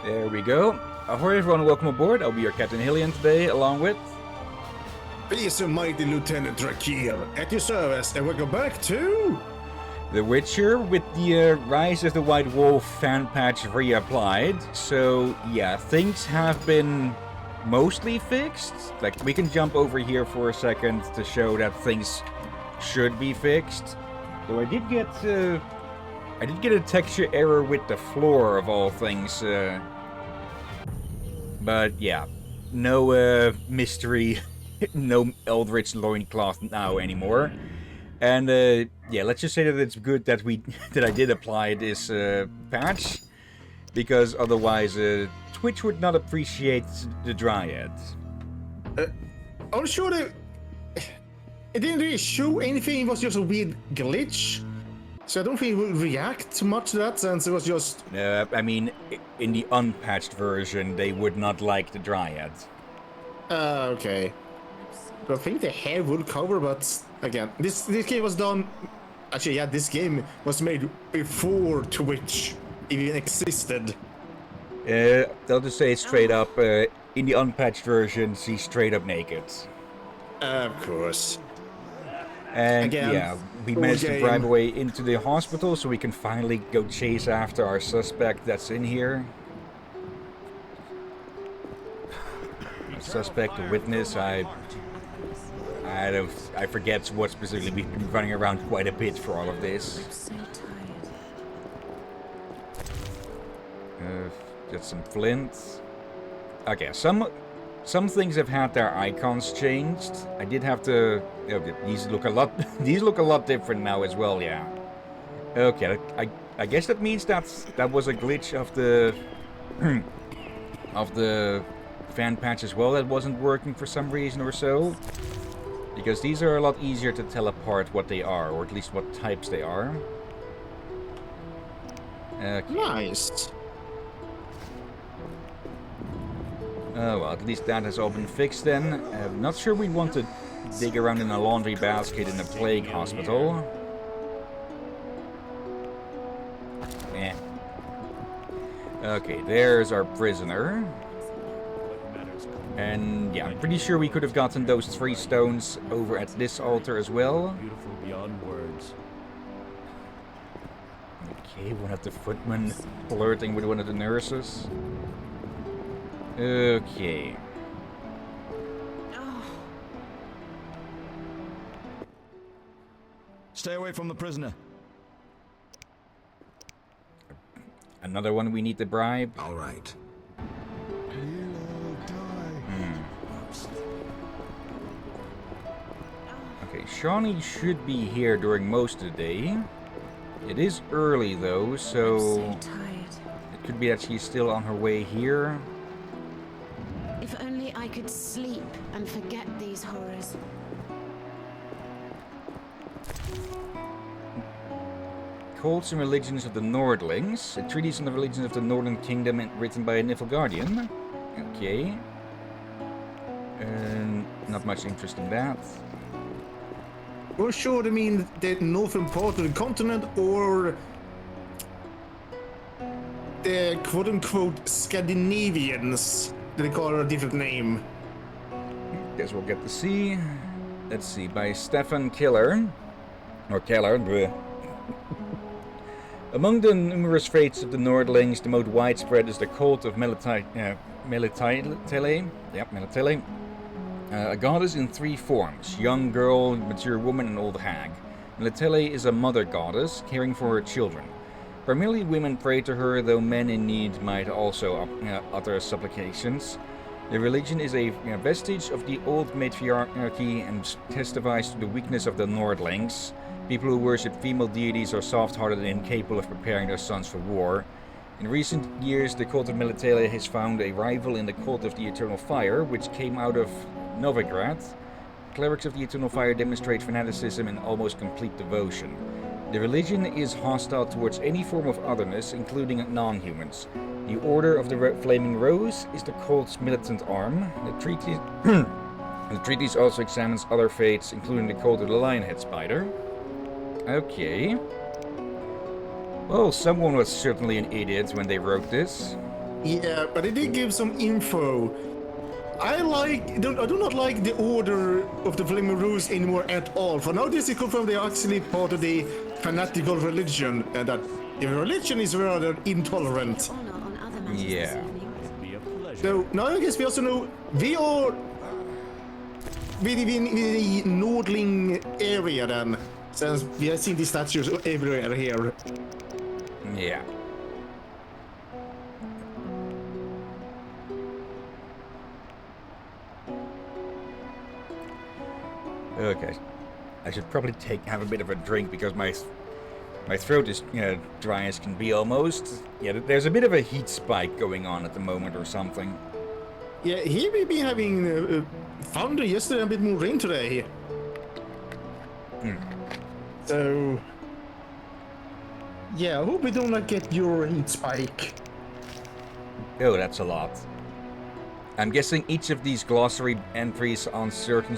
There we go. Ahoy everyone, welcome aboard. I'll be your Captain Hillyan today, along with... Peace and mighty Lieutenant Drakir, at your service, and welcome back to... The Witcher, with the Rise of the White Wolf fan patch reapplied. So, yeah, things have been mostly fixed. Like, we can jump over here for a second to show that things should be fixed. Though I did get a texture error with the floor, of all things. But, yeah, no mystery, no Eldritch loincloth now anymore. And yeah, let's just say that it's good that I did apply this patch, because otherwise Twitch would not appreciate the Dryad. I'm sure that it didn't really show anything. It was just a weird glitch, so I don't think it would react too much to that, since it was just. I mean, in the unpatched version, they would not like the Dryad. Okay. I think the hair would cover, but again, this game was done. Actually, yeah, this game was made before Twitch even existed. They'll just say it straight up. In the unpatched version, she's straight up naked. Of course. And again, yeah, we managed to bribe our way into the hospital, so we can finally go chase after our suspect that's in here. A suspect, a witness, I forget what specifically. We've been running around quite a bit for all of this. I'm so tired. Get some flint. Okay, some things have had their icons changed. I did have to. These look a lot different now as well. Yeah. Okay, I guess that means that was a glitch of the of the fan patch as well that wasn't working for some reason or so. Because these are a lot easier to tell apart what they are, or at least what types they are. Okay. Nice. Oh, well, at least that has all been fixed then. Not sure we want to dig around in a laundry basket in a plague hospital. Eh. Okay, there's our prisoner. And yeah, I'm pretty sure we could have gotten those 3 stones over at this altar as well. Beautiful beyond words. Okay, one of the footmen flirting with one of the nurses. Okay. Stay away from the prisoner. Another one we need to bribe. All right. Okay, Shawnee should be here during most of the day. It is early though, so I'm so tired. it could be that she's still on her way here. If only I could sleep and forget these horrors. Cults and Religions of the Nordlings, a treatise on the religions of the Northern Kingdom written by a Nilfgaardian. Okay. Not much interest in that. We're sure they mean the northern part of the continent, or the quote-unquote Scandinavians. They call it a different name. Guess we'll get to see. Let's see, by Stefan Keller. Or Keller. Bleh. Among the numerous faiths of the Nordlings, the most widespread is the cult of Melitele. Yep, Melitele. A goddess in 3 forms: young girl, mature woman, and old hag. Melitele is a mother goddess, caring for her children. Primarily women pray to her, though men in need might also utter supplications. The religion is a vestige of the old matriarchy and testifies to the weakness of the Nordlings. People who worship female deities are soft-hearted and incapable of preparing their sons for war. In recent years, the cult of Melitele has found a rival in the cult of the Eternal Fire, which came out of Novigrad. Clerics of the Eternal Fire demonstrate fanaticism and almost complete devotion. The religion is hostile towards any form of otherness, including non-humans. The Order of the Flaming Rose is the cult's militant arm. The treatise also examines other faiths, including the cult of the Lionhead Spider. Okay. Well, someone was certainly an idiot when they wrote this. Yeah, but it did give some info. I do not like the Order of the Flaming Rose anymore at all. For now, this is confirmed they are actually part of the fanatical religion, and that the religion is rather intolerant. Your honor on other matters this Yeah. evening. Be a pleasure. So now I guess we also know we are within the Nordling area then, since we have seen these statues everywhere here. Yeah. Okay. I should probably have a bit of a drink because my throat is dry as can be almost. Yeah, there's a bit of a heat spike going on at the moment or something. Yeah, here we've been having thunder yesterday and a bit more rain today. So, yeah, I hope we don't get your heat spike. Oh, that's a lot. I'm guessing each of these glossary entries on certain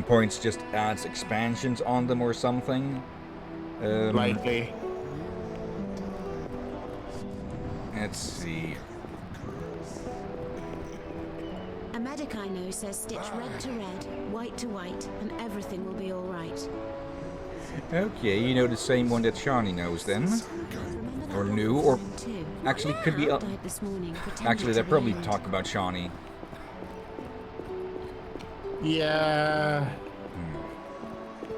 points just adds expansions on them or something. Likely. Let's see. A medic I know says stitch red to red, white to white, and everything will be all right. Okay, you know the same one that Shani knows then. Remember that Or little new, or woman too? actually could be. Died this morning, pretending Actually, they to be probably ill. talk about Shani. Yeah.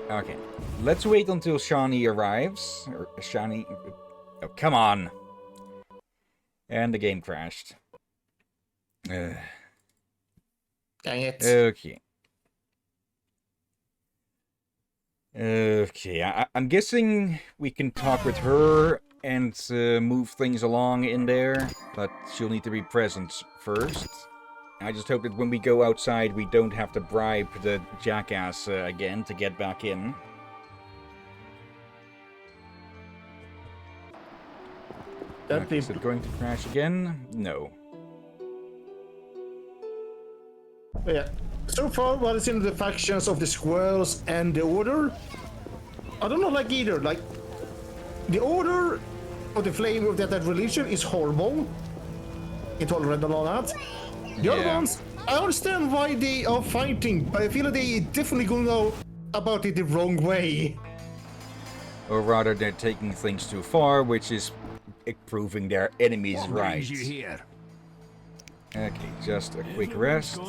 Okay, let's wait until Shani arrives. Or Shani. Oh, come on! And the game crashed. Dang it. Okay. Okay, I'm guessing we can talk with her and move things along in there, but she'll need to be present first. I just hope that when we go outside, we don't have to bribe the jackass again to get back in. That'd Is it going to crash again? No. Yeah. So far, what is in the factions of the Squirrels and the Order, I don't know like either. Like, the Order of the Flame of that religion is horrible, intolerant and all that. The other Yeah. ones, I understand why they are fighting, but I feel like they definitely gonna know about it the wrong way. Or rather, they're taking things too far, which is proving their enemies What right. brings you here? Okay, just a quick rest.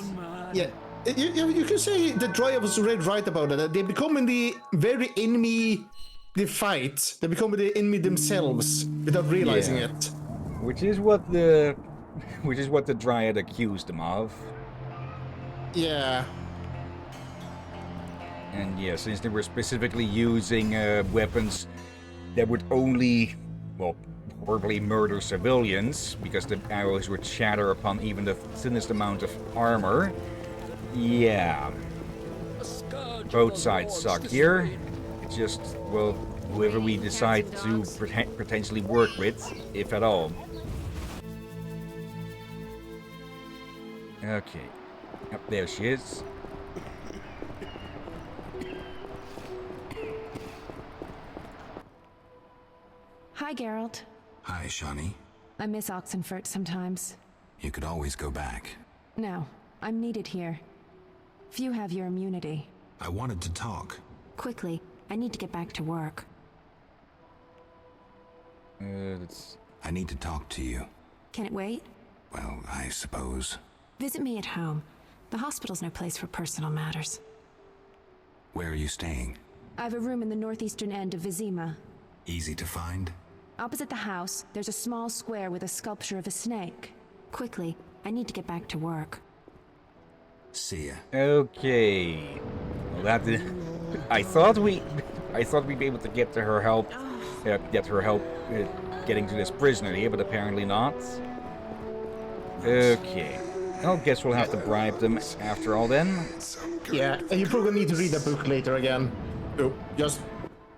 Yeah, you can say the Dryad was right about that. They become in the very enemy they fight. They become the enemy themselves without realizing Yeah. it. Which is what the Dryad accused them of. Yeah. And yeah, since they were specifically using weapons that would only, well, horribly murder civilians, because the arrows would shatter upon even the thinnest amount of armor. Yeah. Both sides suck here. It's just, well, whoever we decide to potentially work with, if at all. Okay. Yep, there she is. Hi, Geralt. Hi, Shani. I miss Oxenfurt sometimes. You could always go back. No, I'm needed here. Few have your immunity. I wanted to talk. Quickly, I need to get back to work. That's... I need to talk to you. Can it wait? Well, I suppose. Visit me at home. The hospital's no place for personal matters. Where are you staying? I have a room in the northeastern end of Vizima. Easy to find? Opposite the house, there's a small square with a sculpture of a snake. Quickly, I need to get back to work. See ya. Okay. Well, that is... I thought we'd be able to get to her help. Getting to this prisoner here, but apparently not. Okay. I guess we'll have to bribe them after all then. Yeah, and you probably need to read the book later again. So just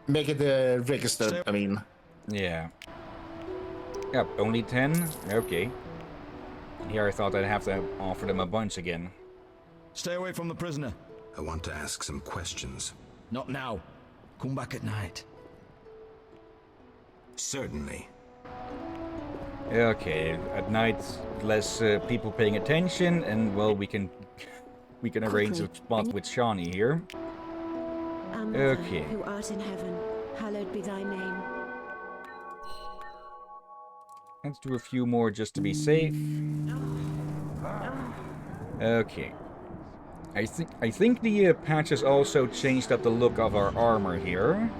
make it registered, I mean. Yeah. Yep, only 10? Okay. Here I thought I'd have to offer them a bunch again. Stay away from the prisoner. I want to ask some questions. Not now. Come back at night. Certainly. Okay, at night, less people paying attention, and well, we can arrange a Quickly. spot with Shawnee here. Our Mother, Okay. who art in heaven, hallowed be thy name. Let's do a few more just to be safe. Okay. I think the patch has also changed up the look of our armor here.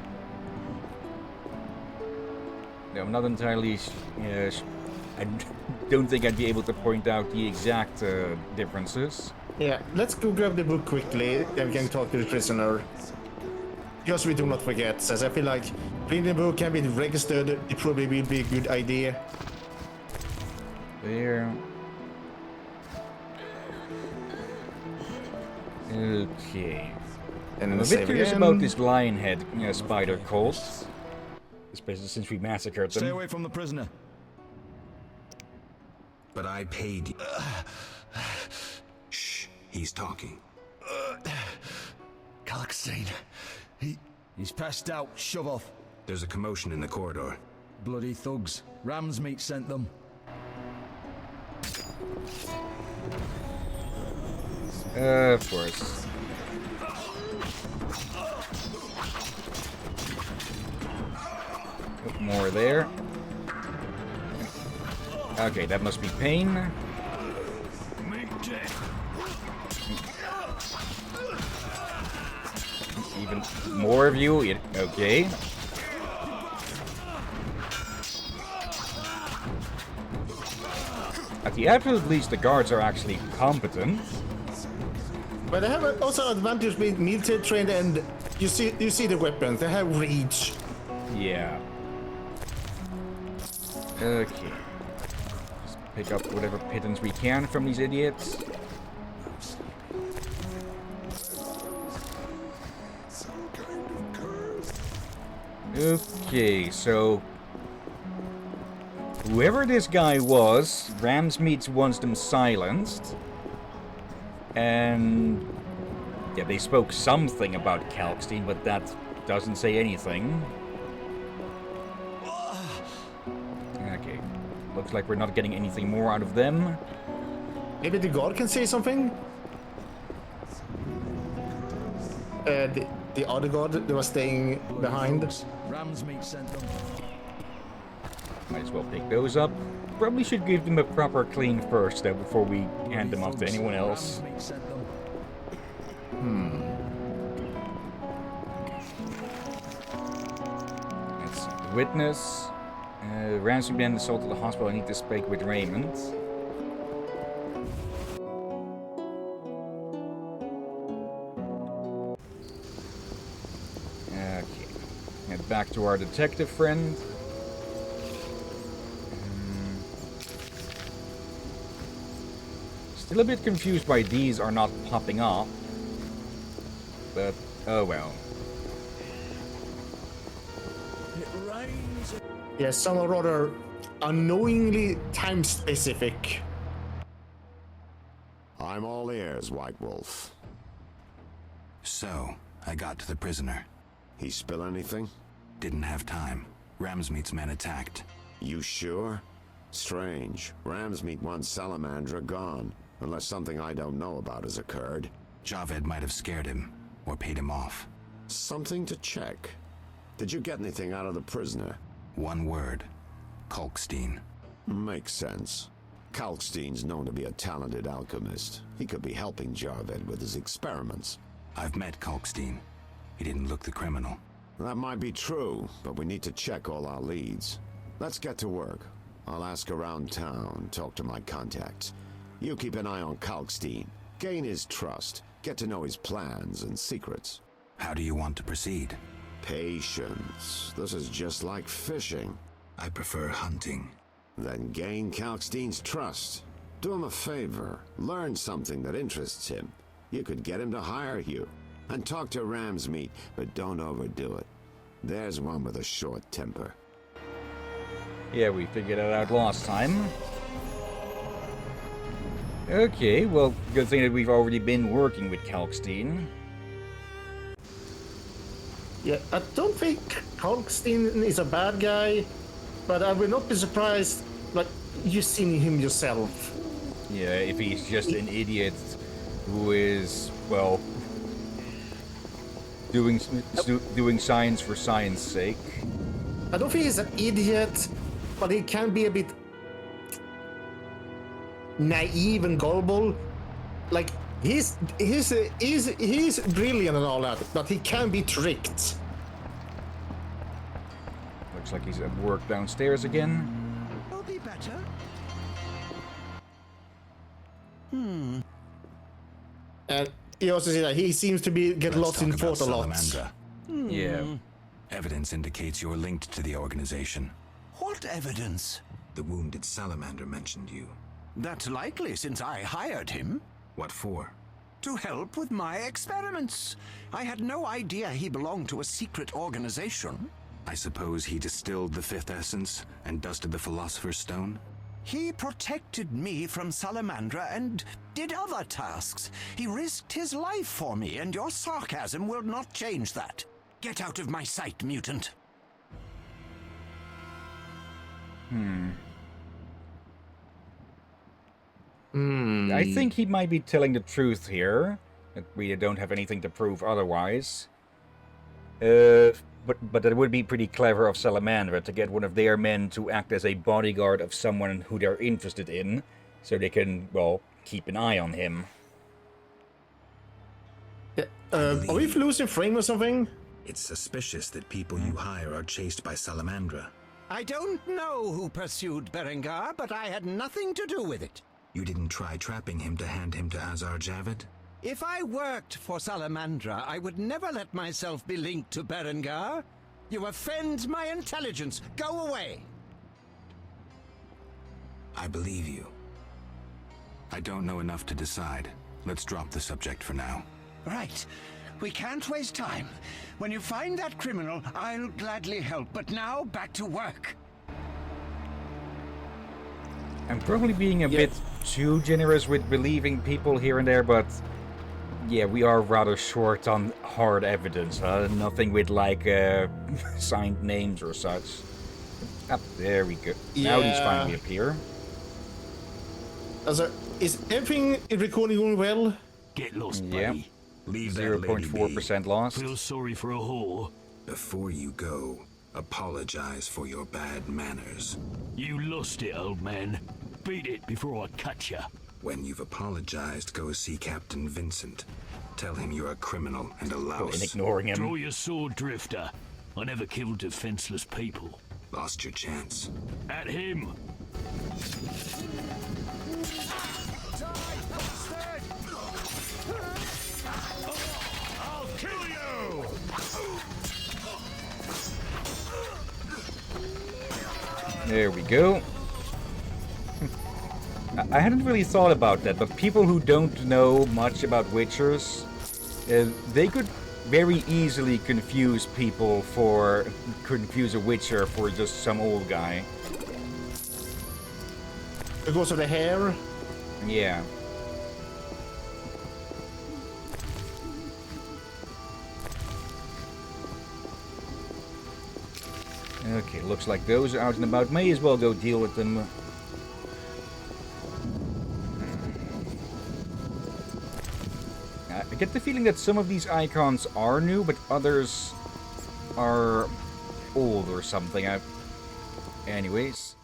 No, I'm not entirely. I don't think I'd be able to point out the exact differences. Yeah, let's go grab the book quickly, then we can talk to the prisoner. Just we do not forget, as I feel like reading the book can be registered, it probably will be a good idea. There. Okay. And I'm a bit curious about this lionhead spider cult, especially since we massacred Stay them. away from the prisoner. But I paid you. Shh, he's talking. Kalkstein. He's passed out. Shove off. There's a commotion in the corridor. Bloody thugs. Ram's meat sent them. Of course. More there. Okay, that must be pain. Even more of you. Okay. At the absolute least, the guards are actually competent. But they have also an advantage being military trained, and you see the weapons, they have reach. Yeah. Okay. Just pick up whatever pittance we can from these idiots. Okay, so whoever this guy was, Ramsmeats wants them silenced. And yeah, they spoke something about Kalkstein, but that doesn't say anything. Okay, looks like we're not getting anything more out of them. Maybe the guard can say something? The other guard that was staying behind. Ram's meat sent them. Might as well pick those up. Probably should give them a proper clean first, though, before we hand them off to anyone else. Ram's meat sent them. Let's see. Witness. Ransom been assaulted at the hospital. I need to speak with Raymond. Okay. Head back to our detective friend. Still a bit confused why these are not popping up. But, oh well. It rains. Yes, some are rather unknowingly time specific. I'm all ears, White Wolf. So, I got to the prisoner. He spill anything? Didn't have time. Ramsmeat's men attacked. You sure? Strange. Ramsmeat wants Salamandra gone, unless something I don't know about has occurred. Javed might have scared him, or paid him off. Something to check. Did you get anything out of the prisoner? One word. Kalkstein. Makes sense. Kalkstein's known to be a talented alchemist. He could be helping Javed with his experiments. I've met Kalkstein. He didn't look the criminal. That might be true, but we need to check all our leads. Let's get to work. I'll ask around town, talk to my contacts. You keep an eye on Kalkstein. Gain his trust. Get to know his plans and secrets. How do you want to proceed? Patience. This is just like fishing. I prefer hunting. Then gain Kalkstein's trust. Do him a favor. Learn something that interests him. You could get him to hire you. And talk to Ramsmeat, but don't overdo it. There's one with a short temper. Yeah, we figured that out last time. Okay, well, good thing that we've already been working with Kalkstein. Yeah, I don't think Kalkstein is a bad guy, but I will not be surprised Like, you've seen him yourself. Yeah, if he's just an idiot who is, well, doing science for science sake. I don't think he's an idiot, but he can be a bit naive and gullible. Like, he's brilliant and all that, but he can be tricked. Looks like he's at work downstairs again. Will be better. And you also see that he seems to get Let's lost in talk about thought a lot. Salamandra. Yeah. Evidence indicates you're linked to the organization. What evidence? The wounded salamander mentioned you. That's likely since I hired him. What for? To help with my experiments. I had no idea he belonged to a secret organization. I suppose he distilled the fifth essence and dusted the Philosopher's Stone? He protected me from Salamandra and did other tasks. He risked his life for me, and your sarcasm will not change that. Get out of my sight, mutant. I think he might be telling the truth here. That we don't have anything to prove otherwise. But it would be pretty clever of Salamandra to get one of their men to act as a bodyguard of someone who they're interested in, so they can, well, keep an eye on him. Are we losing frame or something? It's suspicious that people you hire are chased by Salamandra. I don't know who pursued Berengar, but I had nothing to do with it. You didn't try trapping him to hand him to Azar Javid? If I worked for Salamandra, I would never let myself be linked to Berengar. You offend my intelligence. Go away. I believe you. I don't know enough to decide. Let's drop the subject for now. Right. We can't waste time. When you find that criminal, I'll gladly help. But now, back to work. I'm probably being a bit too generous with believing people here and there, but yeah, we are rather short on hard evidence, huh? Nothing with like signed names or such. Ah, there we go. Now these finally appear. Also, is everything in recording going well? Get lost, Yeah. buddy. Leave that lady be. 0.4% lost. Feel sorry for a whore. Before you go, apologize for your bad manners. You lost it, old man. Beat it before I cut ya. When you've apologized, go see Captain Vincent. Tell him you're a criminal and a And louse. ignoring him. Draw your sword, Drifter. I never killed defenseless people. Lost your chance. At him. I'll kill you! There we go. I hadn't really thought about that, but people who don't know much about Witchers, they could very easily confuse a Witcher for just some old guy. Because of the hair? Yeah. Okay, looks like those are out and about. May as well go deal with them. I get the feeling that some of these icons are new, but others are old or something. Anyways.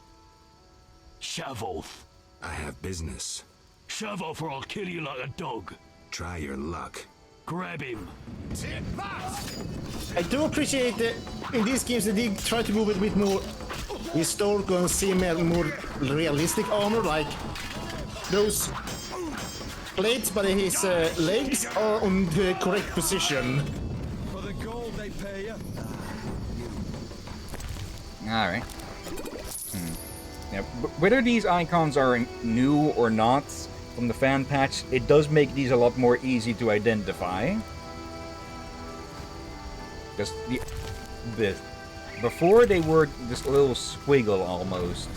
Shove off. I have business. Shove off or I'll kill you like a dog. Try your luck. Grab him. I do appreciate that in these games they did try to move it a bit more historical and see more realistic armor, like those plates by his legs are on the correct position. For the gold they pay you. Alright. Yeah, whether these icons are new or not from the fan patch, it does make these a lot more easy to identify. Because before they were this little squiggle almost.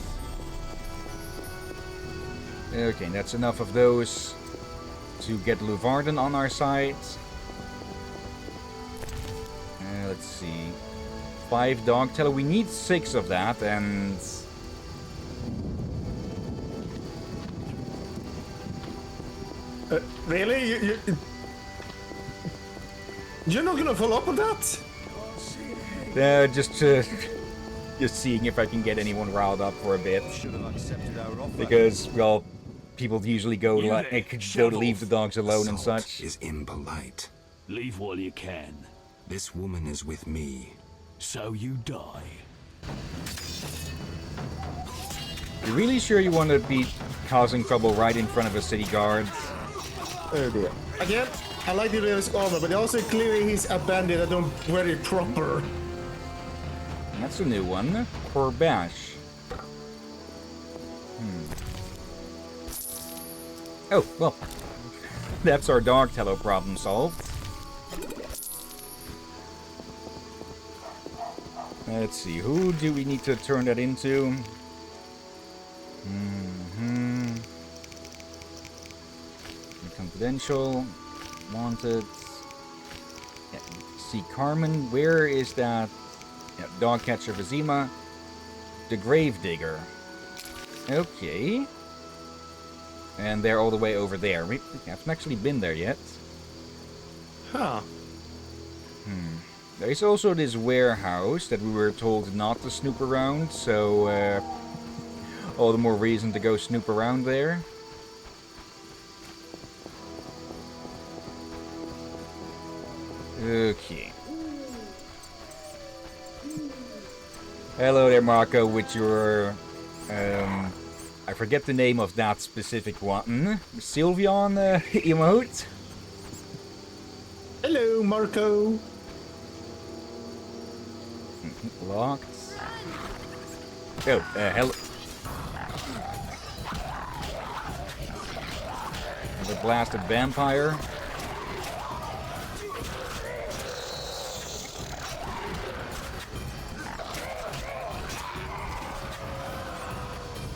Okay, that's enough of those to get Luvarden on our side. Let's see. 5 dog teller. We need 6 of that, and Really? You're not gonna follow up on that? Just seeing if I can get anyone riled up for a bit. Because, well, people usually go You like there, go to shove leave the off. dogs alone and Assault such. is impolite. Leave while you can. This woman is with me. So you die. You really sure you want to be causing trouble right in front of a city guard? Oh dear. Again, I like the realistic armor, but also clearly he's a bandit that don't wear it proper. That's a new one. Corbash. Oh, well. That's our dog tello problem solved. Let's see, who do we need to turn that into? Confidential. Wanted. Yeah, see, Carmen, where is that? Yeah, dog catcher Vizima. The Grave Digger. Okay. And they're all the way over there. I haven't actually been there yet. Huh. There is also this warehouse that we were told not to snoop around, so all the more reason to go snoop around there. Okay. Hello there, Marco, with your... I forget the name of that specific one. Sylveon emote? Hello, Marco. Locked. Oh, hello. The blasted vampire.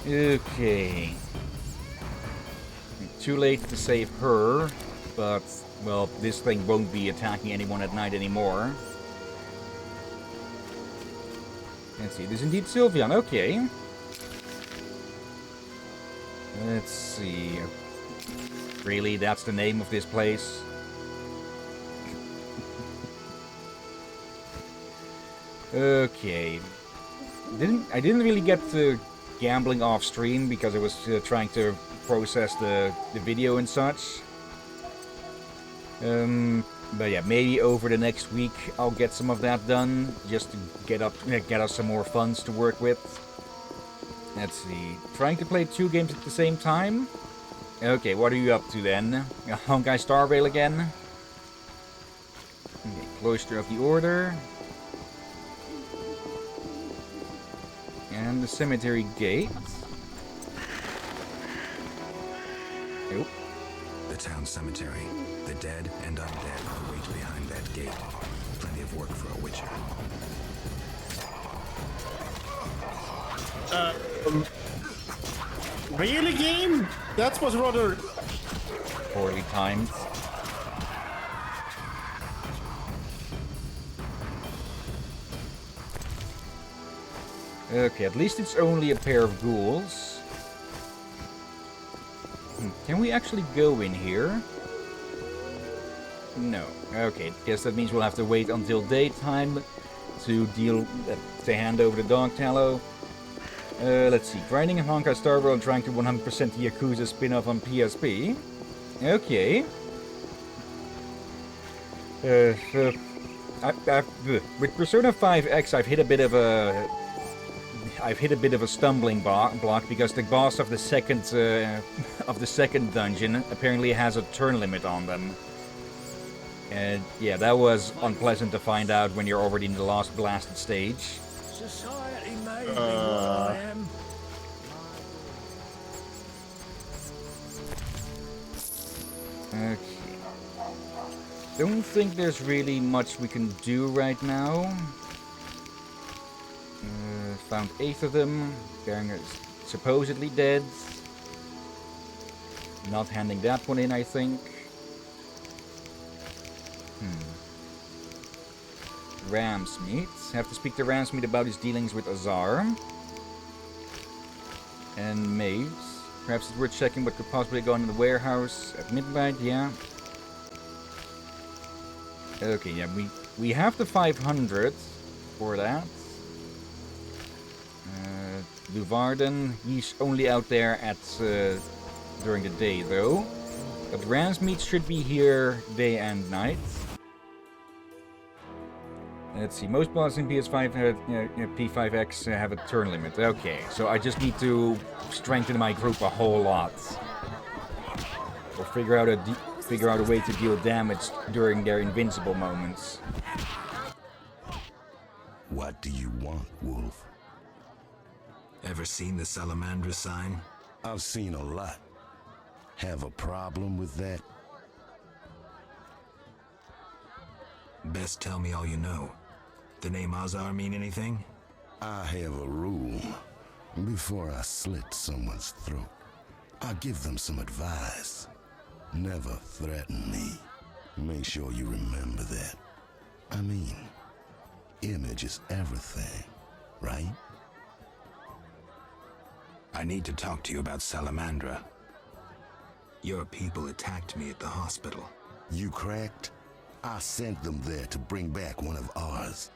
Okay. Too late to save her, but, well, this thing won't be attacking anyone at night anymore. Let's see, this is indeed Sylveon, okay. Let's see. Really, that's the name of this place? Okay. I didn't really get to gambling off stream because I was trying to process the video and such. But yeah, maybe over the next week I'll get some of that done, just to get us some more funds to work with. Let's see, trying to play 2 games at the same time? Okay, what are you up to then? Honkai Star Rail again? Okay, Cloister of the Order. And the Cemetery Gate. Nope. The town cemetery. The dead and undead wait behind that gate. Plenty of work for a witcher. Really, game? That was rather... Poorly timed. Okay, at least it's only a pair of ghouls. Can we actually go in here? No. Okay, guess that means we'll have to wait until daytime to hand over the dog tallow. Let's see. Grinding in Honkai Star Rail and trying to 100% the Yakuza spin-off on PSP. Okay. With Persona 5X, I've hit a bit of a stumbling block because the boss of the second dungeon apparently has a turn limit on them. And yeah, that was unpleasant to find out when you're already in the last blasted stage. Society made me what I am. Okay. Don't think there's really much we can do right now. Found 8 of them. Bearing is supposedly dead. Not handing that one in, I think. Ramsmeet. Have to speak to Ramsmeet about his dealings with Azar. And Maves. Perhaps it's worth checking what could possibly go on in the warehouse at midnight, yeah. Okay, yeah, we have the 500 for that. Luvarden, he's only out there at during the day though. But Ransmeet should be here day and night. Let's see, most bosses in PS5 P5X have a turn limit. Okay, so I just need to strengthen my group a whole lot. Or figure out a way to deal damage during their invincible moments. What do you want, Wolf? Ever seen the Salamandra sign? I've seen a lot. Have a problem with that? Best tell me all you know. The name Azar mean anything? I have a rule. Before I slit someone's throat, I give them some advice. Never threaten me. Make sure you remember that. I mean, image is everything, right? I need to talk to you about Salamandra. Your people attacked me at the hospital. You cracked? I sent them there to bring back one of ours.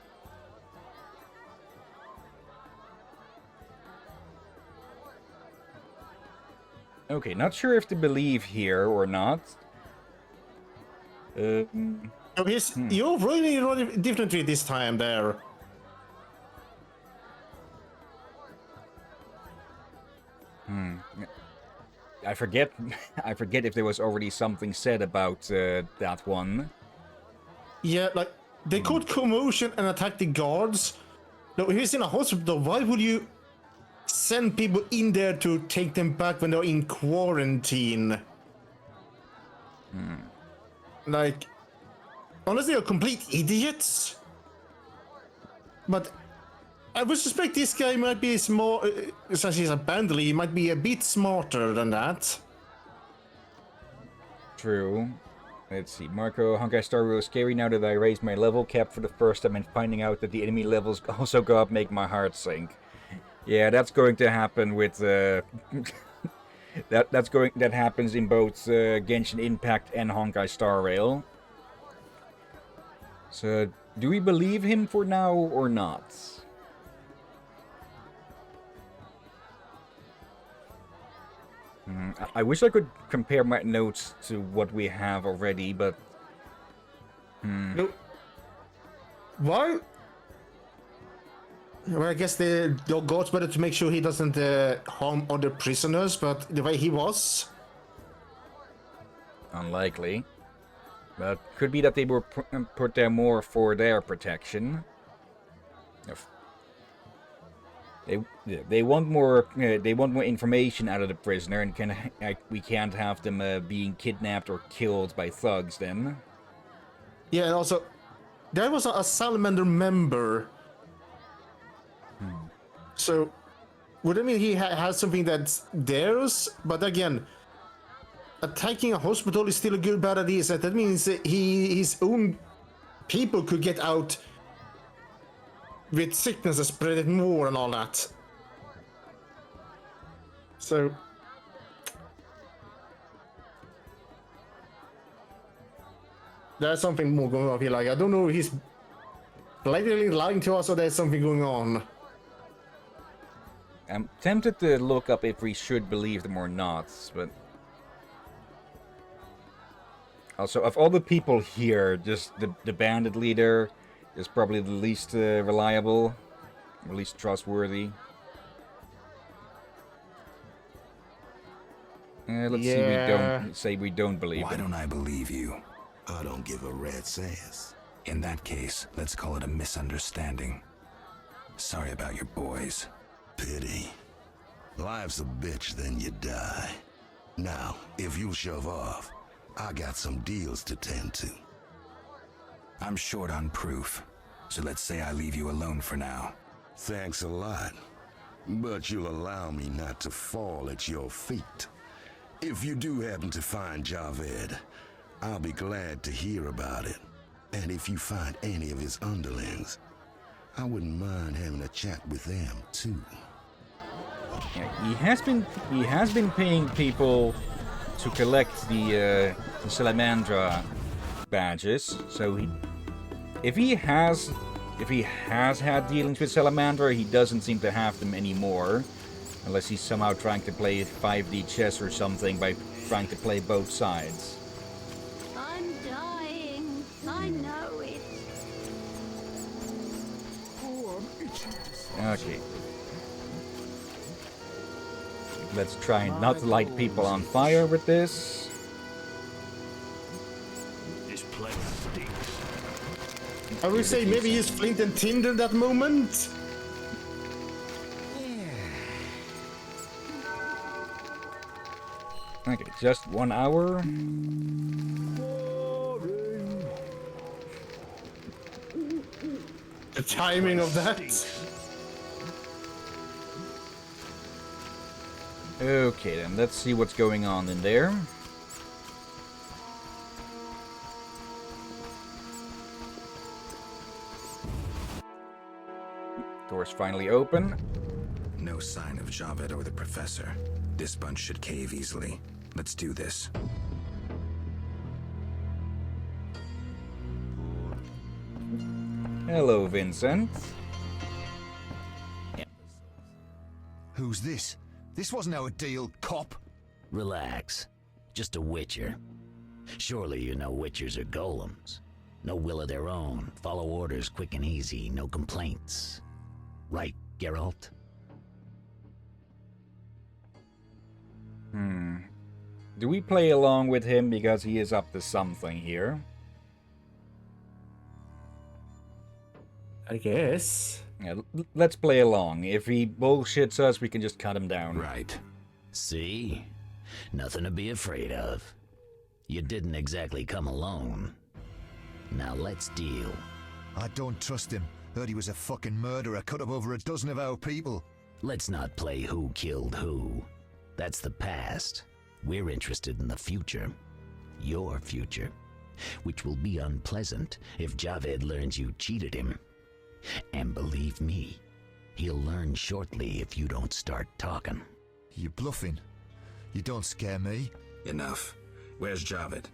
Okay, not sure if to believe here or not. You're really differently this time there. I forget if there was already something said about that one. Yeah, like, they caused commotion and attacked the guards. Now, if he's in a hospital, why would you send people in there to take them back when they're in quarantine? Like, honestly, they're complete idiots. But I would suspect this guy might be small, since he's a bandit, he might be a bit smarter than that. True. Let's see. Marco, Honkai Star Rail is scary now that I raised my level cap for the first time and finding out that the enemy levels also go up make my heart sink. Yeah, that's going to happen with that happens in both Genshin Impact and Honkai Star Rail. So, do we believe him for now or not? I wish I could compare my notes to what we have already, but... No. Why? Well, I guess the gods better to make sure he doesn't harm other prisoners, but the way he was... Unlikely. But could be that they were put there more for their protection. They want more. They want more information out of the prisoner, and we can't have them being kidnapped or killed by thugs. Then. Yeah, and also, there was a salamander member. So, would it mean he has something that's theirs? But again, attacking a hospital is still a good bad idea. So that means his own people could get out with sickness and spread it more and all that. So... there's something more going on here. Like, I don't know if he's blatantly lying to us or there's something going on. I'm tempted to look up if we should believe them or not, but... Also, of all the people here, just the bandit leader is probably the least reliable, or least trustworthy. Let's say we don't believe Why him. don't I believe you? I don't give a rat's ass. In that case, let's call it a misunderstanding. Sorry about your boys. Pity. Life's a bitch, then you die. Now, if you shove off, I got some deals to tend to. I'm short on proof, so let's say I leave you alone for now. Thanks a lot, but you'll allow me not to fall at your feet. If you do happen to find Javed, I'll be glad to hear about it. And if you find any of his underlings, I wouldn't mind having a chat with them, too. Yeah, he has been paying people to collect the Salamandra badges. So if he has had dealings with Salamandra, he doesn't seem to have them anymore, unless he's somehow trying to play 5D chess or something by trying to play both sides. I'm dying. I know it. Okay. Let's try and not light people on fire with this. This place stinks. I would say maybe he's flint and tinder in that moment. Okay, just 1 hour. The timing of that. Okay, then let's see what's going on in there. Doors finally open. No sign of Javed or the Professor. This bunch should cave easily. Let's do this. Hello, Vincent. Who's this? This wasn't our deal, cop. Relax. Just a witcher. Surely you know witchers are golems. No will of their own. Follow orders quick and easy. No complaints. Right, Geralt? Do we play along with him because he is up to something here? I guess. Yeah, let's play along. If he bullshits us, we can just cut him down. Right. See? Nothing to be afraid of. You didn't exactly come alone. Now let's deal. I don't trust him. Heard he was a fucking murderer, cut up over a dozen of our people. Let's not play who killed who. That's the past. We're interested in the future. Your future. Which will be unpleasant if Javed learns you cheated him. And believe me, he'll learn shortly if you don't start talking. You bluffing? You don't scare me. Enough. Where's Javed?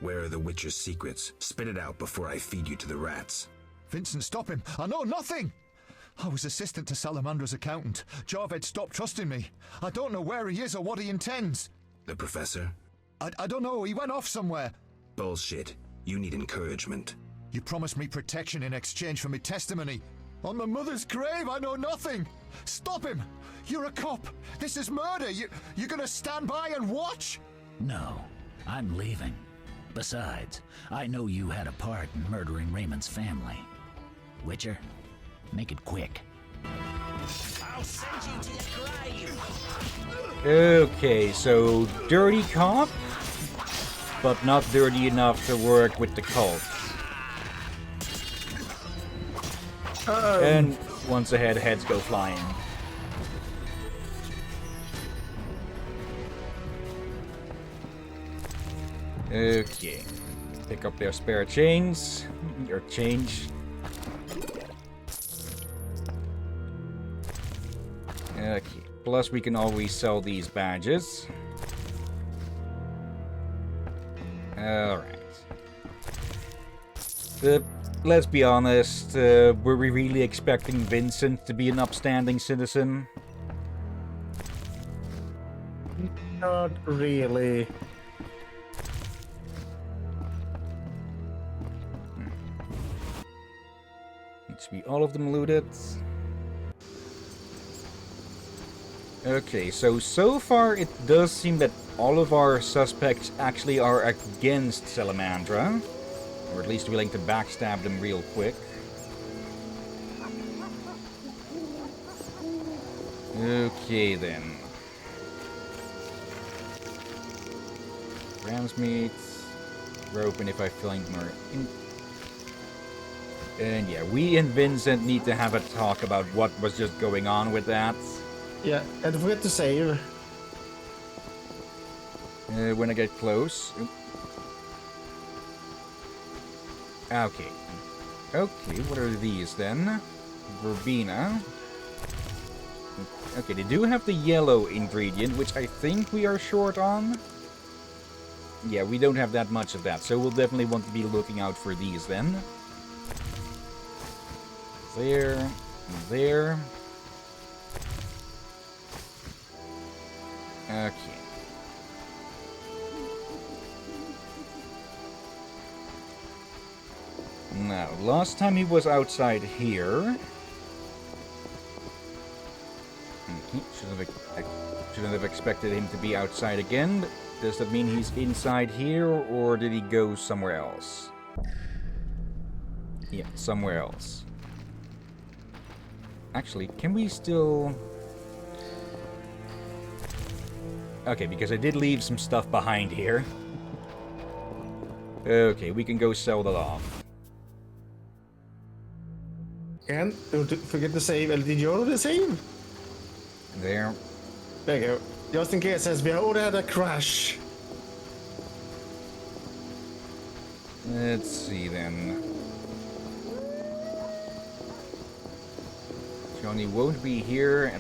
Where are the Witcher's secrets? Spit it out before I feed you to the rats. Vincent, stop him. I know nothing. I was assistant to Salamandra's accountant. Javed stopped trusting me. I don't know where he is or what he intends. The Professor? I don't know. He went off somewhere. Bullshit. You need encouragement. You promised me protection in exchange for my testimony. On my mother's grave, I know nothing. Stop him. You're a cop. This is murder. You're gonna stand by and watch? No, I'm leaving. Besides, I know you had a part in murdering Raymond's family. Witcher, make it quick. I'll send you to your grave. Okay, so dirty cop, but not dirty enough to work with the cult. And once ahead, heads go flying. Okay. Pick up their spare chains. Or change. Okay. Plus, we can always sell these badges. Alright. Let's be honest, were we really expecting Vincent to be an upstanding citizen? Not really. Needs to be all of them looted. Okay, so far it does seem that all of our suspects actually are against Salamandra. Or at least willing to backstab them real quick. Okay then. Ram's meat. Ropen if I find more. And yeah, we and Vincent need to have a talk about what was just going on with that. Yeah, and don't forget to save. When I get close. Okay. Okay, what are these then? Verbena. Okay, they do have the yellow ingredient, which I think we are short on. Yeah, we don't have that much of that, so we'll definitely want to be looking out for these then. There, there. Okay. Now, last time he was outside here. Okay, shouldn't have expected him to be outside again. Does that mean he's inside here, or did he go somewhere else? Yeah, somewhere else. Actually, can we still... Okay, because I did leave some stuff behind here. Okay, we can go sell that off. And don't forget to save. Did you already save? There. There you go. Just in case, as we already had a crash. Let's see then. Johnny won't be here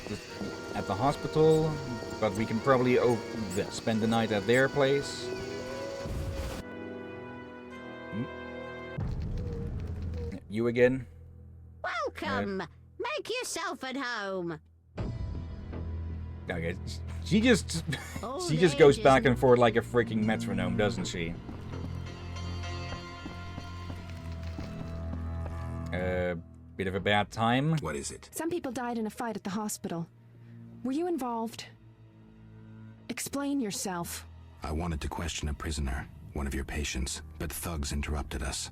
at the hospital, but we can probably spend the night at their place. You again? Welcome! Make yourself at home! Okay, she just Old she just age goes is back and forth like a freaking metronome, doesn't she? Bit of a bad time. What is it? Some people died in a fight at the hospital. Were you involved? Explain yourself. I wanted to question a prisoner, one of your patients, but thugs interrupted us.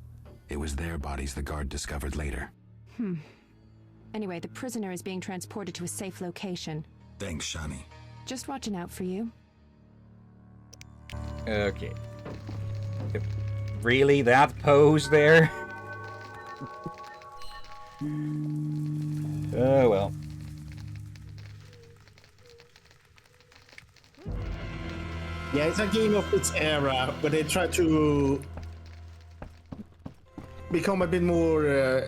It was their bodies the guard discovered later. Anyway, the prisoner is being transported to a safe location. Thanks, Shani. Just watching out for you. Okay. Really? That pose there? Oh, well. Yeah, it's a game of its era, but they try to become a bit more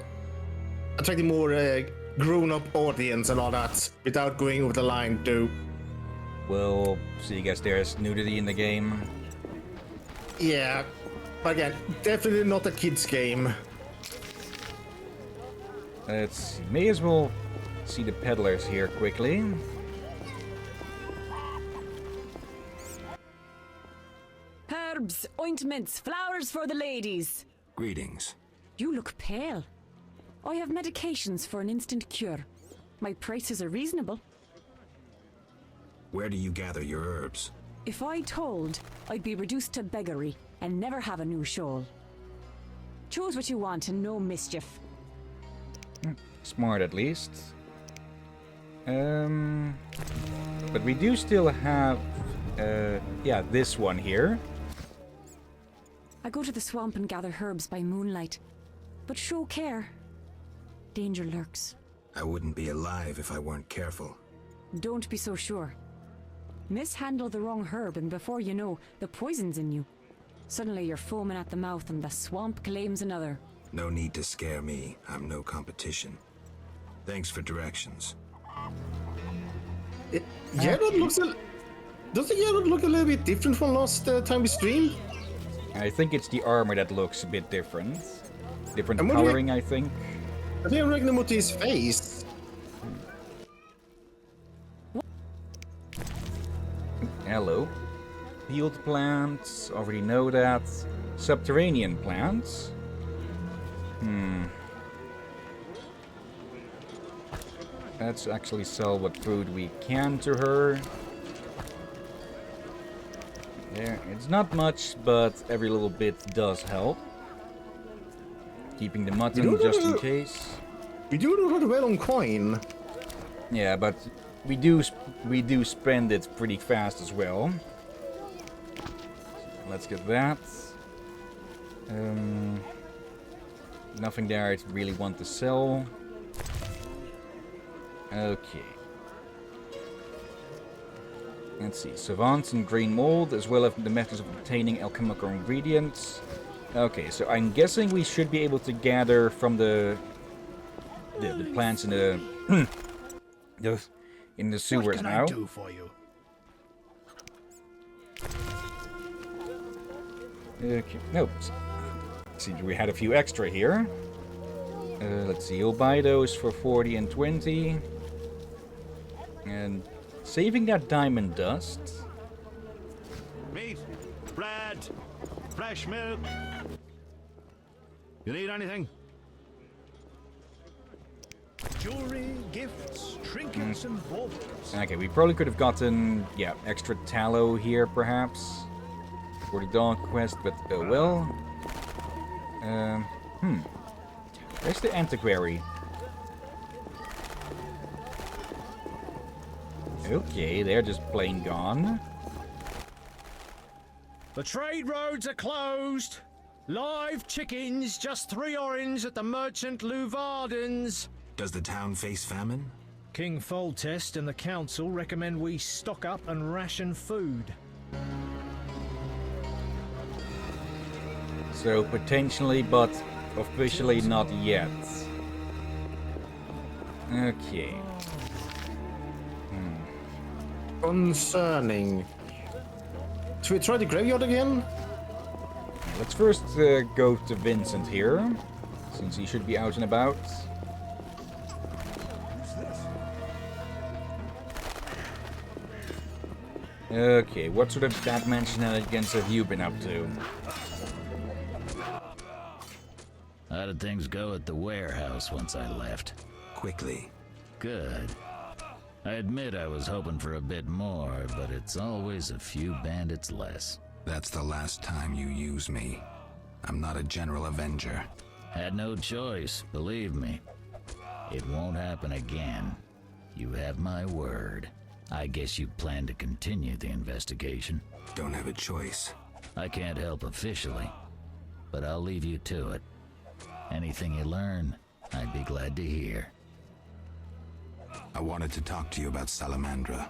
attracting more grown-up audience and all that without going over the line too. Well, so you guess there's nudity in the game? Yeah, but again, definitely not a kids game. Let's see. May as well see the peddlers here quickly. Herbs, ointments, flowers for the ladies. Greetings. You look pale. I have medications for an instant cure. My prices are reasonable. Where do you gather your herbs? If I told, I'd be reduced to beggary and never have a new shawl. Choose what you want and no mischief. Smart, at least. But we do still have, yeah, this one here. I go to the swamp and gather herbs by moonlight. But show care. Danger lurks. I wouldn't be alive if I weren't careful. Don't be so sure. Mishandle the wrong herb and before you know, the poison's in you. Suddenly you're foaming at the mouth and the swamp claims another. No need to scare me. I'm no competition. Thanks for directions. Gerard looks doesn't Gerard look a little bit different from last time we streamed? I think it's the armor that looks a bit different. Different And what coloring, I think. I think I recognize his face. Hello. Field plants, already know that. Subterranean plants. Let's actually sell what food we can to her. There, it's not much, but every little bit does help. Keeping the mutton just in case. We do really well on coin. Yeah, but we do spend it pretty fast as well. Let's get that. Nothing there I really want to sell. Okay. Let's see. Savants and green mold, as well as the methods of obtaining alchemical ingredients. Okay, so I'm guessing we should be able to gather from the plants in the in the sewers now. What can I do for you? Okay. Nope. Seems we had a few extra here. Let's see. You'll buy those for 40 and 20. And saving that diamond dust. Meat, bread, fresh milk. You need anything? Jewelry, gifts, trinkets, and baubles. Okay, we probably could have gotten, yeah, extra tallow here, perhaps, for the dog quest, but oh well. Where's the antiquary? Okay, they're just plain gone. The trade roads are closed. Live chickens, just 3 orange at the merchant Luvarden's. Does the town face famine? King Foltest and the council recommend we stock up and ration food. So potentially, but officially not yet. Okay. Concerning. Should we try the graveyard again? Let's first go to Vincent here, since he should be out and about. Okay, what sort of Batman shenanigans have you been up to? How did things go at the warehouse once I left? Quickly. Good. I admit I was hoping for a bit more, but it's always a few bandits less. That's the last time you use me. I'm not a general avenger. Had no choice, believe me. It won't happen again. You have my word. I guess you plan to continue the investigation. Don't have a choice. I can't help officially, but I'll leave you to it. Anything you learn, I'd be glad to hear. I wanted to talk to you about Salamandra.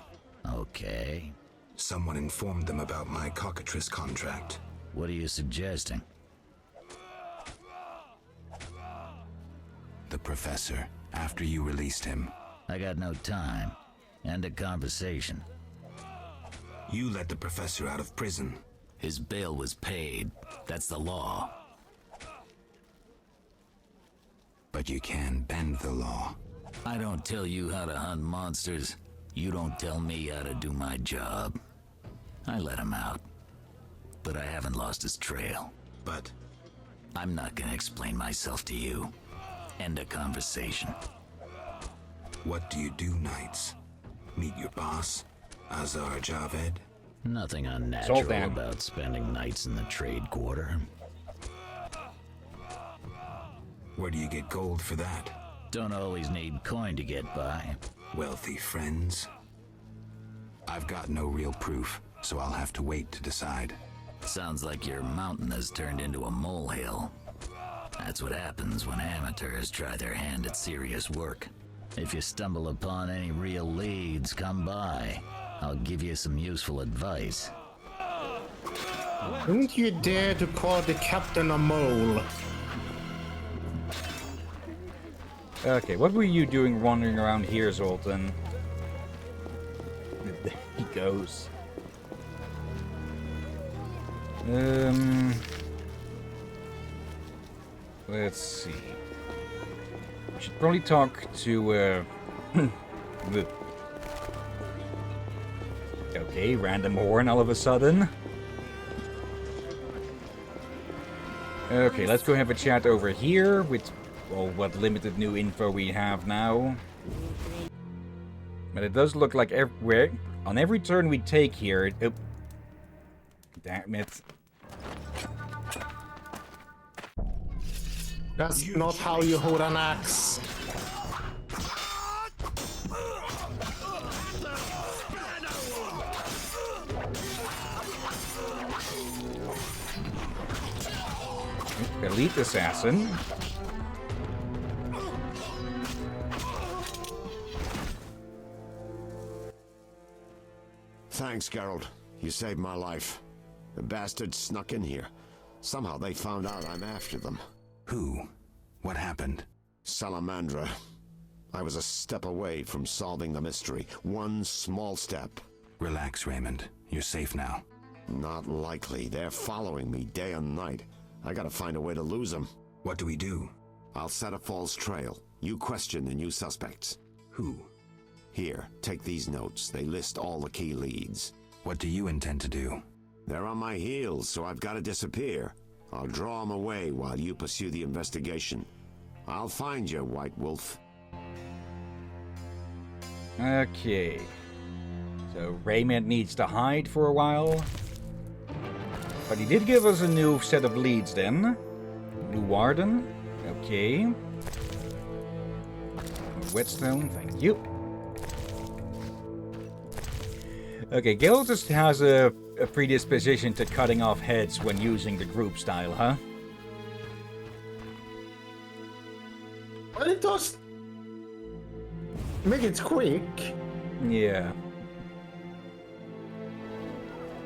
Okay. Someone informed them about my cockatrice contract. What are you suggesting? The professor, after you released him. I got no time. End of conversation. You let the professor out of prison. His bail was paid. That's the law. But you can bend the law. I don't tell you how to hunt monsters. You don't tell me how to do my job. I let him out. But I haven't lost his trail. But I'm not gonna explain myself to you. End of conversation. What do you do nights? Meet your boss, Azar Javed? Nothing unnatural about spending nights in the trade quarter. Where do you get gold for that? Don't always need coin to get by. Wealthy friends? I've got no real proof, so I'll have to wait to decide. Sounds like your mountain has turned into a molehill. That's what happens when amateurs try their hand at serious work. If you stumble upon any real leads, come by. I'll give you some useful advice. Don't you dare to call the captain a mole. Okay, what were you doing wandering around here, Zoltan? There he goes. Let's see. We should probably talk to, Okay, random horn all of a sudden. Okay, let's go have a chat over here with, well, what limited new info we have now. But it does look like on every turn we take here... Oh, damn it. That's not how you hold an axe. Elite assassin. Thanks, Geralt. You saved my life. The bastards snuck in here. Somehow they found out I'm after them. Who? What happened? Salamandra. I was a step away from solving the mystery. One small step. Relax, Raymond. You're safe now. Not likely. They're following me day and night. I gotta find a way to lose them. What do we do? I'll set a false trail. You question the new suspects. Who? Here, take these notes. They list all the key leads. What do you intend to do? They're on my heels, so I've got to disappear. I'll draw them away while you pursue the investigation. I'll find you, White Wolf. Okay. So Raymond needs to hide for a while. But he did give us a new set of leads then. New Warden. Okay. Whetstone, thank you. Okay, Gil just has a predisposition to cutting off heads when using the group style, huh? Well, it does make it quick. Yeah.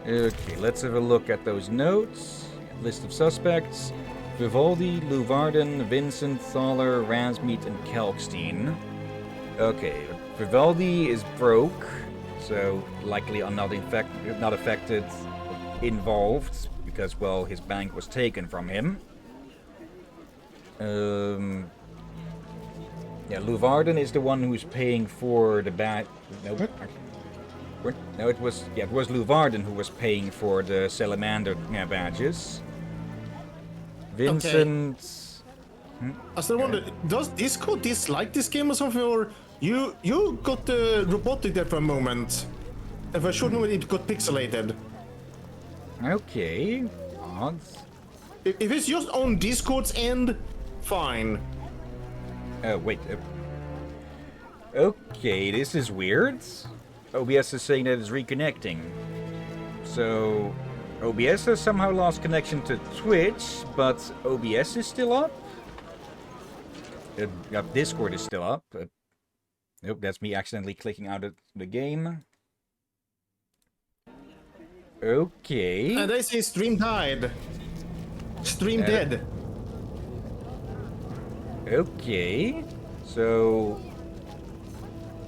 Okay, let's have a look at those notes. List of suspects. Vivaldi, Luvarden, Vincent, Thaler, Razmeet, and Kelkstein. Okay, Vivaldi is broke, so likely not affected, involved, because, well, his bank was taken from him. Yeah, Luvarden is the one who's paying for the No, it was Luvarden who was paying for the Salamander badges. Vincent. Okay. I still wonder, does Disco dislike this game or something, or you got robotic there for a moment? And for a short moment it got pixelated. Okay. Odd. If it's just on Discord's end, fine. Wait. Okay, this is weird. OBS is saying that it's reconnecting. So, OBS has somehow lost connection to Twitch, but OBS is still up. Discord is still up. Nope, that's me accidentally clicking out of the game. Okay. And they say stream died. Stream dead. Okay. So,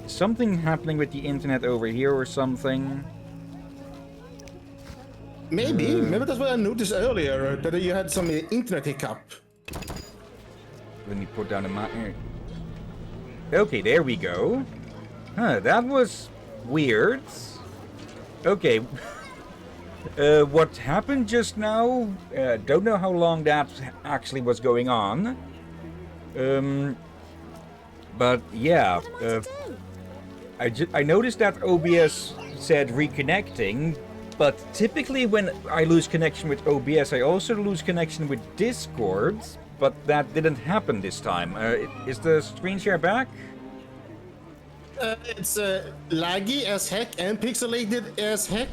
something happening with the internet over here or something. Maybe that's what I noticed earlier, that you had some internet hiccup. Let me put down a map here. Okay, there we go. Huh, that was weird. Okay. What happened just now? Don't know how long that actually was going on. But yeah. I noticed that OBS said reconnecting, but typically when I lose connection with OBS, I also lose connection with Discord, but that didn't happen this time. Is the screen share back? It's laggy as heck and pixelated as heck.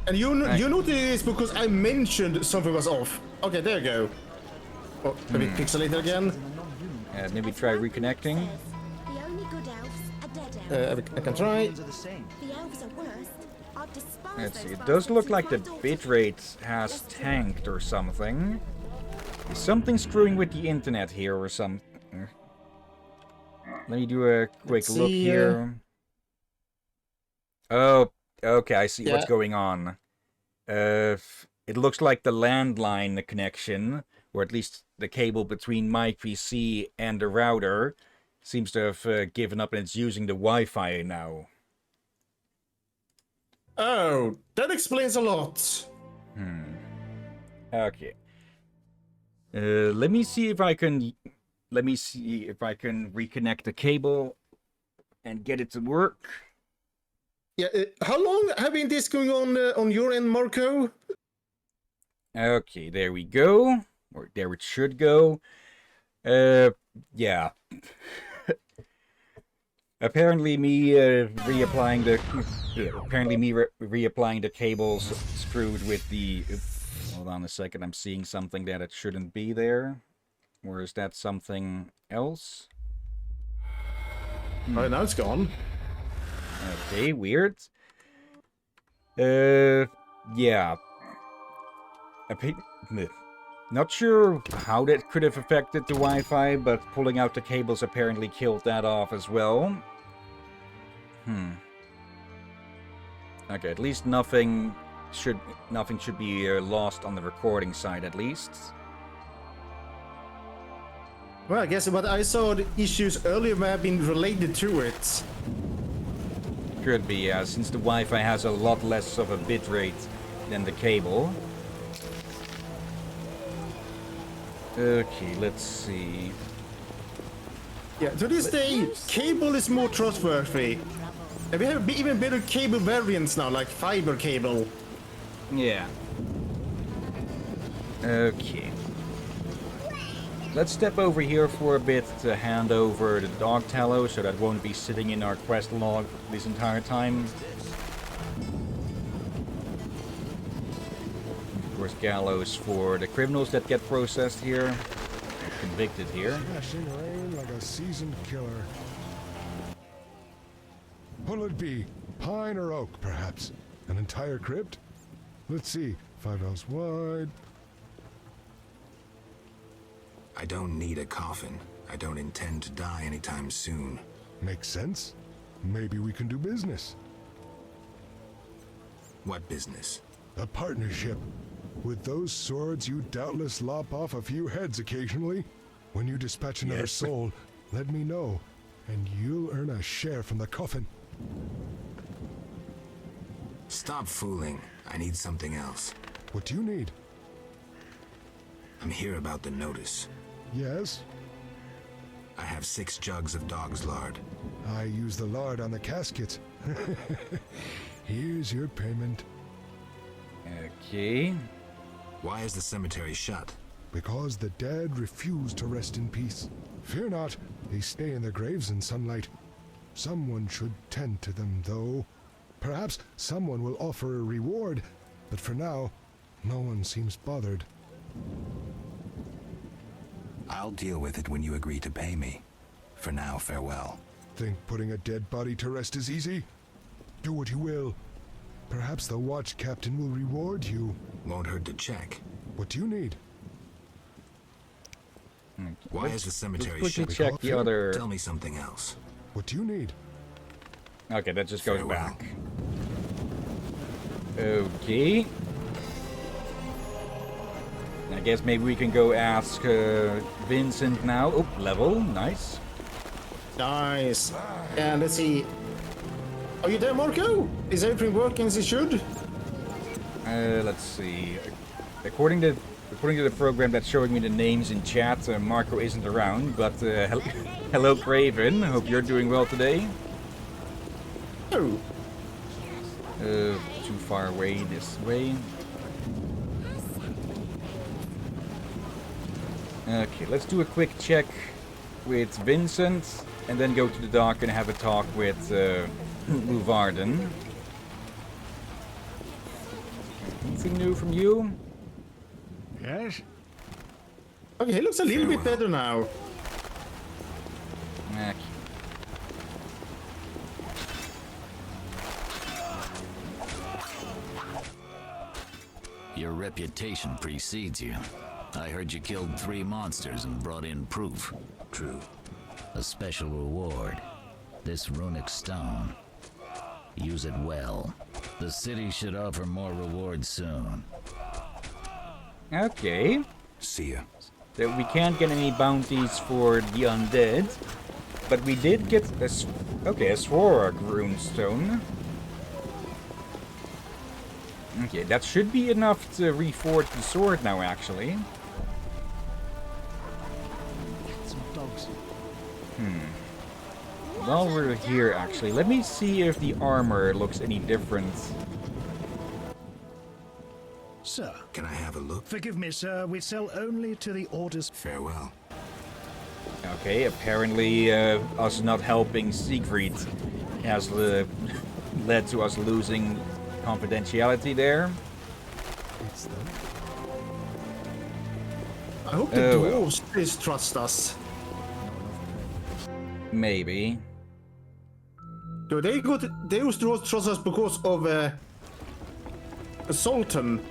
And you notice this because I mentioned something was off. Okay, there you go. Oh, a bit pixelated again. Maybe try reconnecting. The only good elves are dead elves. I can try. The elves are worst. I'd despise Let's see, those it does bastards look who like the can't bitrate has tanked or something. Is something screwing with the internet here or something? Let me do a quick look here. Oh, okay, I see what's going on. It looks like the landline connection, or at least the cable between my PC and the router, seems to have given up and it's using the Wi-Fi now. Oh, that explains a lot. Okay. Let me see if I can reconnect the cable and get it to work. Yeah, how long have been this going on your end, Marco? Okay, there we go. Or there it should go. Yeah. Apparently me reapplying the cables screwed with the... Hold on a second, I'm seeing something that it shouldn't be there. Or is that something else? Oh, now it's gone. Okay, weird. Yeah. Not sure how that could have affected the Wi-Fi, but pulling out the cables apparently killed that off as well. Okay, at least nothing should be lost on the recording side, at least. Well, I guess what I saw the issues earlier may have been related to it. Could be, yeah, since the Wi-Fi has a lot less of a bitrate than the cable. Okay, let's see. Yeah, to this day, cable is more trustworthy. And we have even better cable variants now, like fiber cable. Yeah. Okay. Let's step over here for a bit to hand over the dog tallow, so that won't be sitting in our quest log this entire time. Of course, gallows for the criminals that get processed here, convicted here. Flashing rain like a seasoned killer. What'll it be? Pine or oak, perhaps? An entire crypt? Let's see. 5 hours wide. I don't need a coffin. I don't intend to die anytime soon. Makes sense. Maybe we can do business. What business? A partnership. With those swords, you doubtless lop off a few heads occasionally. When you dispatch another soul, let me know, and you'll earn a share from the coffin. Stop fooling. I need something else. What do you need? I'm here about the notice. Yes? I have 6 jugs of dog's lard. I use the lard on the caskets. Here's your payment. Okay. Why is the cemetery shut? Because the dead refuse to rest in peace. Fear not, they stay in their graves in sunlight. Someone should tend to them, though. Perhaps someone will offer a reward, but for now, no one seems bothered. I'll deal with it when you agree to pay me. For now, farewell. Think putting a dead body to rest is easy? Do what you will. Perhaps the watch captain will reward you. Won't hurt to check. What do you need? Why is the cemetery quickly shut? check the other... Tell me something else. What do you need? Okay, that just goes back. Okay. I guess maybe we can go ask Vincent now. Oh, level. Nice. Nice. And let's see. Are you there, Marco? Is everything working as it should? Let's see. According to the program that's showing me the names in chat, Marco isn't around. But hello, Craven. Hope you're doing well today. Oh. Too far away this way. Okay, let's do a quick check with Vincent, and then go to the dock and have a talk with Luvarden. Anything new from you? Yes? Okay, he looks a little bit better now. Okay. Your reputation precedes you. I heard you killed 3 monsters and brought in proof. True. A special reward. This runic stone. Use it well. The city should offer more rewards soon. Okay. See ya. So we can't get any bounties for the undead, but we did get a Svorog runestone. Okay, that should be enough to reforge the sword now, actually. Some dogs. While we're here, actually, let me see if the armor looks any different. Sir. Can I have a look? Forgive me, sir. We sell only to the orders. Farewell. Okay, apparently us not helping Siegfried has led to us losing confidentiality there. I hope the dwarves please trust us. Maybe. Do they trust us because of a sultan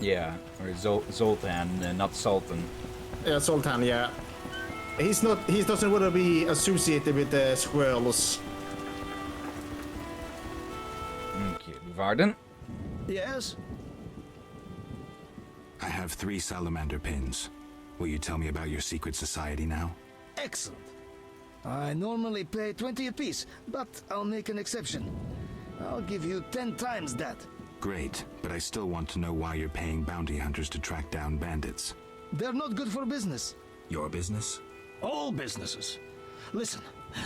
Yeah, or Zoltan, not Sultan. Yeah, Sultan, yeah. He doesn't want to be associated with the squirrels. Okay, Varden. Yes? I have 3 salamander pins. Will you tell me about your secret society now? Excellent. I normally pay 20 apiece, but I'll make an exception. I'll give you 10 times that. Great, but I still want to know why you're paying bounty hunters to track down bandits. They're not good for business. Your business? All businesses. Listen,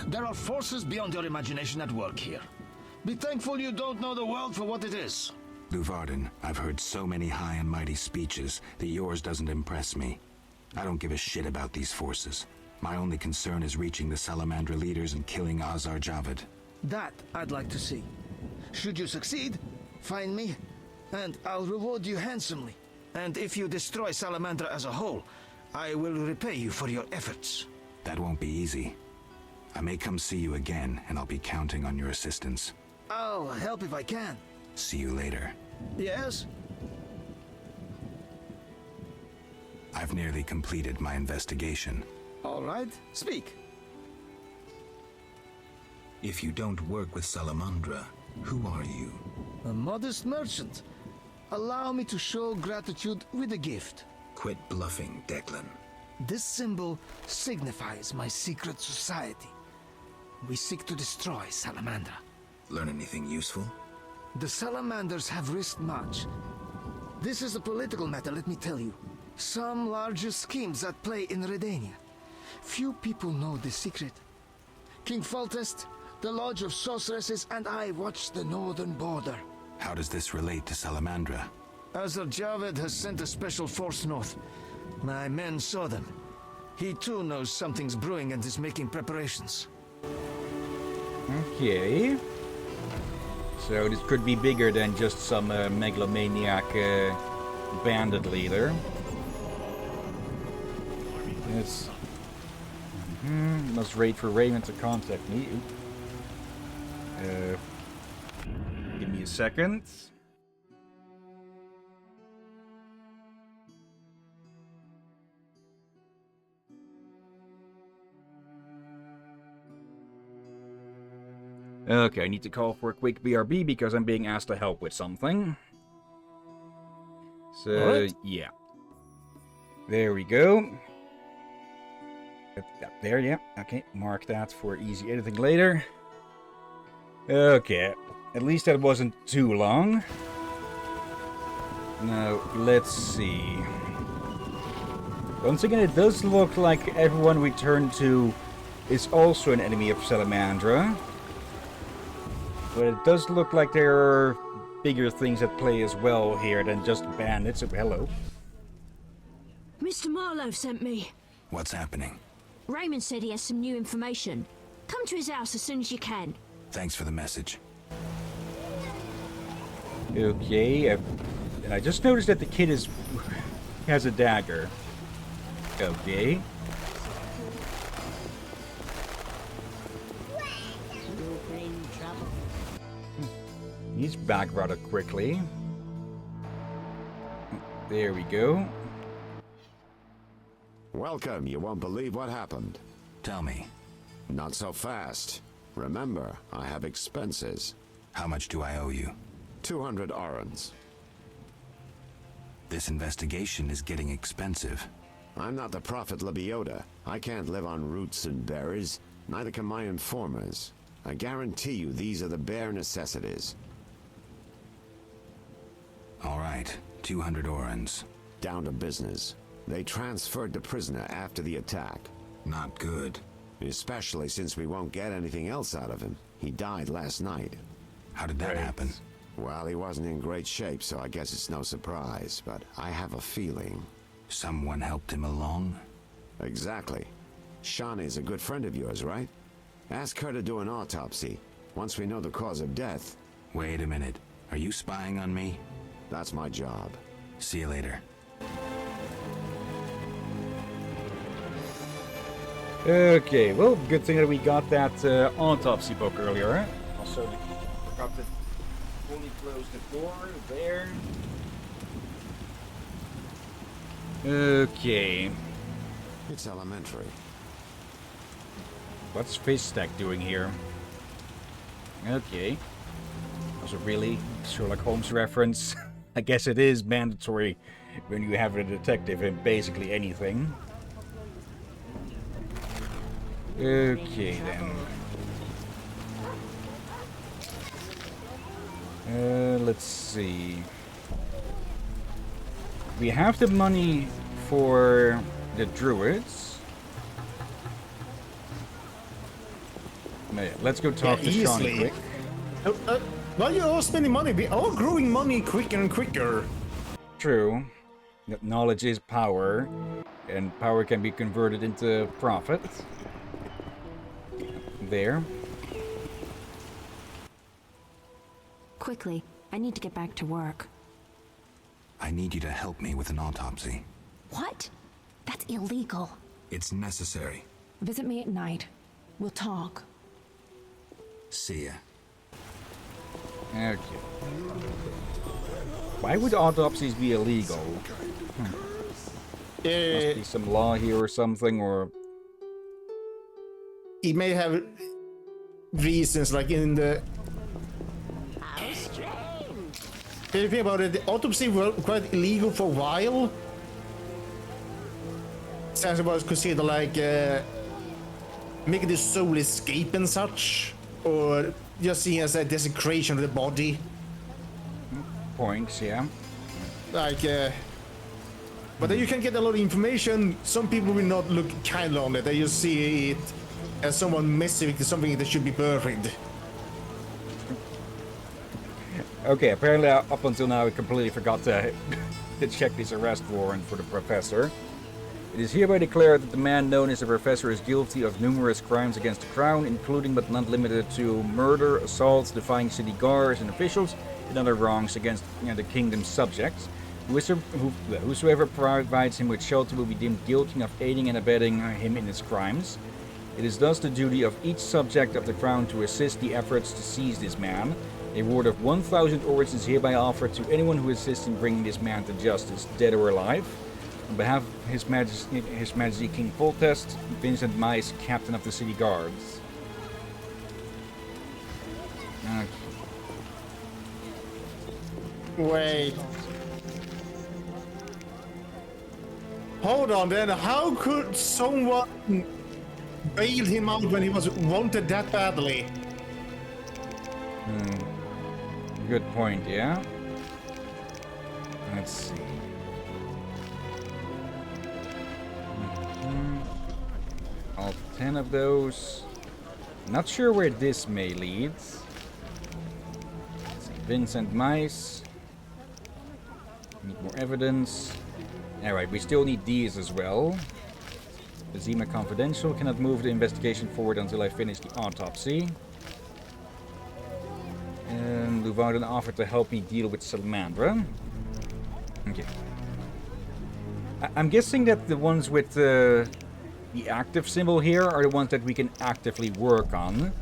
there are forces beyond your imagination at work here. Be thankful you don't know the world for what it is. Luvarden, I've heard so many high and mighty speeches that yours doesn't impress me. I don't give a shit about these forces. My only concern is reaching the Salamandra leaders and killing Azar Javed. That I'd like to see. Should you succeed, find me, and I'll reward you handsomely. And if you destroy Salamandra as a whole, I will repay you for your efforts. That won't be easy. I may come see you again, and I'll be counting on your assistance. I'll help if I can. See you later. Yes? I've nearly completed my investigation. All right, speak. If you don't work with Salamandra, who are you? A modest merchant. Allow me to show gratitude with a gift. Quit bluffing, Declan. This symbol signifies my secret society. We seek to destroy Salamandra. Learn anything useful? The Salamanders have risked much. This is a political matter, let me tell you. Some larger schemes at play in Redania. Few people know this secret. King Foltest, the Lodge of Sorceresses, and I watch the northern border. How does this relate to Salamandra? Azar Javed has sent a special force north. My men saw them. He too knows something's brewing and is making preparations. Okay. So this could be bigger than just some megalomaniac bandit leader. Let's... must wait for Raymond to contact me. Give me a second. Okay, I need to call for a quick BRB because I'm being asked to help with something. So, right. Yeah. There we go. There, yeah. Okay, mark that for easy editing later. Okay, at least that wasn't too long. Now, let's see. Once again, it does look like everyone we turn to is also an enemy of Salamandra. But it does look like there are bigger things at play as well here than just bandits. Oh, hello. Mr. Marlowe sent me. What's happening? Raymond said he has some new information. Come to his house as soon as you can. Thanks for the message. Okay, and I just noticed that the kid has a dagger. Okay. He's back rather quickly. There we go. Welcome. You won't believe what happened. Tell me. Not so fast. Remember, I have expenses. How much do I owe you? 200 orens. This investigation is getting expensive. I'm not the Prophet Lebioda. I can't live on roots and berries. Neither can my informers. I guarantee you these are the bare necessities. All right, 200 orens. Down to business. They transferred the prisoner after the attack. Not good. Especially since we won't get anything else out of him. He died last night. How did that happen? Well, he wasn't in great shape, so I guess it's no surprise, but I have a feeling. Someone helped him along? Exactly. Shawnee's a good friend of yours, right? Ask her to do an autopsy, once we know the cause of death. Wait a minute. Are you spying on me? That's my job. See you later. Okay, well, good thing that we got that autopsy book earlier. Also, forgot to fully close the door there. Okay. It's elementary. What's Fishstack doing here? Okay. Was a really Sherlock Holmes reference. I guess it is mandatory when you have a detective in basically anything. Okay then. Let's see. We have the money for the druids. Let's go talk to Sean quick. Why are you all spending money? We are growing money quicker and quicker. True. Knowledge is power, and power can be converted into profit. There. Quickly, I need to get back to work. I need you to help me with an autopsy. What? That's illegal. It's necessary. Visit me at night. We'll talk. See ya. Okay. Why would autopsies be illegal? Must be some law here or something, or... It may have reasons, like in the... How strange. If you think about it, the autopsy were quite illegal for a while. Since it was considered like making the soul escape and such, or just seen as a desecration of the body. Points, yeah. Like, but then you can get a lot of information. Some people will not look kindly on it. They just see it as someone messing with something that should be buried. Okay, apparently up until now I completely forgot to check this arrest warrant for the professor. It is hereby declared that the man known as the professor is guilty of numerous crimes against the crown, including but not limited to murder, assaults, defying city guards and officials, and other wrongs against the kingdom's subjects. Whosoever provides him with shelter will be deemed guilty of aiding and abetting him in his crimes. It is thus the duty of each subject of the crown to assist the efforts to seize this man. A reward of 1,000 orbs is hereby offered to anyone who assists in bringing this man to justice, dead or alive. On behalf of His Majesty King Foltest, Vincent Mice, Captain of the City Guards. Okay. Wait. Hold on then, how could someone bail him out when he was wanted that badly? Good point, yeah? Let's see. All 10 of those. Not sure where this may lead. Let's see. Vincent Mice. Need more evidence. Alright, we still need these as well. The Zima Confidential cannot move the investigation forward until I finish the autopsy. And Luvarden offered to help me deal with Salamandra. Okay. I'm guessing that the ones with the active symbol here are the ones that we can actively work on.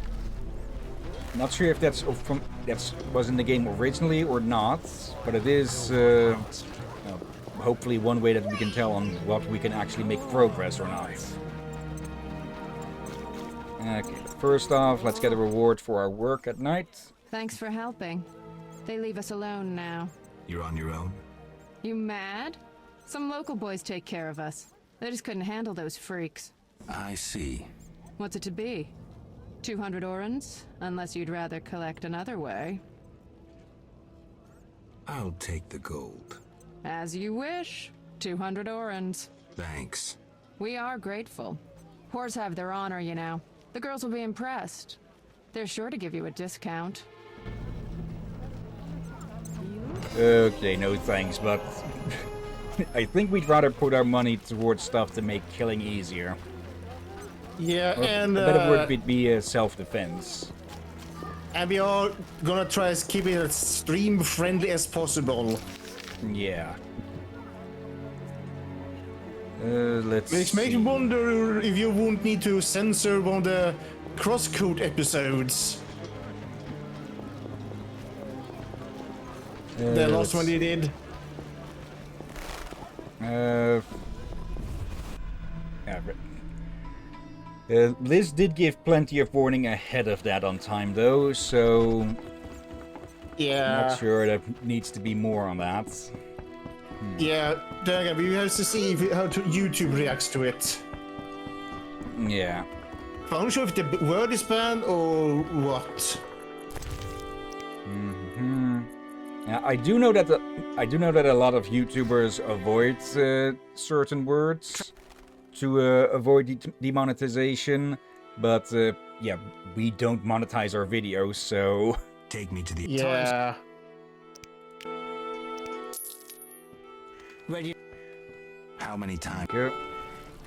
Not sure if that's was in the game originally or not, but it is hopefully one way that we can tell on what we can actually make progress or not. Okay, first off, let's get a reward for our work at night. Thanks for helping. They leave us alone now. You're on your own? You mad? Some local boys take care of us. They just couldn't handle those freaks. I see. What's it to be? 200 orens? Unless you'd rather collect another way. I'll take the gold. As you wish. 200 orens. Thanks. We are grateful. Whores have their honor, you know. The girls will be impressed. They're sure to give you a discount. Okay, no thanks, but I think we'd rather put our money towards stuff to make killing easier. Yeah, Or and a better word would be self-defense. And we are gonna try to keep it as stream friendly as possible. Yeah. Let's Which makes me wonder if you won't need to censor one of the crosscode episodes. The last one you did. Liz did give plenty of warning ahead of that on time, though, so... Yeah. Not sure there needs to be more on that. Yeah, then again, we have to see how YouTube reacts to it. Yeah. I'm not sure if the word is banned or what. Yeah, I do know that a lot of YouTubers avoid certain words to avoid demonetization, but yeah, we don't monetize our videos, so take me to the yeah. Ready? How many times? Yeah.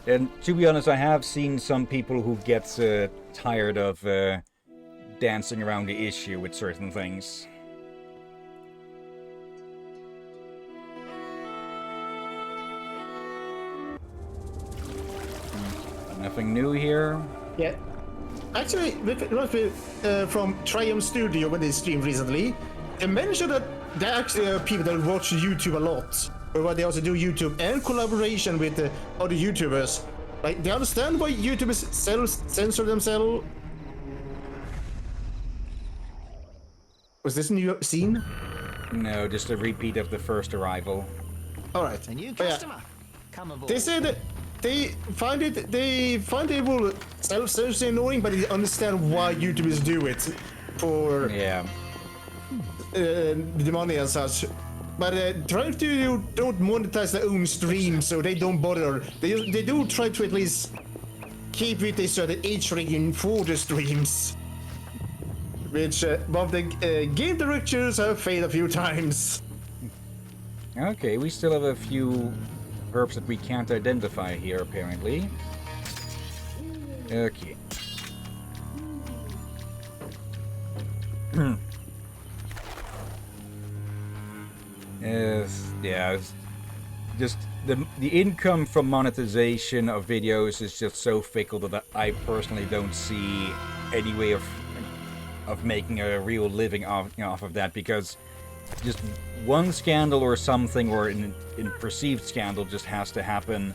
And to be honest, I have seen some people who get tired of dancing around the issue with certain things. Nothing new here. Yeah. Actually, from Triumph Studio, when they streamed recently, they mentioned that there actually are people that watch YouTube a lot. But they also do YouTube and collaboration with other YouTubers. Like, they understand why YouTubers censor themselves. Was this a new scene? No, just a repeat of the first arrival. Alright. A new But customer. Come aboard. they said that they find it will self-censor annoying, but they understand why YouTubers do it for the money and such. But try to don't monetize their own stream, so they don't bother. They do try to at least keep with a certain age rating for the streams, which both the game directors have failed a few times. Okay, we still have a few herbs that we can't identify here, apparently. Okay. Yeah, just the income from monetization of videos is just so fickle that I personally don't see any way of making a real living off of that, because just one scandal or something, or in perceived scandal, just has to happen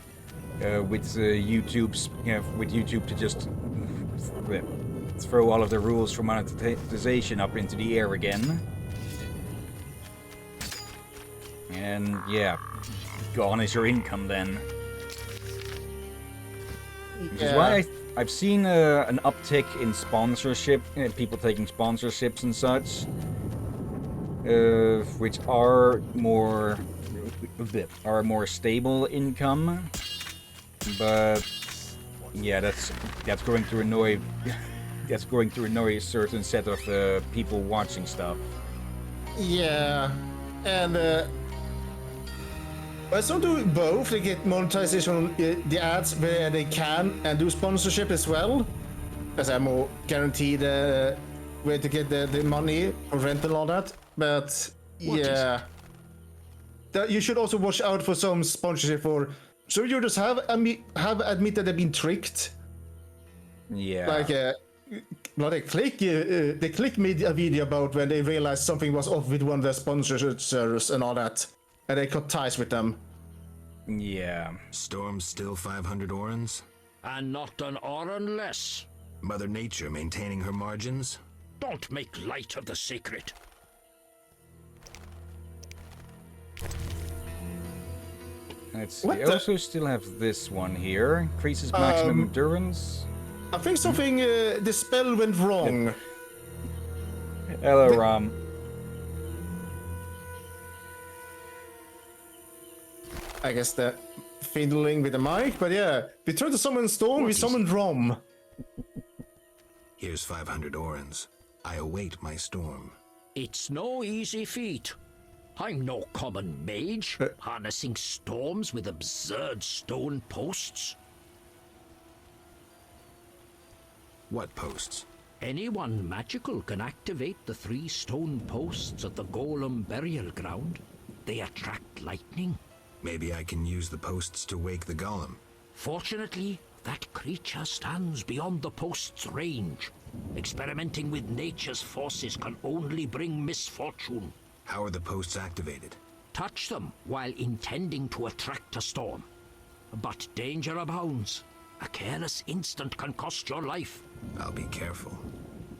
with YouTube's with YouTube to just throw all of the rules for monetization up into the air again. And yeah, gone is your income then. Which is why I've seen an uptick in sponsorship, people taking sponsorships and such, which are more stable income. But yeah, that's going to annoy a certain set of people watching stuff. Yeah, and but some do both. They get monetization on the ads where they can, and do sponsorship as well, as a more guaranteed way to get the money for rent and all that. But yeah, you should also watch out for some sponsorship for. So you just have admitted they've been tricked. Yeah. Like they Click made a video about when they realized something was off with one of their sponsors and all that, and they cut ties with them. Yeah. Storm's still 500 orans? And not an oran less. Mother Nature maintaining her margins? Don't make light of the secret. Let's see. I also still have this one here. Increases maximum endurance. I think something, the spell went wrong. Hello, Ram. I guess the fiddling with the mic, but yeah. We tried to summon Storm, we summoned Rom. Here's 500 orans. I await my storm. It's no easy feat. I'm no common mage, harnessing storms with absurd stone posts. What posts? Anyone magical can activate the 3 stone posts at the Golem burial ground. They attract lightning. Maybe I can use the posts to wake the golem. Fortunately, that creature stands beyond the post's range. Experimenting with nature's forces can only bring misfortune. How are the posts activated? touch them while intending to attract a storm. But danger abounds. A careless instant can cost your life. I'll be careful.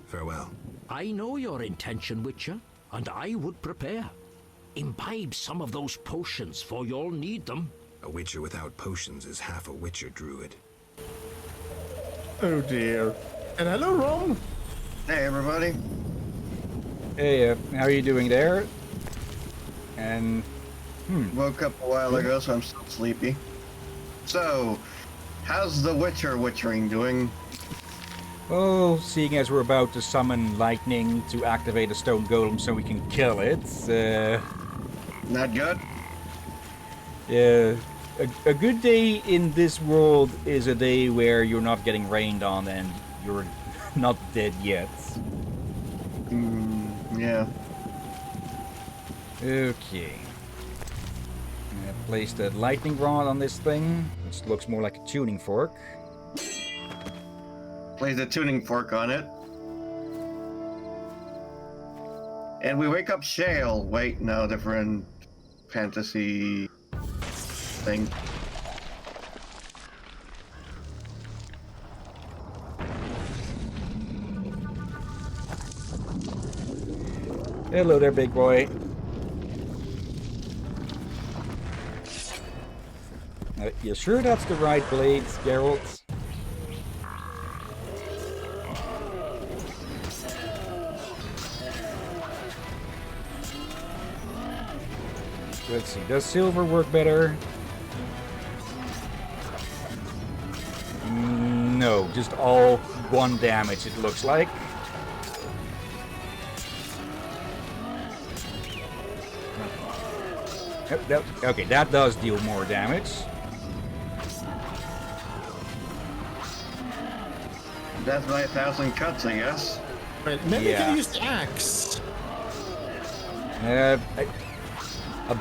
Farewell. I know your intention, Witcher, and I would prepare. Imbibe some of those potions, for you'll need them. A Witcher without potions is half a Witcher druid. Oh dear. And hello, Rom. Hey, everybody. Hey, how are you doing there? And... Woke up a while ago, so I'm still sleepy. So, how's the witchering doing? Oh, seeing as we're about to summon lightning to activate a stone golem so we can kill it, Not good? Yeah, a good day in this world is a day where you're not getting rained on and you're not dead yet. Yeah. Okay. Place the lightning rod on this thing, which looks more like a tuning fork. Place the tuning fork on it. And we wake up Shale. Wait, no, different fantasy thing. Hello there, big boy. You sure that's the right blades, Geralt? Let's see, does silver work better? No, just all one damage it looks like. Okay, that does deal more damage. Death by 1,000 cuts, I guess. Right, maybe you can use the axe. A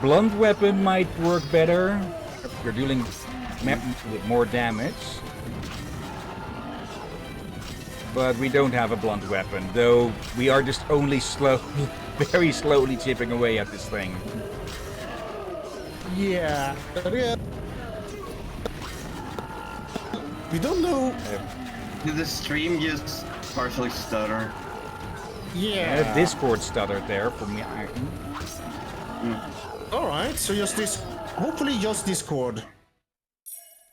blunt weapon might work better. You're dealing with more damage. But we don't have a blunt weapon, though we are just only very slowly chipping away at this thing. Yeah. We don't know. Did the stream just partially stutter? Yeah. Discord stuttered there for me. Alright, so just this. Hopefully, just Discord.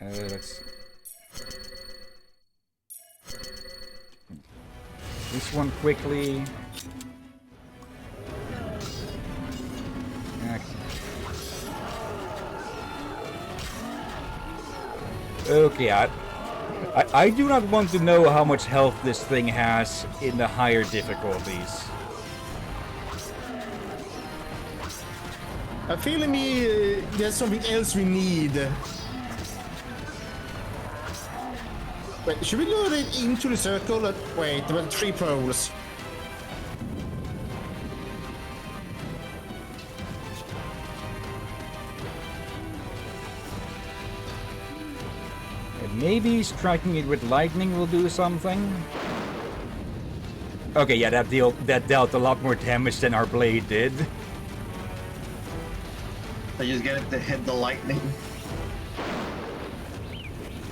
Let's. This one quickly. Okay, I do not want to know how much health this thing has in the higher difficulties. I feel me there's something else we need. Wait, should we go into the circle? Wait, there were 3 poles. Maybe striking it with lightning will do something. Okay, yeah, that dealt a lot more damage than our blade did. I just get it to hit the lightning.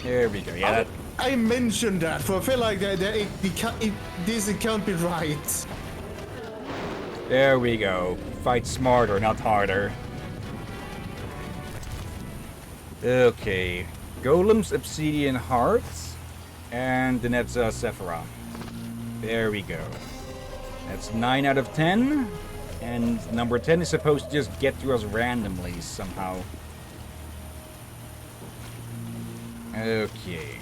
There we go. Yeah. I mentioned that, but I feel like this can't be right. There we go. Fight smarter, not harder. Okay. Golem's Obsidian Hearts and the Netza Sephira. There we go. That's 9 out of 10. And number 10 is supposed to just get to us randomly somehow. Okay.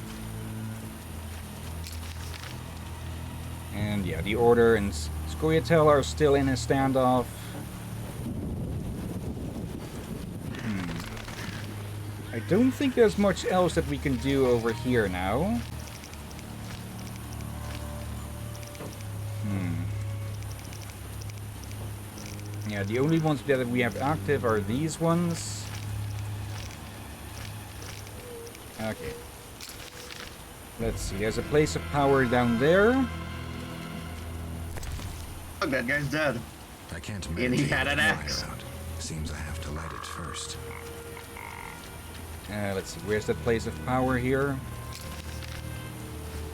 And yeah, the Order and Scoia'tael are still in a standoff. I don't think there's much else that we can do over here now. Yeah, the only ones that we have active are these ones. Okay. Let's see, there's a place of power down there. Oh, that guy's dead. I can't And he had an axe. Seems I have to light it first. Let's see, where's that place of power here?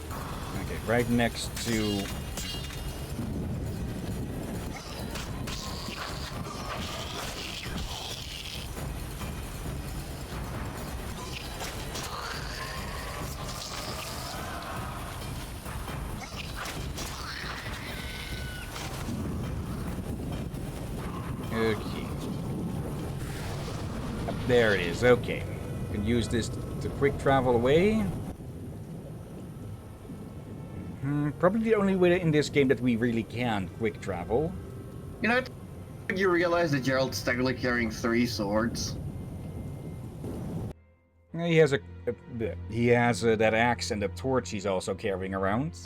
Okay, right next to... Okay. There it is, okay. You can use this to quick travel away. Probably the only way in this game that we really can quick travel. You know, you realize that Gerald's technically carrying 3 swords. He has that axe and the torch he's also carrying around.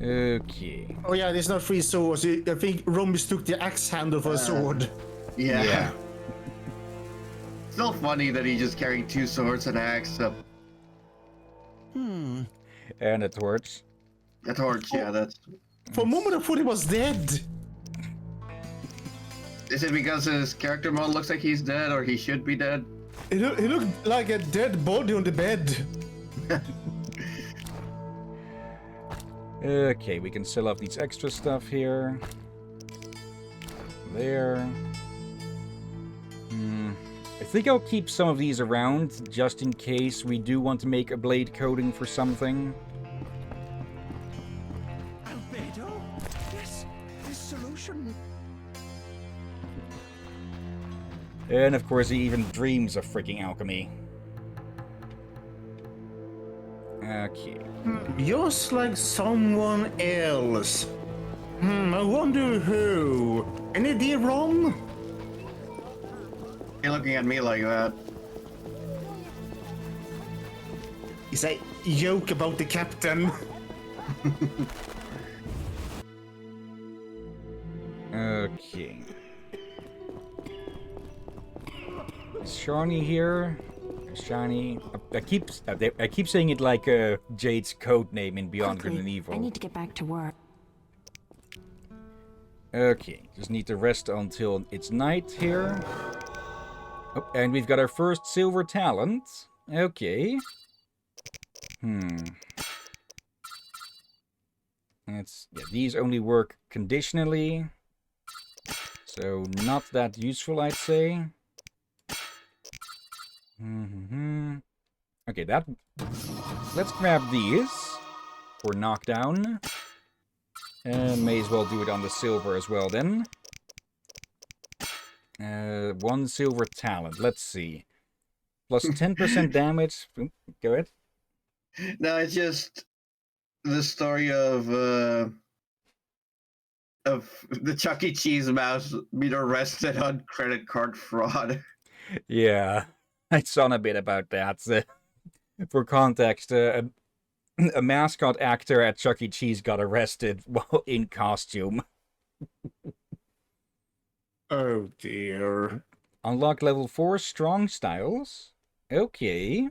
Okay. Oh yeah, there's not 3 swords. I think Ron mistook the axe handle for a sword. Yeah. Still funny that he's just carrying 2 swords and an axe. And a torch. A torch, yeah, that's... For a moment I thought he was dead. Is it because his character model looks like he's dead, or he should be dead? He looked like a dead body on the bed. Okay, we can sell off these extra stuff here. There. I think I'll keep some of these around, just in case we do want to make a blade coating for something. Albedo? Yes, this solution. And of course he even dreams of freaking alchemy. Okay. Just like someone else. I wonder who. Any idea, Ron? You're looking at me like that. It's a joke about the captain. Okay. Is Shawnee here? Shani. I keep saying it like Jade's code name in Beyond Good and Evil. I need to get back to work. Okay, just need to rest until it's night here. Oh, and we've got our first silver talent. Okay. These only work conditionally. So not that useful, I'd say. Okay, let's grab these for knockdown. And may as well do it on the silver as well then. 1 silver talent. Let's see. Plus 10% damage. Go ahead. No, it's just the story of the Chuck E. Cheese mouse being arrested on credit card fraud. Yeah, I saw a bit about that. For context, a mascot actor at Chuck E. Cheese got arrested while in costume. Oh dear. Unlock level 4 strong styles. Okay.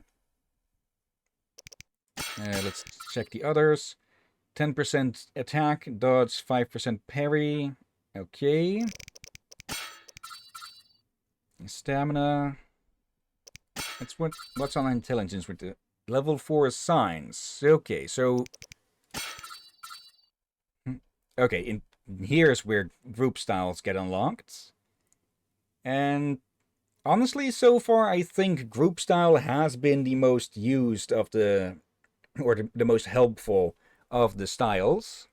Let's check the others. 10% attack, dodge, 5% parry. Okay. Stamina. That's what's on intelligence with the level 4 signs. Okay, so okay, here's where group styles get unlocked. And honestly, so far I think group style has been the most used of the most helpful of the styles.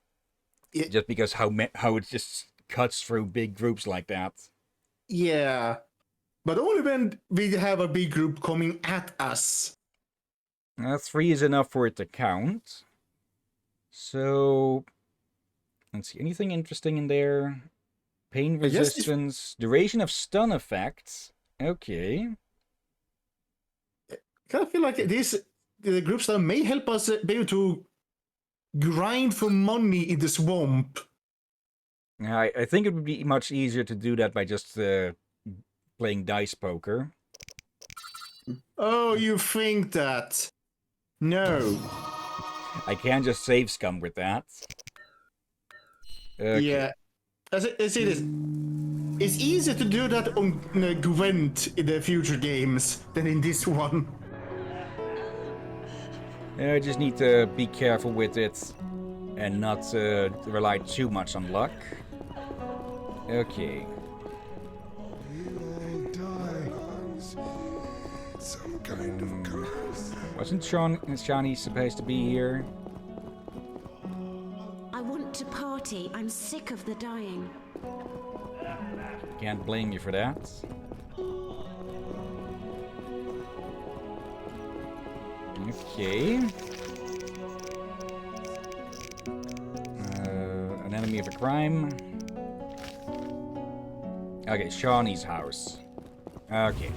Just because how it just cuts through big groups like that. Yeah. But only when we have a big group coming at us. 3 is enough for it to count. So, let's see. Anything interesting in there? Pain resistance. Duration of stun effects. Okay. I kind of feel like the group style may help us be able to grind for money in the swamp. I think it would be much easier to do that by just playing dice poker. Oh, you think that? No. I can just save scum with that. Yeah. As it is, it's easier to do that on Gwent in the future games than in this one. I just need to be careful with it and not rely too much on luck. Okay. Some kind of curse. Wasn't Shawnee supposed to be here? I want to party. I'm sick of the dying. Can't blame you for that. Okay. An enemy of a crime. Okay, Shawnee's house. Okay.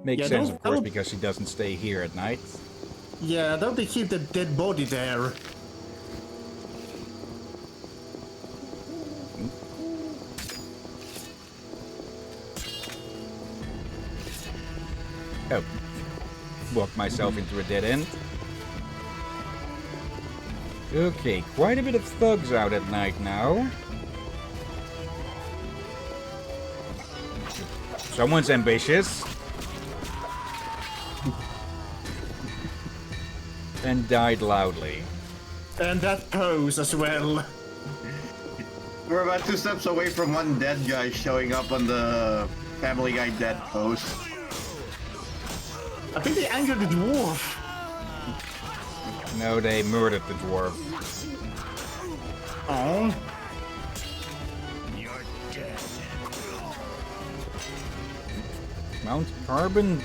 Makes sense, of course, because she doesn't stay here at night. Yeah, don't they keep the dead body there? Oh. Walked myself into a dead end. Okay, quite a bit of thugs out at night now. Someone's ambitious. And died loudly. And that pose as well. We're about 2 steps away from one dead guy showing up on the Family Guy dead post. I think they angered the dwarf. No, they murdered the dwarf. Oh. You're dead. Mount Carbon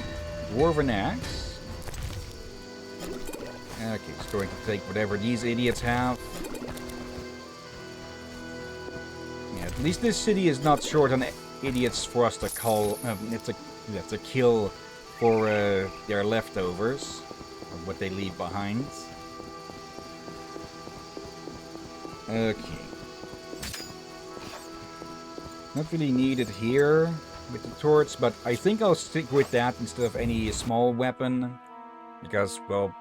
Dwarven Axe. Okay, just going to take whatever these idiots have. Yeah, at least this city is not short on idiots for us to call. It's a kill for their leftovers, or what they leave behind. Okay. Not really needed here with the torch, but I think I'll stick with that instead of any small weapon. Because, well,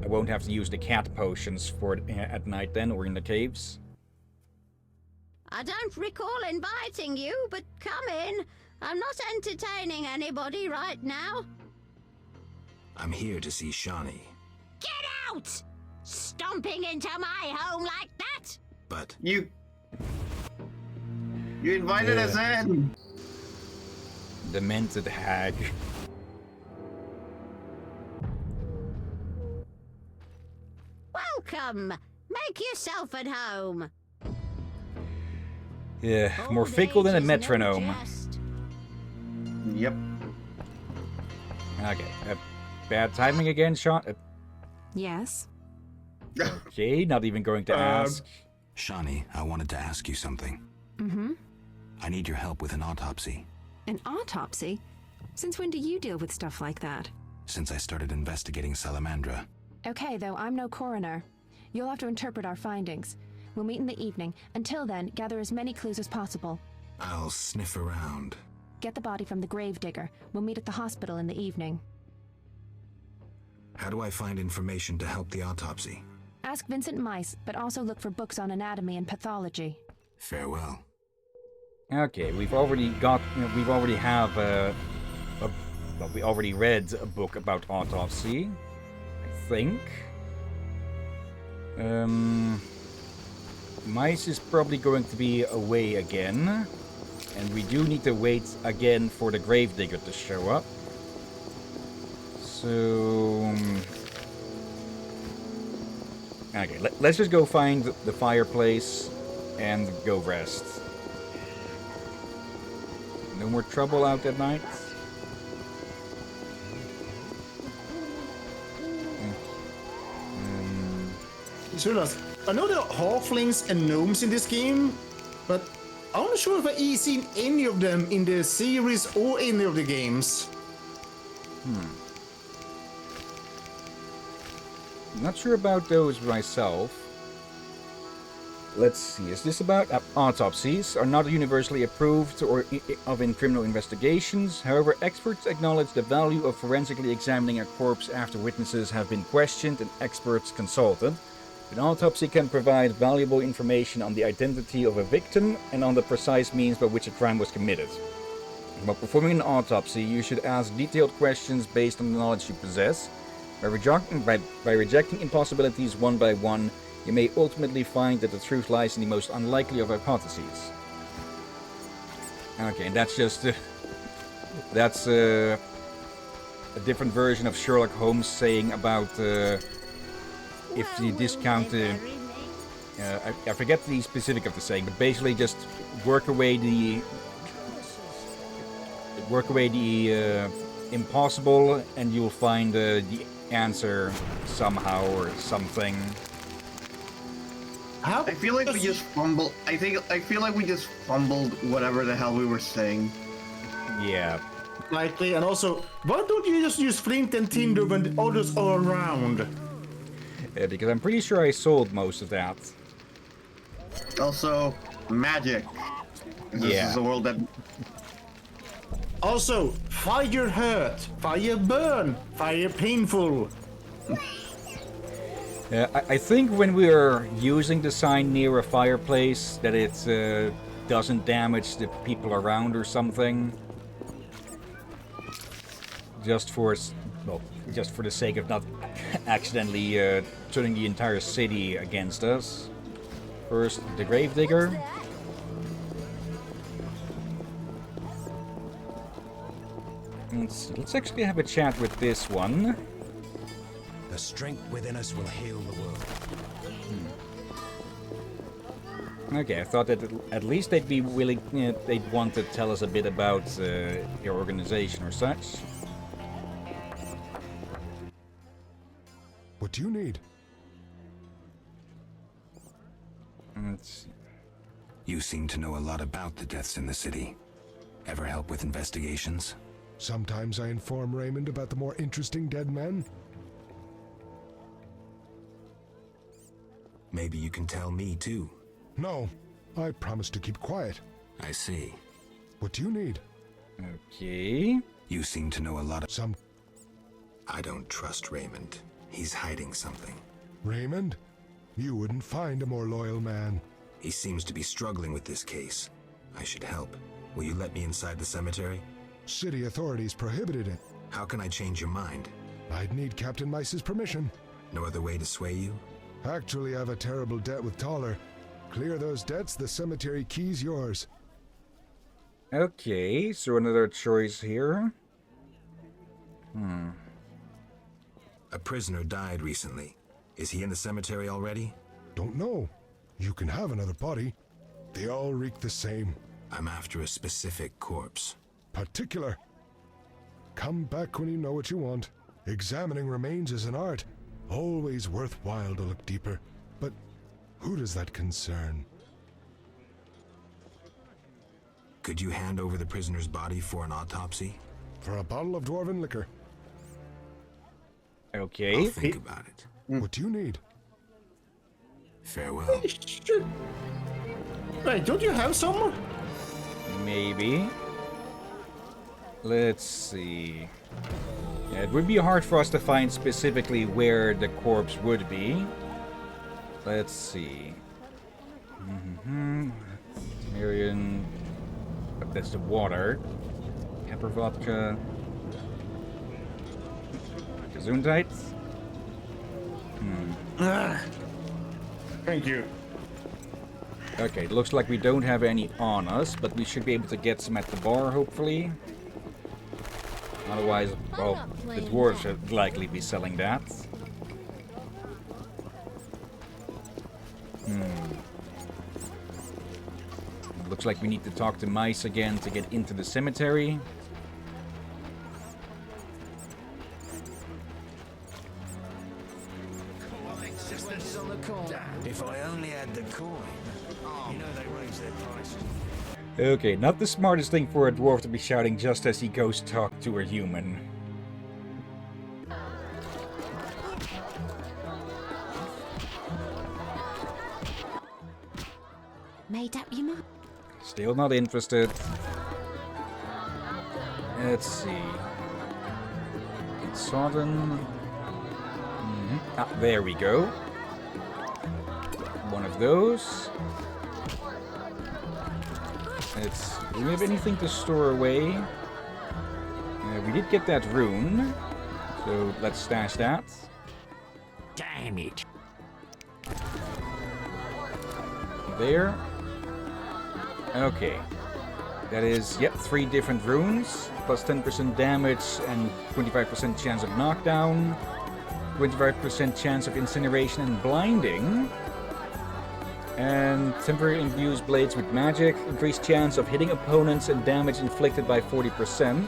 I won't have to use the cat potions for it at night then, or in the caves. I don't recall inviting you, but come in. I'm not entertaining anybody right now. I'm here to see Shawnee. Get out! Stomping into my home like that? But... You invited us in! Demented hag. Welcome! Make yourself at home. Yeah, more fickle than a metronome. Yep. Okay, bad timing again, Sean? Yes? Okay, not even going to ask. Shawnee, I wanted to ask you something. Mm-hmm. I need your help with an autopsy. An autopsy? Since when do you deal with stuff like that? Since I started investigating Salamandra. Okay, though, I'm no coroner. You'll have to interpret our findings. We'll meet in the evening. Until then, gather as many clues as possible. I'll sniff around. Get the body from the gravedigger. We'll meet at the hospital in the evening. How do I find information to help the autopsy? Ask Vincent Mice, but also look for books on anatomy and pathology. Farewell. Okay, we already read a book about autopsy, I think. Mice is probably going to be away again, and we do need to wait again for the gravedigger to show up. So, okay, let's just go find the fireplace and go rest. No more trouble out at night. I know there are halflings and gnomes in this game, but I'm not sure if I've seen any of them in the series or any of the games. Not sure about those myself. Let's see, is this about autopsies are not universally approved or in criminal investigations. However, experts acknowledge the value of forensically examining a corpse after witnesses have been questioned and experts consulted. An autopsy can provide valuable information on the identity of a victim and on the precise means by which a crime was committed. While performing an autopsy, you should ask detailed questions based on the knowledge you possess. By rejecting impossibilities one by one, you may ultimately find that the truth lies in the most unlikely of hypotheses. Okay, that's just... that's a different version of Sherlock Holmes saying about... if you discount the... I forget the specific of the saying, but basically just work away the impossible, and you'll find the answer somehow or something. I feel like we just fumbled. I feel like we just fumbled whatever the hell we were saying. Yeah. Likely, and also, why don't you just use flint and tinder when the others are around? Because I'm pretty sure I sold most of that. Also, magic. This is a world that... Also, fire hurt, fire burn, fire painful. I think when we're using the sign near a fireplace, that it doesn't damage the people around or something. Just for the sake of not accidentally turning the entire city against us. First, the gravedigger. Let's actually have a chat with this one. The strength within us will heal the world. Okay, I thought that at least they'd be willing, they'd want to tell us a bit about their organization or such. What do you need? Let's see. You seem to know a lot about the deaths in the city. Ever help with investigations? Sometimes I inform Raymond about the more interesting dead men. Maybe you can tell me too. No, I promise to keep quiet. I see. What do you need? Okay. You seem to know a lot of... I don't trust Raymond. He's hiding something. Raymond? You wouldn't find a more loyal man. He seems to be struggling with this case. I should help. Will you let me inside the cemetery? City authorities prohibited it. How can I change your mind? I'd need Captain Mice's permission. No other way to sway you? Actually, I have a terrible debt with Toller. Clear those debts, the cemetery key's yours. Okay, so another choice here. A prisoner died recently. Is he in the cemetery already? Don't know. You can have another body. They all reek the same. I'm after a specific corpse. Particular. Come back when you know what you want. Examining remains is an art. Always worthwhile to look deeper. But who does that concern? Could you hand over the prisoner's body for an autopsy? For a bottle of dwarven liquor. Okay. I'll think about it. What do you need? Farewell. Wait, don't you have some? Maybe. Let's see. Yeah, it would be hard for us to find specifically where the corpse would be. Let's see. Marion. That's the water. Pepper vodka. Gesundheit. Thank you. Okay, it looks like we don't have any on us, but we should be able to get some at the bar, hopefully. Otherwise, well, the dwarves should likely be selling that. Looks like we need to talk to Mice again to get into the cemetery. If I only had the coin. You know they raise their prices. Okay, not the smartest thing for a dwarf to be shouting just as he goes to talk to a human. Made up your mind? Still not interested. Let's see. Sodden. Ah, there we go. of those. Do we have anything to store away? We did get that rune, so let's stash that. Damn it. There. Okay. That is, yep, 3 different runes, plus 10% damage and 25% chance of knockdown, 25% chance of incineration and blinding, and temporary imbues blades with magic, increased chance of hitting opponents and damage inflicted by 40%.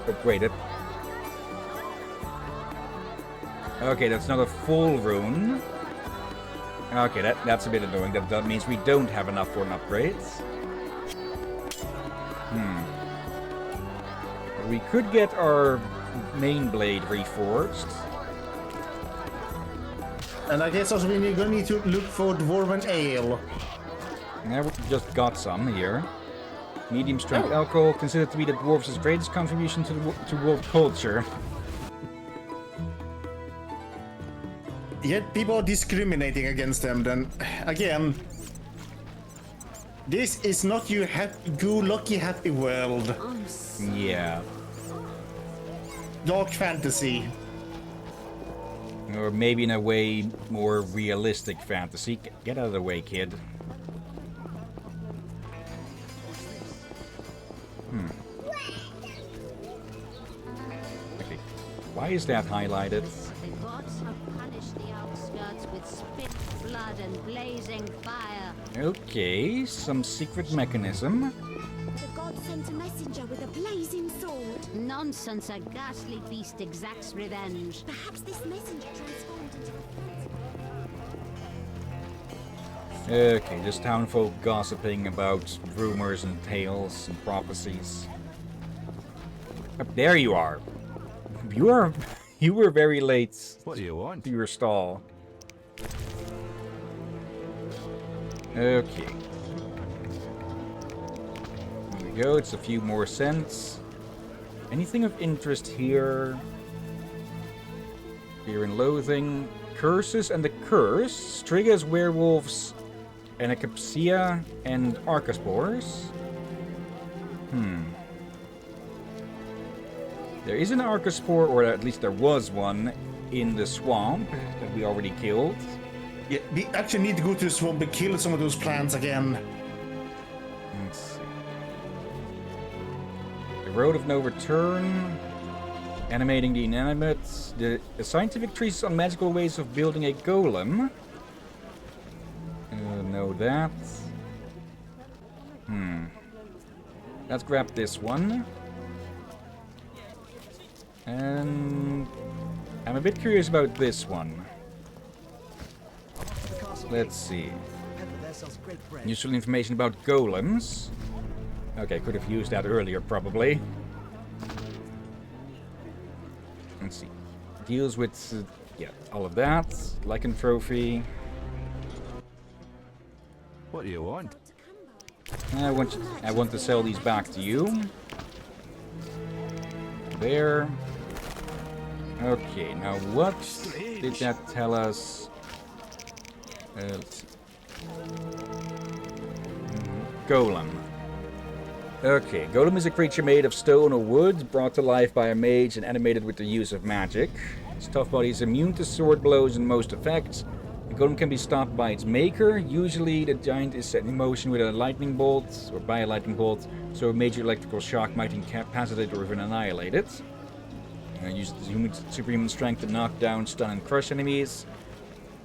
Upgraded. Okay, that's not a full rune. Okay, that's a bit annoying. That means we don't have enough for an upgrade. We could get our main blade reforged. And I guess also we're gonna need to look for Dwarven Ale. Yeah, we just got some here. Medium strength alcohol, considered to be the dwarves' greatest contribution to world culture. Yet people are discriminating against them, then again, this is not your go-lucky happy world. Yeah. Dark fantasy. Or maybe in a way more realistic fantasy. Get out of the way, kid. Okay. Why is that highlighted? The gods have punished the outskirts with spit, blood, and blazing fire. Okay, some secret mechanism. The god sent a messenger with a blazing sword. Nonsense, a ghastly beast exacts revenge. Perhaps this messenger transformed into Okay, just townfolk gossiping about rumors and tales and prophecies. There you are. You were very late. What do you want? To your stall. Okay. There we go. It's a few more cents. Anything of interest here? Fear and Loathing. Curses and the Curse. Strigas, Werewolves, Anacapsia, and Arcaspores. There is an Arcaspore, or at least there was one, in the swamp that we already killed. Yeah, we actually need to go to the swamp and kill some of those plants again. Let's see. The Road of No Return. Animating the inanimate. The scientific treatise on magical ways of building a golem. Know that. Let's grab this one. And I'm a bit curious about this one. Let's see. Useful information about golems. Okay, could have used that earlier probably. Let's see. Deals with, yeah, all of that. Lycanthropy. What do you want? I want to sell these back to you. There. Okay, now what did that tell us? Let's see. Golem. Okay, Golem is a creature made of stone or wood, brought to life by a mage and animated with the use of magic. Its tough body is immune to sword blows and most effects. The Golem can be stopped by its maker. Usually the giant is set in motion with a lightning bolt, or by a lightning bolt, so a major electrical shock might incapacitate or even annihilate it. Uses superhuman strength to knock down, stun, and crush enemies.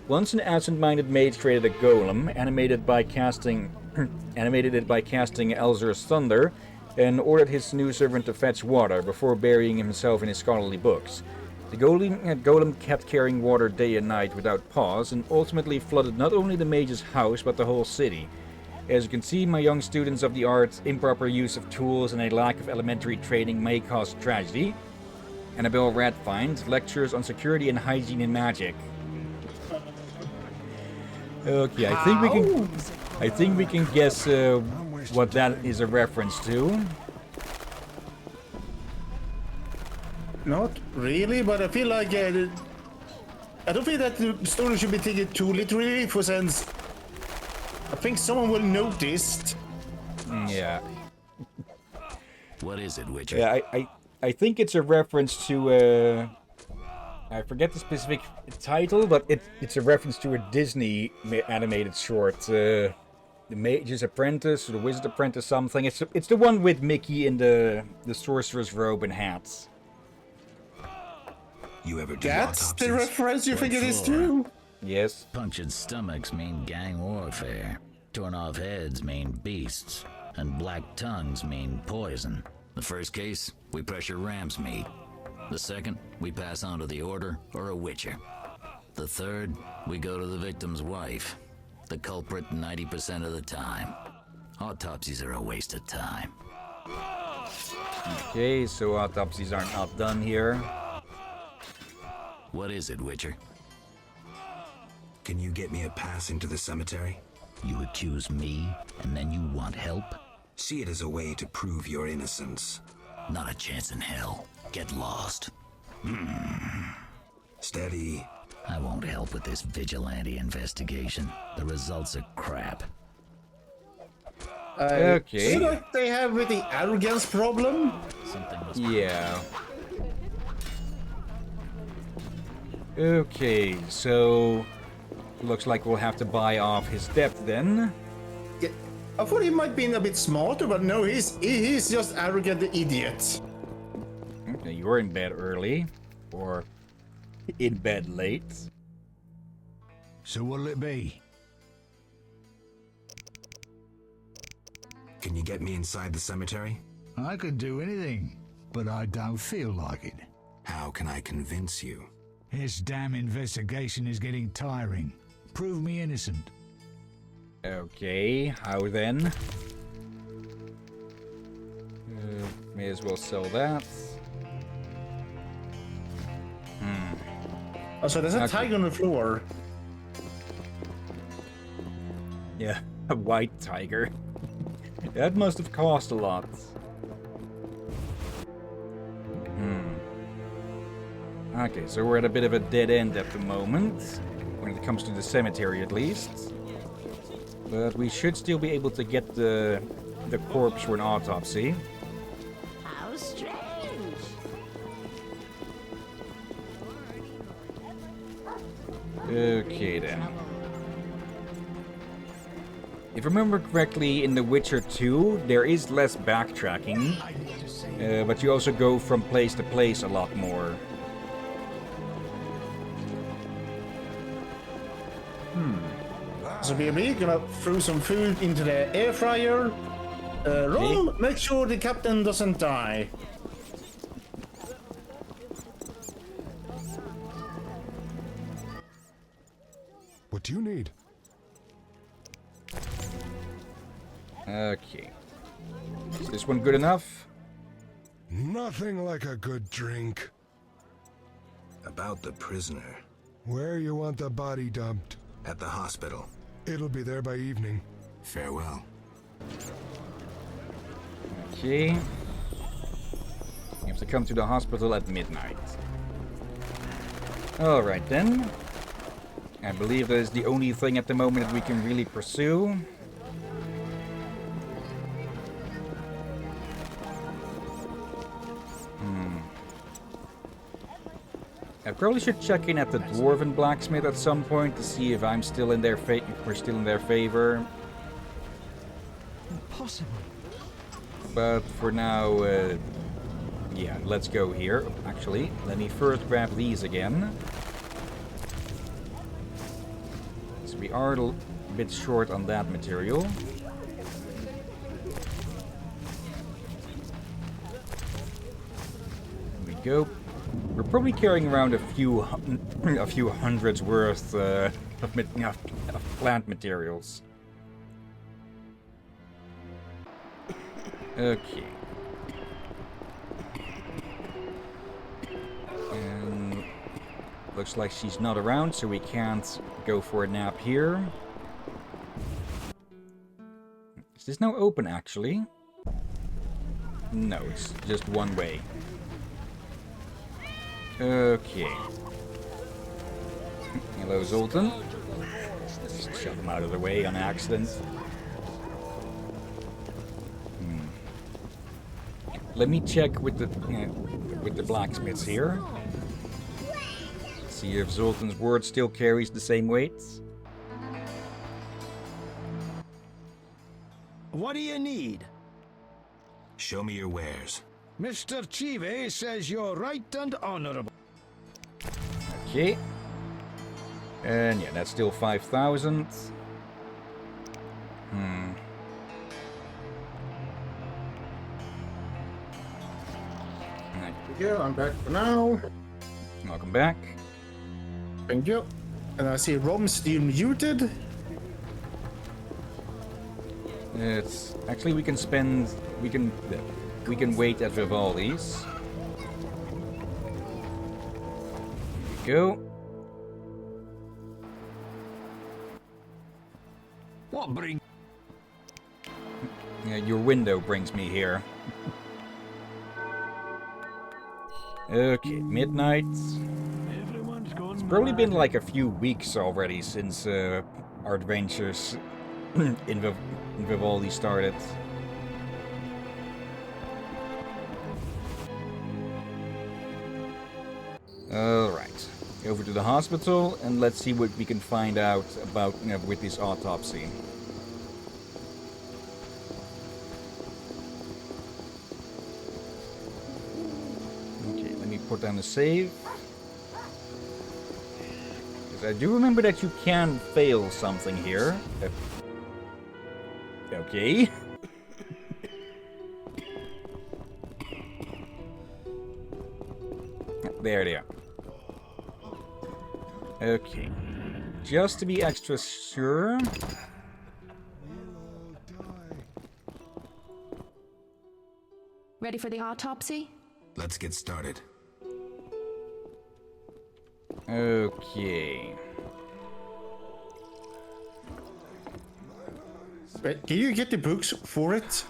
Once an absent-minded mage created a golem, animated it by casting Elzur's Thunder, and ordered his new servant to fetch water before burying himself in his scholarly books. The golem kept carrying water day and night without pause, and ultimately flooded not only the mage's house, but the whole city. As you can see, my young students of the art, improper use of tools and a lack of elementary training may cause tragedy. Annabelle Radfind, lectures on security and hygiene in magic. Okay, I think we can guess what that is a reference to. Not really, but I feel like I don't think that the story should be taken too literally. For sense, think someone will notice. Yeah. What is it, Witcher? Yeah, I think it's a reference to I forget the specific title, but it's a reference to a Disney animated short, The Mage's Apprentice or The Wizard Apprentice something. It's the one with Mickey in the sorcerer's robe and hats. You ever do That's autopsies? the reference you think it is too? Yes. Punctured stomachs mean gang warfare. Torn off heads mean beasts. And black tongues mean poison. The first case, we pressure ram's meat. The second, we pass on to the Order or a Witcher. The third, we go to the victim's wife. The culprit 90% of the time. Autopsies are a waste of time. Okay, so autopsies are not done here. What is it, Witcher? Can you get me a pass into the cemetery? You accuse me, and then you want help? See it as a way to prove your innocence. Not a chance in hell. Get lost. Steady. I won't help with this vigilante investigation. The results are crap. Okay. So like they have with the arrogance problem? Yeah. Okay, so looks like we'll have to buy off his debt then. Yeah, I thought he might be a bit smarter, but no, he's just arrogant idiot. Okay, you're in bed early, or in bed late. So what'll it be? Can you get me inside the cemetery? I can do anything, but I don't feel like it. How can I convince you? This damn investigation is getting tiring. Prove me innocent. Okay, how then? May as well sell that. Oh, so there's a tiger on the floor. Yeah, a white tiger. That must have cost a lot. Okay, so we're at a bit of a dead end at the moment, when it comes to the cemetery at least. But we should still be able to get the corpse for an autopsy. How strange. Okay then. If I remember correctly, in The Witcher 2, there is less backtracking, but you also go from place to place a lot more. So BB gonna throw some food into the air fryer. Rom, make sure the captain doesn't die. What do you need? Okay. Is this one good enough? Nothing like a good drink. About the prisoner. Where you want the body dumped? At the hospital. It'll be there by evening. Farewell. Okay. You have to come to the hospital at midnight. Alright then. I believe that is the only thing at the moment that we can really pursue. I probably should check in at the Dwarven Blacksmith at some point to see if I'm still in their if we're still in their favor. Impossible. But for now, yeah, let's go here. Actually, let me first grab these again. So we are a bit short on that material. There we go. We're probably carrying around a few hundreds worth of plant materials. Okay. And looks like she's not around, so we can't go for a nap here. Is this now open, actually? No, it's just one way. Okay. Hello, Zoltan. Just shove them out of the way on accident. Let me check with the blacksmiths here. See if Zoltan's word still carries the same weight. What do you need? Show me your wares. Mr. Chive says you're right and honorable. Okay. And yeah, that's still 5,000. Yeah, I'm back for now. Welcome back. Thank you. And I see Rom still muted. It's actually we can wait at Vivaldi's. Here we go. What bring? Yeah, your window brings me here. Okay, midnight. It's probably been like a few weeks already since our adventures in Vivaldi started. Alright, over to the hospital and let's see what we can find out about with this autopsy. Okay, let me put down the save. Because I do remember that you can fail something here. Okay. There they are. Okay. Just to be extra sure. Ready for the autopsy? Let's get started. Okay. Wait, can you get the books for it?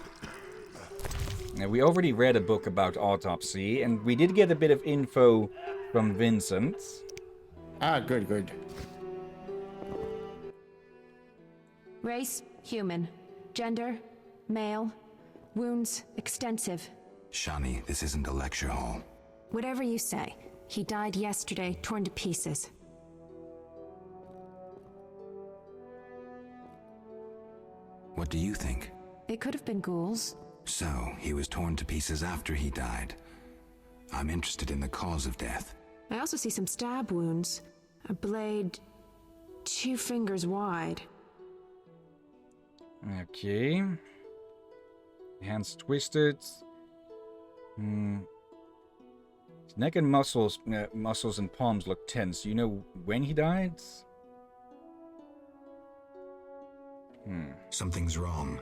Now, we already read a book about autopsy, and we did get a bit of info from Vincent. Ah, good, good. Race, human. Gender, male. Wounds, extensive. Shani, this isn't a lecture hall. Whatever you say. He died yesterday, torn to pieces. What do you think? It could have been ghouls. So, he was torn to pieces after he died. I'm interested in the cause of death. I also see some stab wounds. A blade 2 fingers wide. Okay. Hands twisted. His neck and muscles and palms look tense. You know when he died? Something's wrong.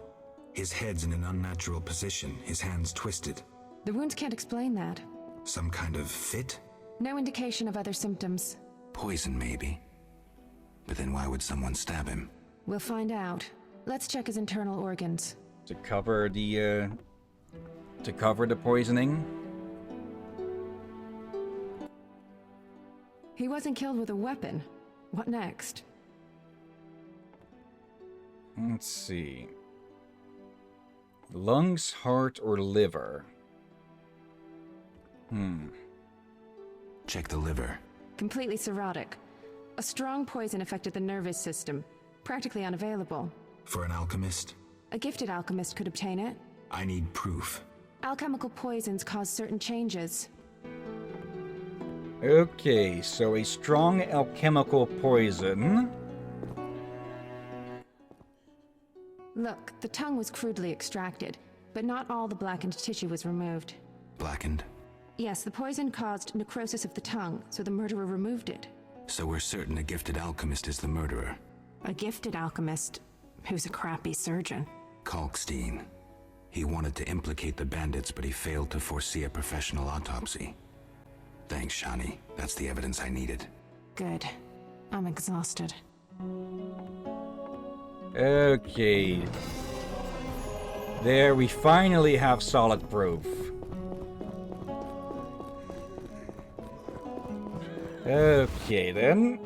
His head's in an unnatural position, his hands twisted. The wounds can't explain that. Some kind of fit? No indication of other symptoms. Poison, maybe. But then why would someone stab him? We'll find out. Let's check his internal organs. To cover the poisoning. He wasn't killed with a weapon. What next? Let's see. Lungs, heart, or liver? Check the liver. Completely cirrhotic. A strong poison affected the nervous system. Practically unavailable. For an alchemist? A gifted alchemist could obtain it. I need proof. Alchemical poisons cause certain changes. Okay, so a strong alchemical poison. Look, the tongue was crudely extracted, but not all the blackened tissue was removed. Blackened? Yes, the poison caused necrosis of the tongue, so the murderer removed it. So we're certain a gifted alchemist is the murderer. A gifted alchemist who's a crappy surgeon. Kalkstein. He wanted to implicate the bandits, but he failed to foresee a professional autopsy. Thanks, Shani. That's the evidence I needed. Good. I'm exhausted. Okay. There, we finally have solid proof. Okay, then.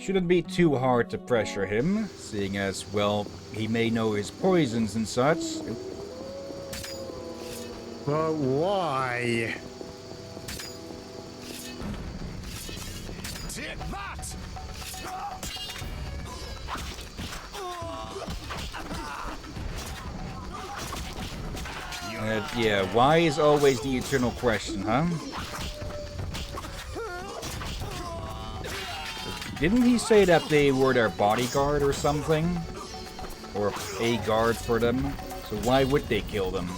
Shouldn't be too hard to pressure him, seeing as, well, he may know his poisons and such. But why? Take that! Yeah, why is always the eternal question, huh? Didn't he say that they were their bodyguard or something? Or a guard for them? So why would they kill them?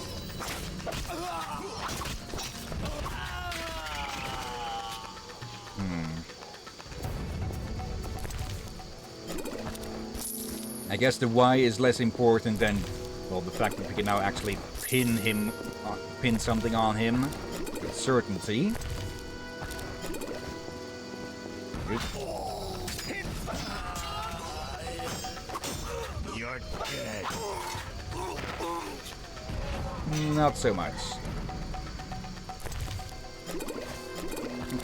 I guess the why is less important than, well, the fact that we can now actually pin something on him with certainty. You're dead. Not so much.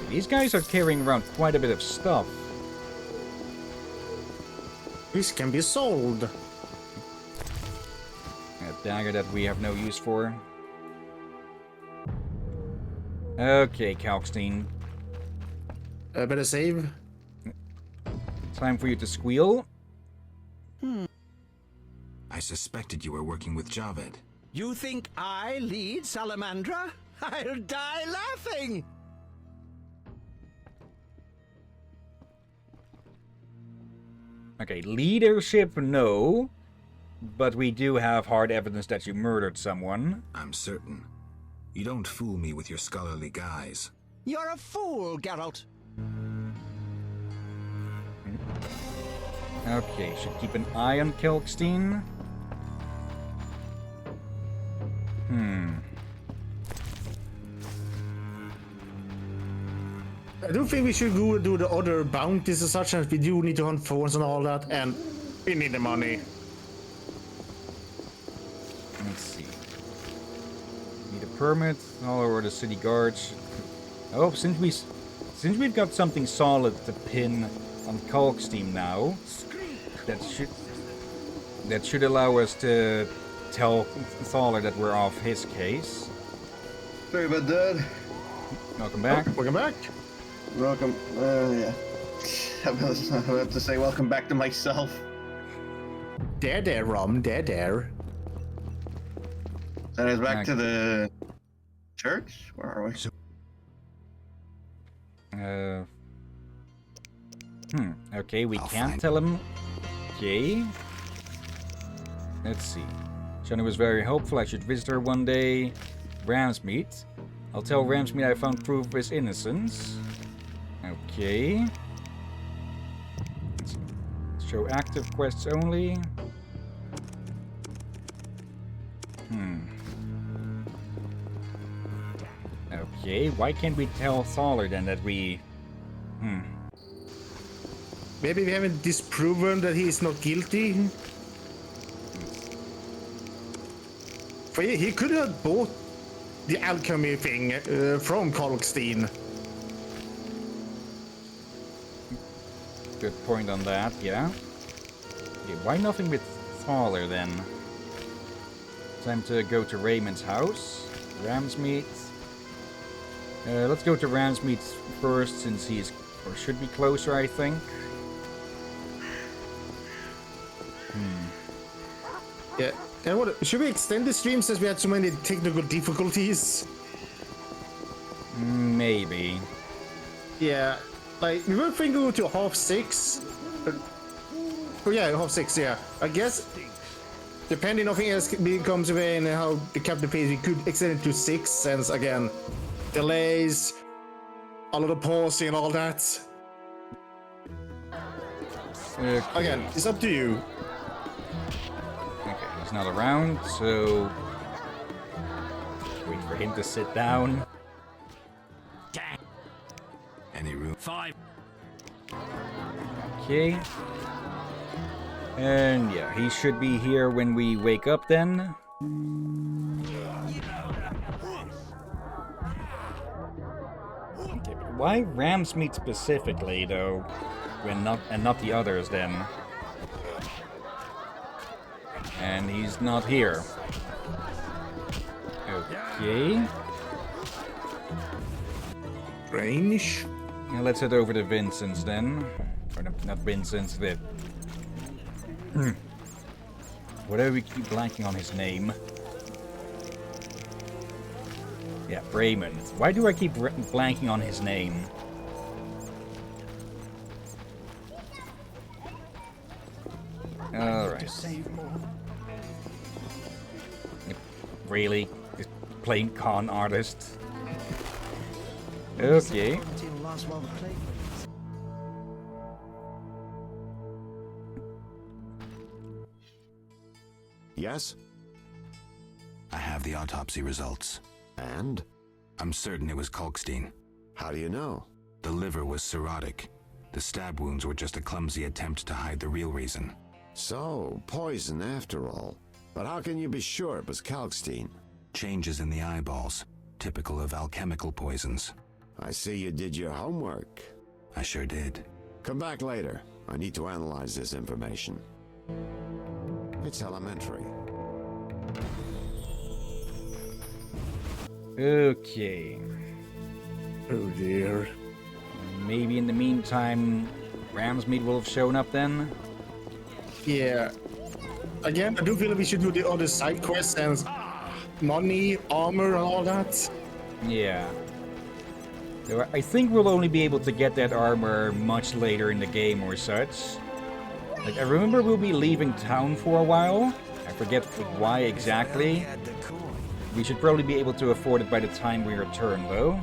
These guys are carrying around quite a bit of stuff. This can be sold. A dagger that we have no use for. Okay, Kalkstein. Better save. Time for you to squeal. I suspected you were working with Javed. You think I lead Salamandra? I'll die laughing! Okay, leadership, no. But we do have hard evidence that you murdered someone. I'm certain. You don't fool me with your scholarly guise. You're a fool, Geralt. Okay, should keep an eye on Kalkstein. I don't think we should go do the other bounties and such, as we do need to hunt thorns and all that, and we need the money. Let's see. Need a permit, all over the city guards. Oh, since we've got something solid to pin on Kalkstein now, that should allow us to tell Thaler that we're off his case. Sorry about that. Welcome back. Oh, welcome back. Welcome. Yeah. I have to say welcome back to myself. There, Rom. There. Send us back to the church? Where are we? Okay, we can't tell him. Okay. Let's see. Shani was very hopeful I should visit her one day. Ramsmeet. I'll tell Ramsmeet I found proof of his innocence. Okay. Let's show active quests only. Okay, why can't we tell Thaler then that we... Maybe we haven't disproven that he is not guilty. For he could have bought the alchemy thing from Kalkstein. Good point on that, yeah. Okay, why nothing with Thaler then? Time to go to Raymond's house. Ramsmeet. Let's go to Ramsmeet first, since he's, or should be closer, I think. Yeah. And what should we extend the stream since we had so many technical difficulties? Maybe. Yeah. Like we were thinking to 6:30. Oh yeah, 6:30. Yeah. I guess depending on nothing else comes away and how the captain pays, we could extend it to 6. Since again, delays, a lot of pausing and all that. Okay. Again, it's up to you. Okay, he's not around, so wait for him to sit down. Any room? 5. Okay. And yeah, he should be here when we wake up then. Okay, but why Ramsmeet specifically, though? not the others then. And he's not here. Okay. Range. Yeah, let's head over to Vincent's then. Or not Vincent's, the... Whatever we keep blanking on his name. Yeah, Raymond. Why do I keep blanking on his name? Alright. Really? This plain con artist? Okay. Yes? I have the autopsy results. And? I'm certain it was Kalkstein. How do you know? The liver was cirrhotic. The stab wounds were just a clumsy attempt to hide the real reason. So, poison after all. But how can you be sure it was Kalkstein? Changes in the eyeballs, typical of alchemical poisons. I see you did your homework. I sure did. Come back later. I need to analyze this information. It's elementary. Okay. Oh dear. Maybe in the meantime, Ramsmead will have shown up then? Yeah. Again, I do feel like we should do the other side quests and money, armor, and all that. Yeah. So I think we'll only be able to get that armor much later in the game or such. Like, I remember we'll be leaving town for a while. I forget why exactly. We should probably be able to afford it by the time we return, though.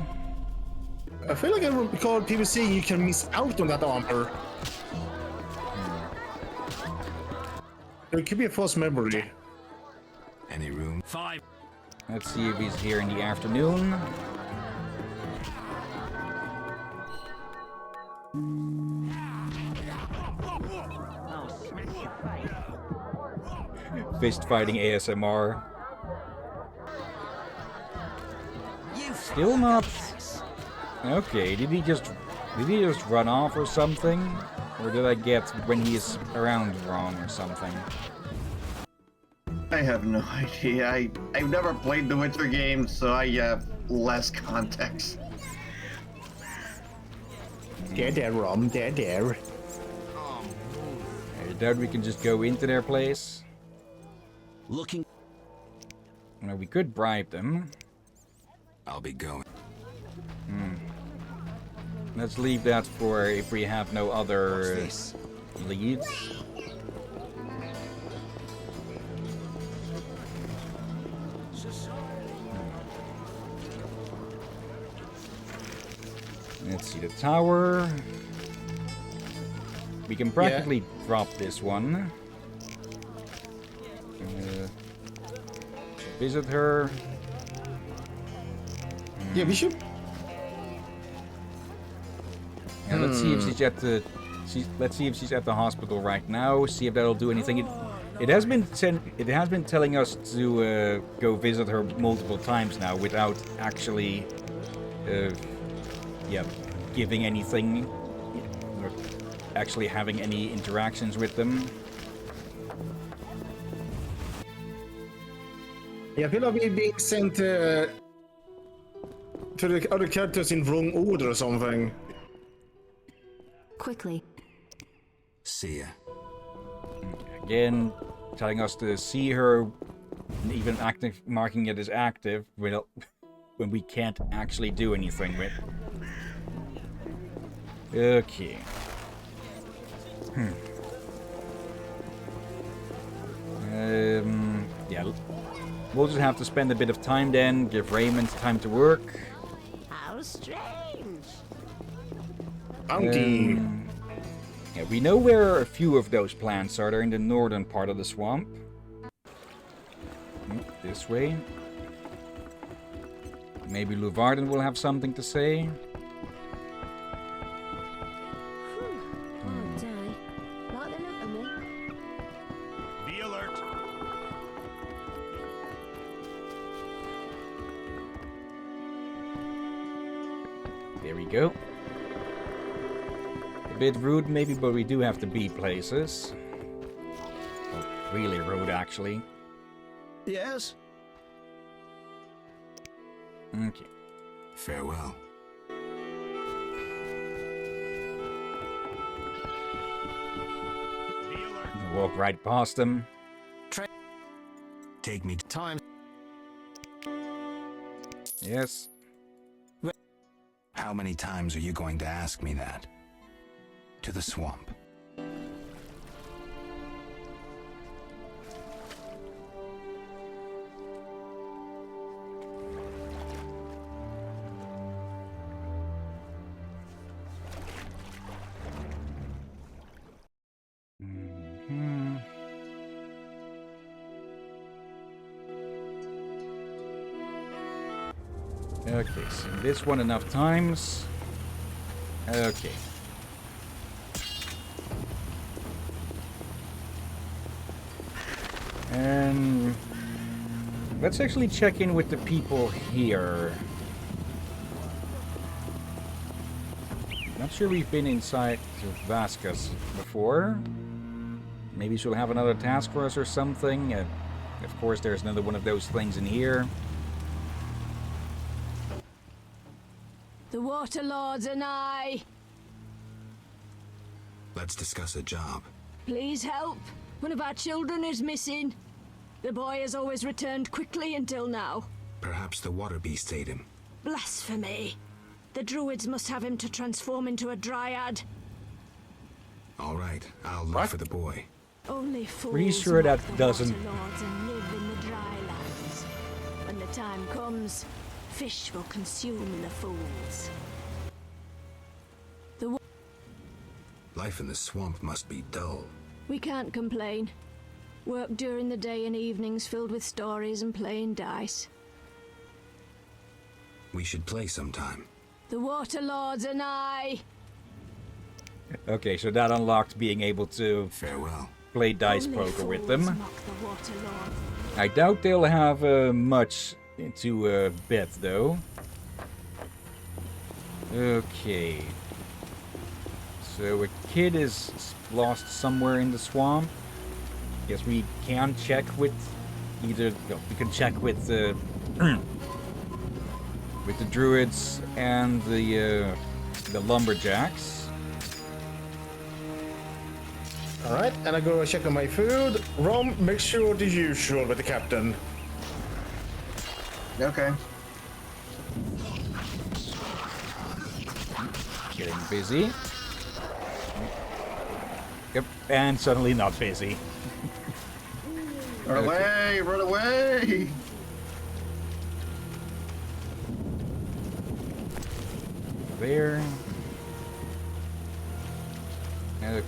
I feel like I recall people saying you can miss out on that armor. It could be a false memory. Any room? 5. Let's see if he's here in the afternoon. Fist fighting ASMR. Still not. Okay, did he just run off or something? Or did I get when he's around wrong or something? I have no idea. I've never played the Witcher games, so I have less context. There, Rom. There. I doubt we can just go into their place. Looking. Well, we could bribe them. I'll be going. Let's leave that for if we have no other leads. Let's see the tower. We can practically drop this one. Visit her. Yeah, we should. Yeah, let's see if she's at the. Let's see if she's at the hospital right now. See if that'll do anything. It has been telling us to go visit her multiple times now without actually, giving anything, or actually having any interactions with them. Yeah, I feel like we're being sent to the other characters in wrong order or something. Quickly. See ya. Again, telling us to see her, even marking it as active, when we can't actually do anything with. Okay. Yeah. We'll just have to spend a bit of time then, give Raymond time to work. How strange. Bounty. Yeah, we know where a few of those plants are. They're in the northern part of the swamp. This way. Maybe Luvarden will have something to say. Oh, Dad. Like the look of me. Be alert. There we go. Bit rude maybe, but we do have to be places. Well, really rude, actually. Yes? Okay. Farewell. Walk right past them. Take me time. Yes. How many times are you going to ask me that? To the swamp. Okay, so this one enough times. Okay. And let's actually check in with the people here. Not sure we've been inside Vasquez before. Maybe she'll have another task for us or something. Of course, there's another one of those things in here. The Water Lords and I. Let's discuss a job. Please help. One of our children is missing. The boy has always returned quickly until now. Perhaps the water beast ate him. Blasphemy. The druids must have him to transform into a dryad. All right, I'll look for the boy. Only fools Pretty sure that mock the doesn't. Water Lords and live in the dry lands. When the time comes, fish will consume the fools. Life in the swamp must be dull. We can't complain. Work during the day and evenings filled with stories and playing dice. We should play sometime. The Water Lords and I. Okay, so that unlocked being able to play dice Only poker with fools them. mock the Water Lords. I doubt they'll have much to bet, though. Okay. So a kid is lost somewhere in the swamp. Guess we can check with either. No, we can check with the with the druids and the lumberjacks. All right, and I go check on my food. Rom, make sure the usual with the captain. Okay. Getting busy. Yep, and suddenly not busy. Run away! Run away! There. Okay.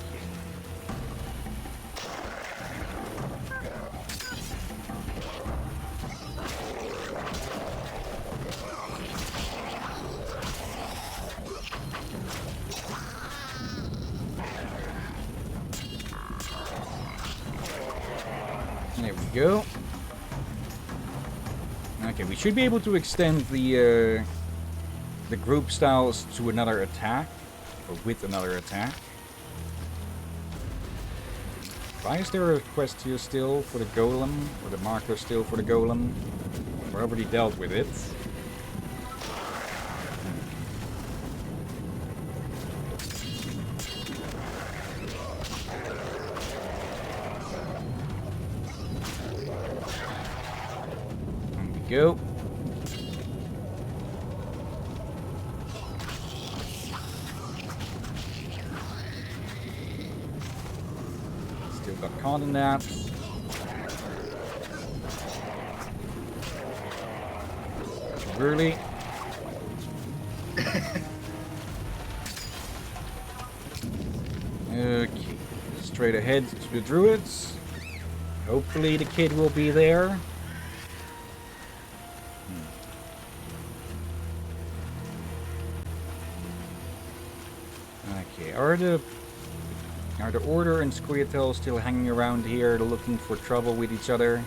There we go. Okay, we should be able to extend the group styles to another attack, or with another attack. Why is there a quest here still for the golem, or the marker still for the golem? We already dealt with it. Go. Still got caught in that. Really? Okay. Straight ahead to the druids. Hopefully the kid will be there. Okay, are the Order and Squirtle still hanging around here looking for trouble with each other?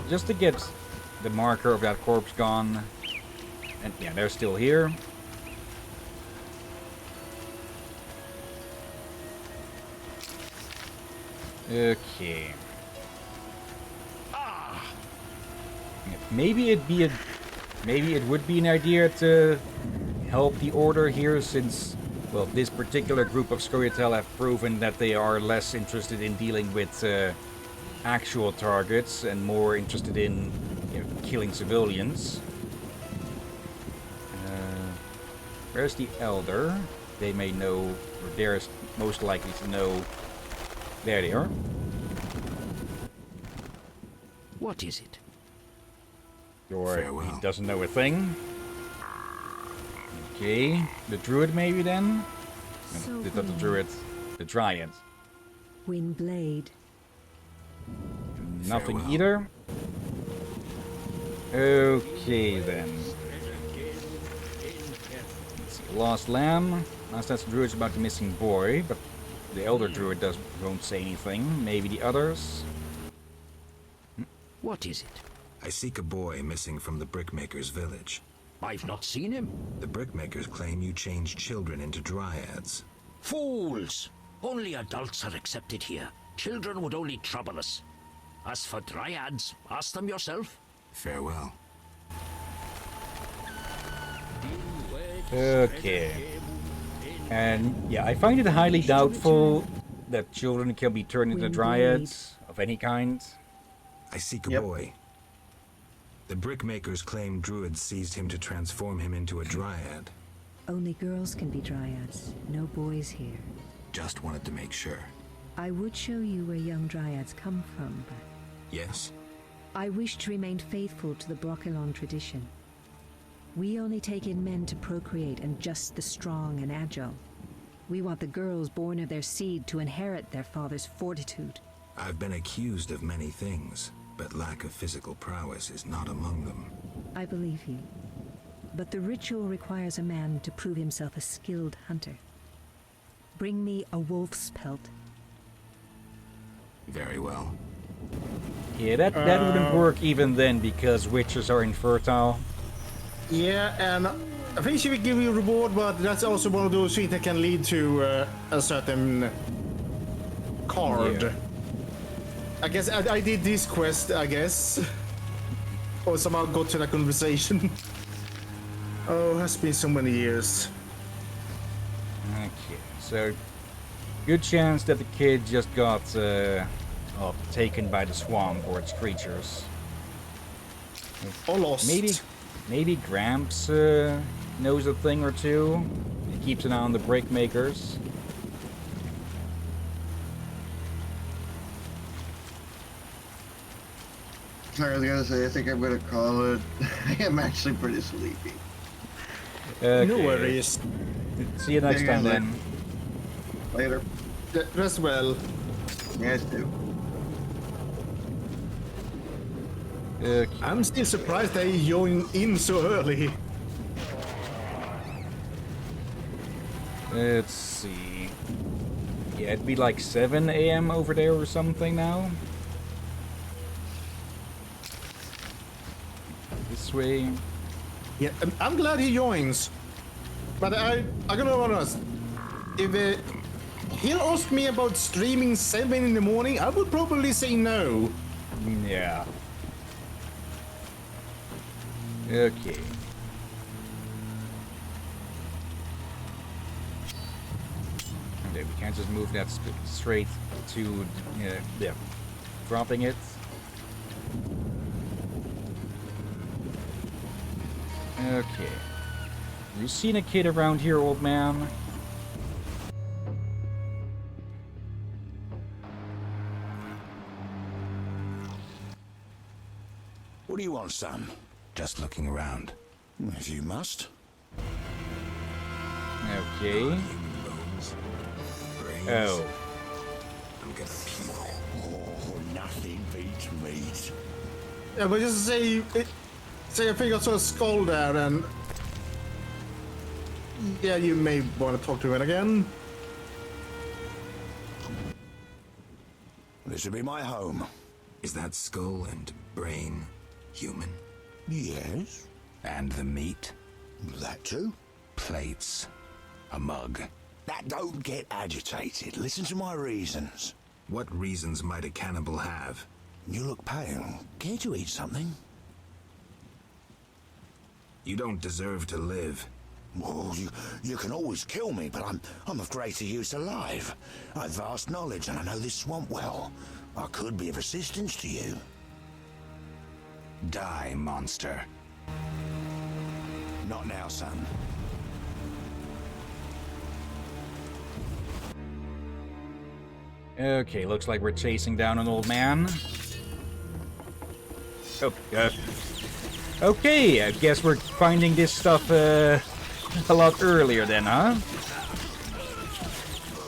Just to get the marker of that corpse gone. And yeah, they're still here. Okay. Maybe it would be an idea to help the Order here, since, well, this particular group of Scoia'tael have proven that they are less interested in dealing with actual targets and more interested in, you know, killing civilians. Where's the Elder? They may know, or they're most likely to know. There they are. What is it? Or Farewell. he doesn't know a thing. Okay, the Druid maybe then? So No, not the Druid, the Dryad. Windblade. Nothing Farewell. either. Okay then. Let's see. Lost Lamb. Last that's the Druid's about the missing boy, but the Elder Druid won't say anything. Maybe the others. What is it? I seek a boy missing from the Brickmaker's village. I've not seen him. The Brickmakers claim you changed children into dryads. Fools! Only adults are accepted here. Children would only trouble us. As for dryads, ask them yourself. Farewell. Okay. And yeah, I find it highly doubtful that children can be turned into dryads of any kind. I seek a boy. The Brickmakers claim druids seized him to transform him into a dryad. Only girls can be dryads, no boys here. Just wanted to make sure. I would show you where young dryads come from, but Yes? I wish to remain faithful to the Brokilon tradition. We only take in men to procreate, and just the strong and agile. We want the girls born of their seed to inherit their father's fortitude. I've been accused of many things, but lack of physical prowess is not among them. I believe you. But the ritual requires a man to prove himself a skilled hunter. Bring me a wolf's pelt. Very well. Yeah, that wouldn't work even then, because witches are infertile. Yeah, and I think she will give you a reward, but that's also one of those things that can lead to a certain card. Yeah. I guess I did this quest, I guess. Or somehow got to that conversation. Oh, it has been so many years. Okay, so good chance that the kid just got taken by the swamp or its creatures. Or lost. Maybe Gramps knows a thing or two. He keeps an eye on the Breakmakers. Sorry, I was gonna say, I think I'm gonna call it. I am actually pretty sleepy. Okay. No worries. See you next time then. Later. Rest well. Yes, too. Okay. I'm still surprised they joined in so early. Let's see. Yeah, it'd be like 7 a.m. over there or something now. This way. Yeah, I'm glad he joins. But I'm gonna be honest. If he asked me about streaming 7 in the morning, I would probably say no. Yeah. Okay. Okay, we can't just move that straight to, yeah, dropping it. Okay. You seen a kid around here, old man? What do you want, son? Just looking around. If you must. Okay. Oh. I'm gonna puke. Oh, nothing beats meat. Yeah, but just say I think I saw a skull there, and yeah, you may want to talk to him again. This will be my home. Is that skull and brain human? Yes. And the meat? That too. Plates. A mug. That don't get agitated. Listen to my reasons. What reasons might a cannibal have? You look pale. Care to eat something? You don't deserve to live. Well, you can always kill me, but I'm of greater use alive. I've vast knowledge and I know this swamp well. I could be of assistance to you. Die, monster. Not now, son. Okay, looks like we're chasing down an old man. Oh, okay, I guess we're finding this stuff a lot earlier then, huh?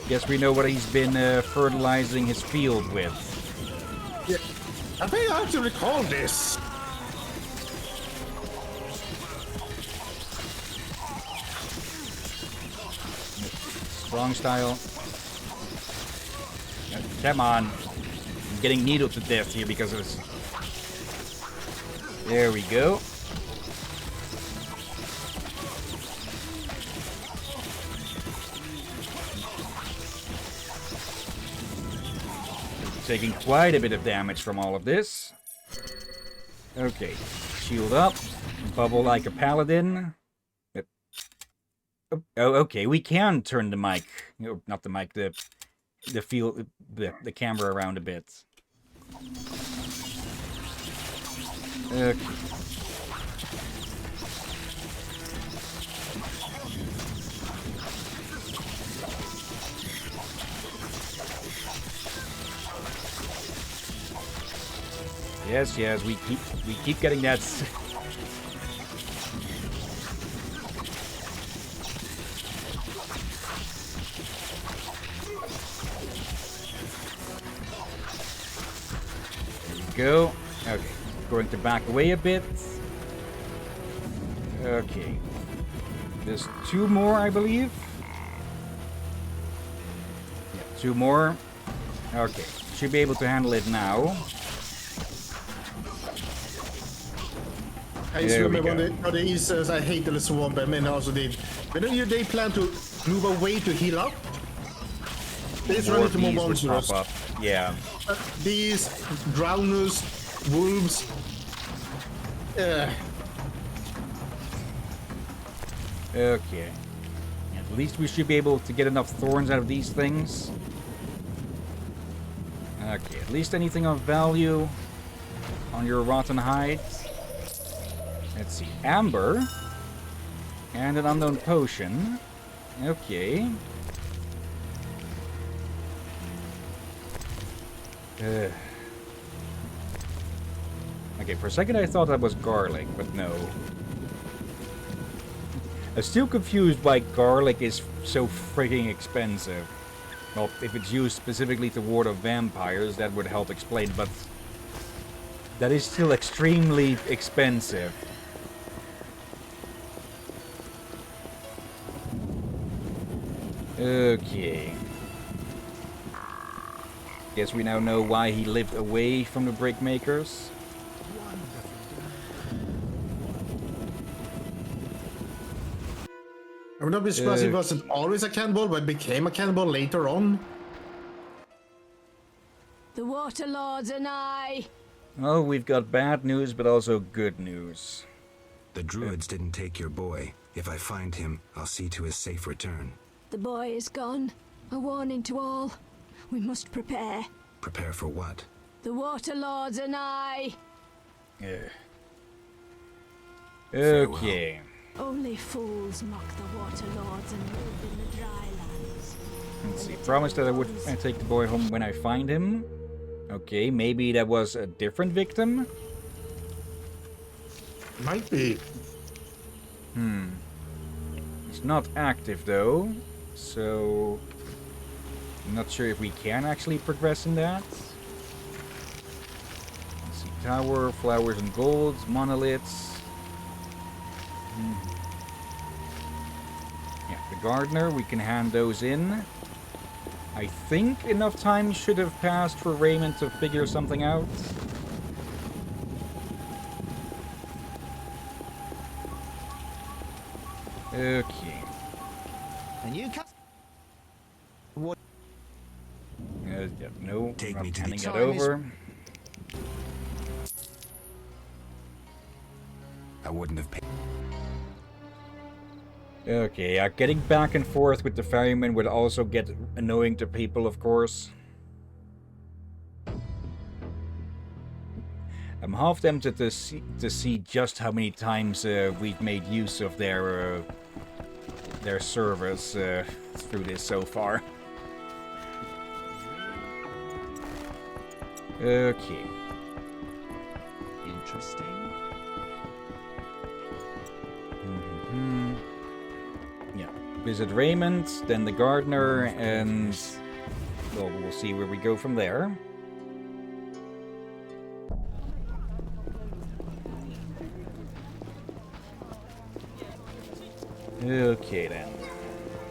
Guess we know what he's been fertilizing his field with. Yeah, I think I actually recall this. Strong style. Come on. I'm getting needled to death here because of this. There we go. Taking quite a bit of damage from all of this. Okay. Shield up. Bubble like a paladin. Oh, okay. We can turn the mic. No, not the mic. The field, the camera around a bit. Okay. Yes, we keep getting that. Go. Okay. Going to back away a bit. Okay. There's 2 more, I believe. Yeah, 2 more. Okay. Should be able to handle it now. I just remember on the Easters, I hate the swamp, and men also did. When they plan to move away to heal up, they just run into more monsters. Pop up. Yeah. These drowners, wolves. Okay. At least we should be able to get enough thorns out of these things. Okay, at least anything of value on your rotten hide. Let's see. Amber. And an unknown potion. Okay. Okay, for a second I thought that was garlic, but no. I'm still confused why garlic is so freaking expensive. Well, if it's used specifically to ward off vampires, that would help explain, but that is still extremely expensive. Okay. Guess we now know why he lived away from the brick makers. I would not be surprised if it wasn't always a cannibal, but became a cannibal later on. The Water Lords and I. Well, we've got bad news, but also good news. The druids didn't take your boy. If I find him, I'll see to his safe return. The boy is gone. A warning to all. We must prepare. Prepare for what? The Water Lords and I. Okay. Only fools mock the Water Lords and live in the dry lands. Let's see. Promised that I would take the boy home when I find him. Okay, maybe that was a different victim? Might be. It's not active though, so I'm not sure if we can actually progress in that. Let's see. Tower, flowers and golds, monoliths. Yeah, the gardener, we can hand those in. I think enough time should have passed for Raymond to figure something out. Okay. And you what? Yeah, no, Take I'm me not to the handing it time is- over. I wouldn't have paid. Okay, yeah, getting back and forth with the ferryman would also get annoying to people, of course. I'm half tempted to see just how many times we've made use of their service through this so far. Okay. Interesting. Yeah. Visit Raymond, then the gardener, and well, we'll see where we go from there. Okay then.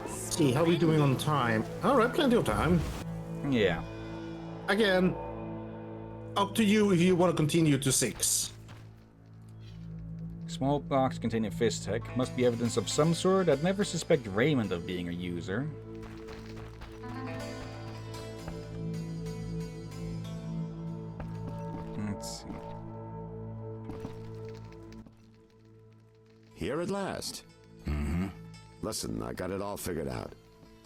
See how we doing on time. All right, plenty of time. Yeah. Again, up to you if you want to continue to 6. Small box containing fist tech. Must be evidence of some sort. I'd never suspect Raymond of being a user. Let's see. Here at last. Mm-hmm. Listen, I got it all figured out.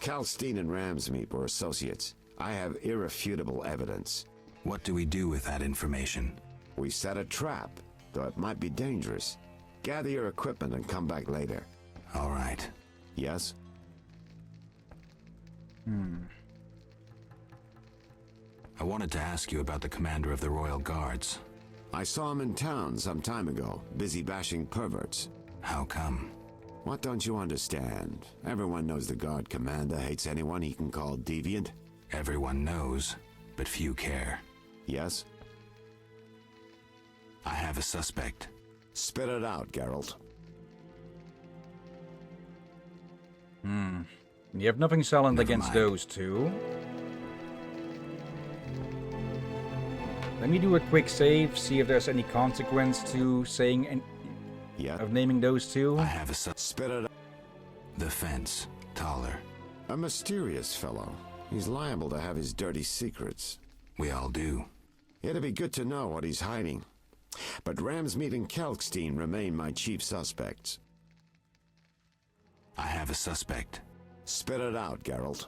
Kalstein and Ramsmeet were associates. I have irrefutable evidence. What do we do with that information? We set a trap, though it might be dangerous. Gather your equipment and come back later. All right. Yes? I wanted to ask you about the commander of the Royal Guards. I saw him in town some time ago, busy bashing perverts. How come? What don't you understand? Everyone knows the Guard commander hates anyone he can call deviant. Everyone knows, but few care. Yes? I have a suspect. Spit it out, Geralt. You have nothing solid Never against mind. those two. Let me do a quick save, see if there's any consequence to saying of naming those two. I have a Spit it out. The fence. Taller. A mysterious fellow. He's liable to have his dirty secrets. We all do. It'd be good to know what he's hiding. But Ramsmeet and Kalkstein remain my chief suspects. I have a suspect. Spit it out, Geralt.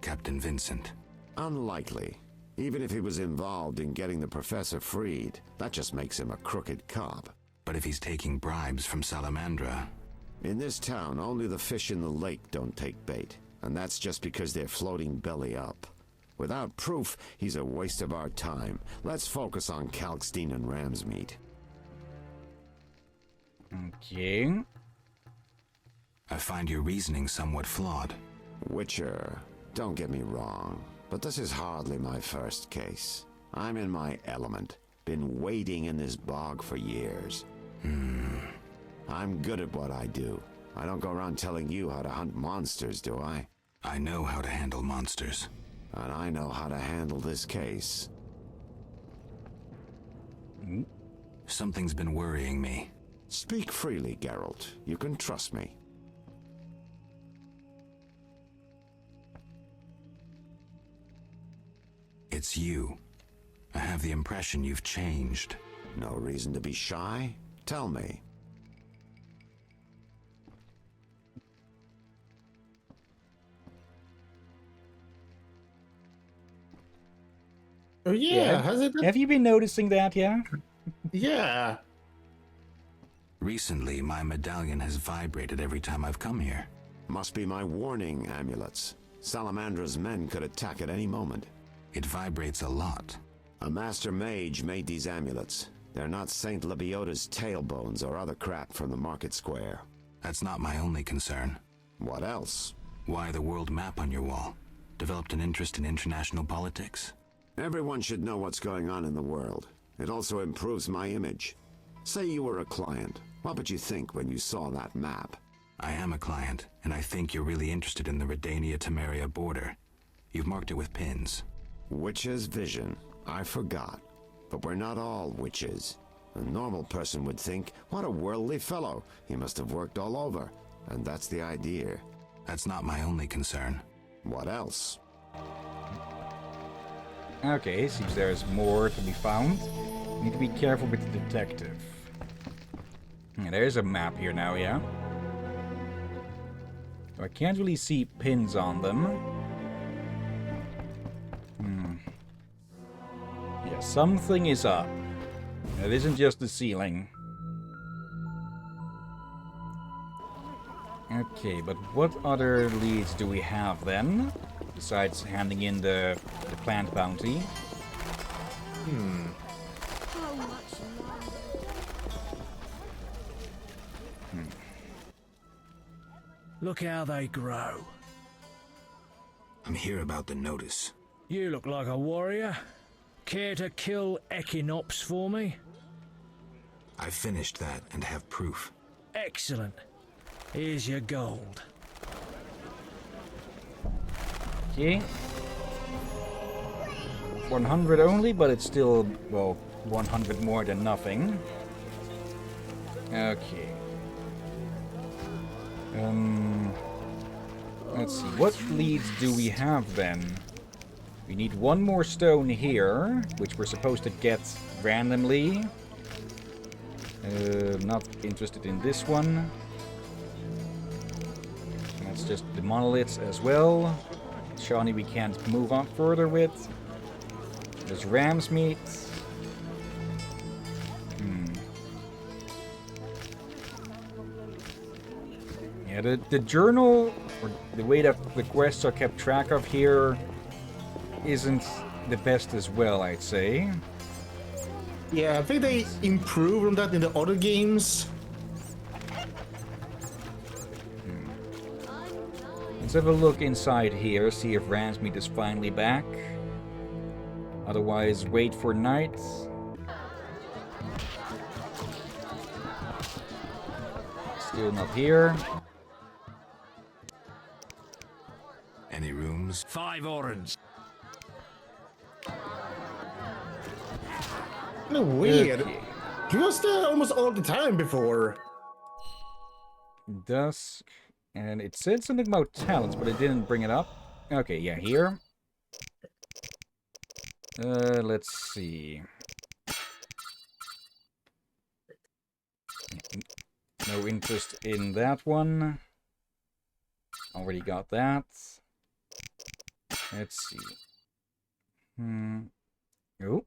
Captain Vincent. Unlikely. Even if he was involved in getting the professor freed, that just makes him a crooked cop. But if he's taking bribes from Salamandra... In this town, only the fish in the lake don't take bait. And that's just because they're floating belly up. Without proof, he's a waste of our time. Let's focus on Kalkstein and Ramsmeet. Okay. I find your reasoning somewhat flawed. Witcher, don't get me wrong, but this is hardly my first case. I'm in my element. Been wading in this bog for years. I'm good at what I do. I don't go around telling you how to hunt monsters, do I? I know how to handle monsters. And I know how to handle this case. Something's been worrying me. Speak freely, Geralt. You can trust me. It's you. I have the impression you've changed. No reason to be shy? Tell me. Oh yeah, has it? Have you been noticing that, yeah? Yeah. Recently, my medallion has vibrated every time I've come here. Must be my warning amulets. Salamandra's men could attack at any moment. It vibrates a lot. A master mage made these amulets. They're not Saint Lebioda's tailbones or other crap from the market square. That's not my only concern. What else? Why the world map on your wall? Developed an interest in international politics? Everyone should know what's going on in the world. It also improves my image. Say you were a client. What would you think when you saw that map? I am a client, and I think you're really interested in the Redania-Temeria border. You've marked it with pins. Witch's vision. I forgot. But we're not all witches. A normal person would think, what a worldly fellow. He must have worked all over. And that's the idea. That's not my only concern. What else? Okay, seems there's more to be found. Need to be careful with the detective. Yeah, there's a map here now, yeah. So I can't really see pins on them. Yeah, something is up. It isn't just the ceiling. Okay, but what other leads do we have then? Besides handing in the plant bounty. Look how they grow. I'm here about the notice. You look like a warrior. Care to kill Echinops for me? I finished that and have proof. Excellent. Here's your gold. Okay. 100 only, but it's still, well, 100 more than nothing. Okay. Let's see, what leads do we have then? We need one more stone here, which we're supposed to get randomly. Not interested in this one. That's just the monoliths as well. Shawnee we can't move on further with. There's ram's meat. Yeah, the journal, or the way that the quests are kept track of here, isn't the best as well, I'd say. Yeah, I think they improved on that in the other games. Let's have a look inside here, see if Ransmeat is finally back. Otherwise, wait for night. Still not here. Any rooms? 5 orange. No, weird. Okay. He was there almost all the time before. Dusk. And it said something about talents, but it didn't bring it up. Okay, yeah, here. Let's see. No interest in that one. Already got that. Let's see. Oh.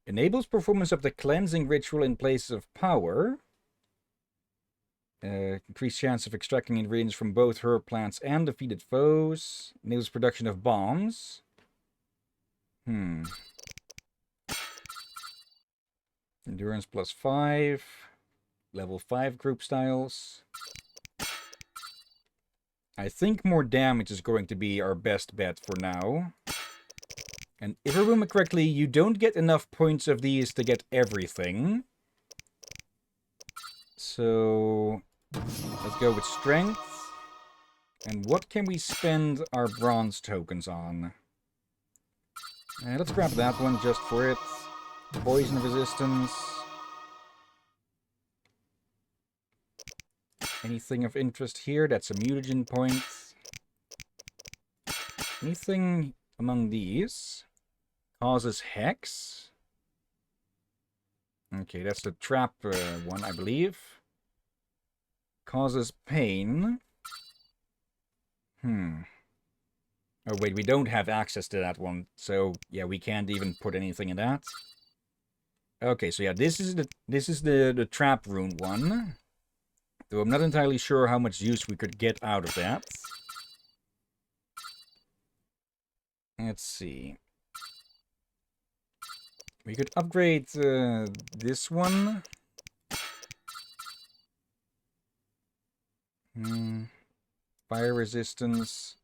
Enables performance of the cleansing ritual in places of power. Increased chance of extracting ingredients from both herb plants and defeated foes. Enables production of bombs. Endurance plus 5. Level 5 group styles. I think more damage is going to be our best bet for now. And if I remember correctly, you don't get enough points of these to get everything. So let's go with strength. And what can we spend our bronze tokens on? Let's grab that one just for it. Poison resistance. Anything of interest here? That's a mutagen point. Anything among these? Causes hex. Okay, that's the trap one, I believe. Causes pain. Oh wait, we don't have access to that one, so yeah, we can't even put anything in that. Okay, so yeah, this is the trap rune one. Though I'm not entirely sure how much use we could get out of that. Let's see. We could upgrade this one. Fire resistance.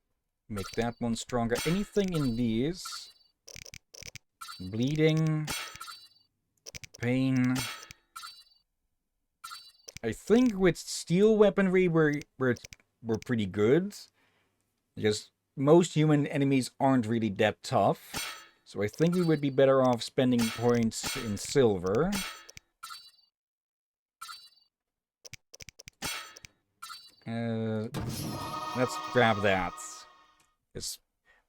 Make that one stronger. Anything in these? Bleeding. Pain. I think with steel weaponry we're pretty good. Because most human enemies aren't really that tough. So I think we would be better off spending points in silver. Let's grab that. Because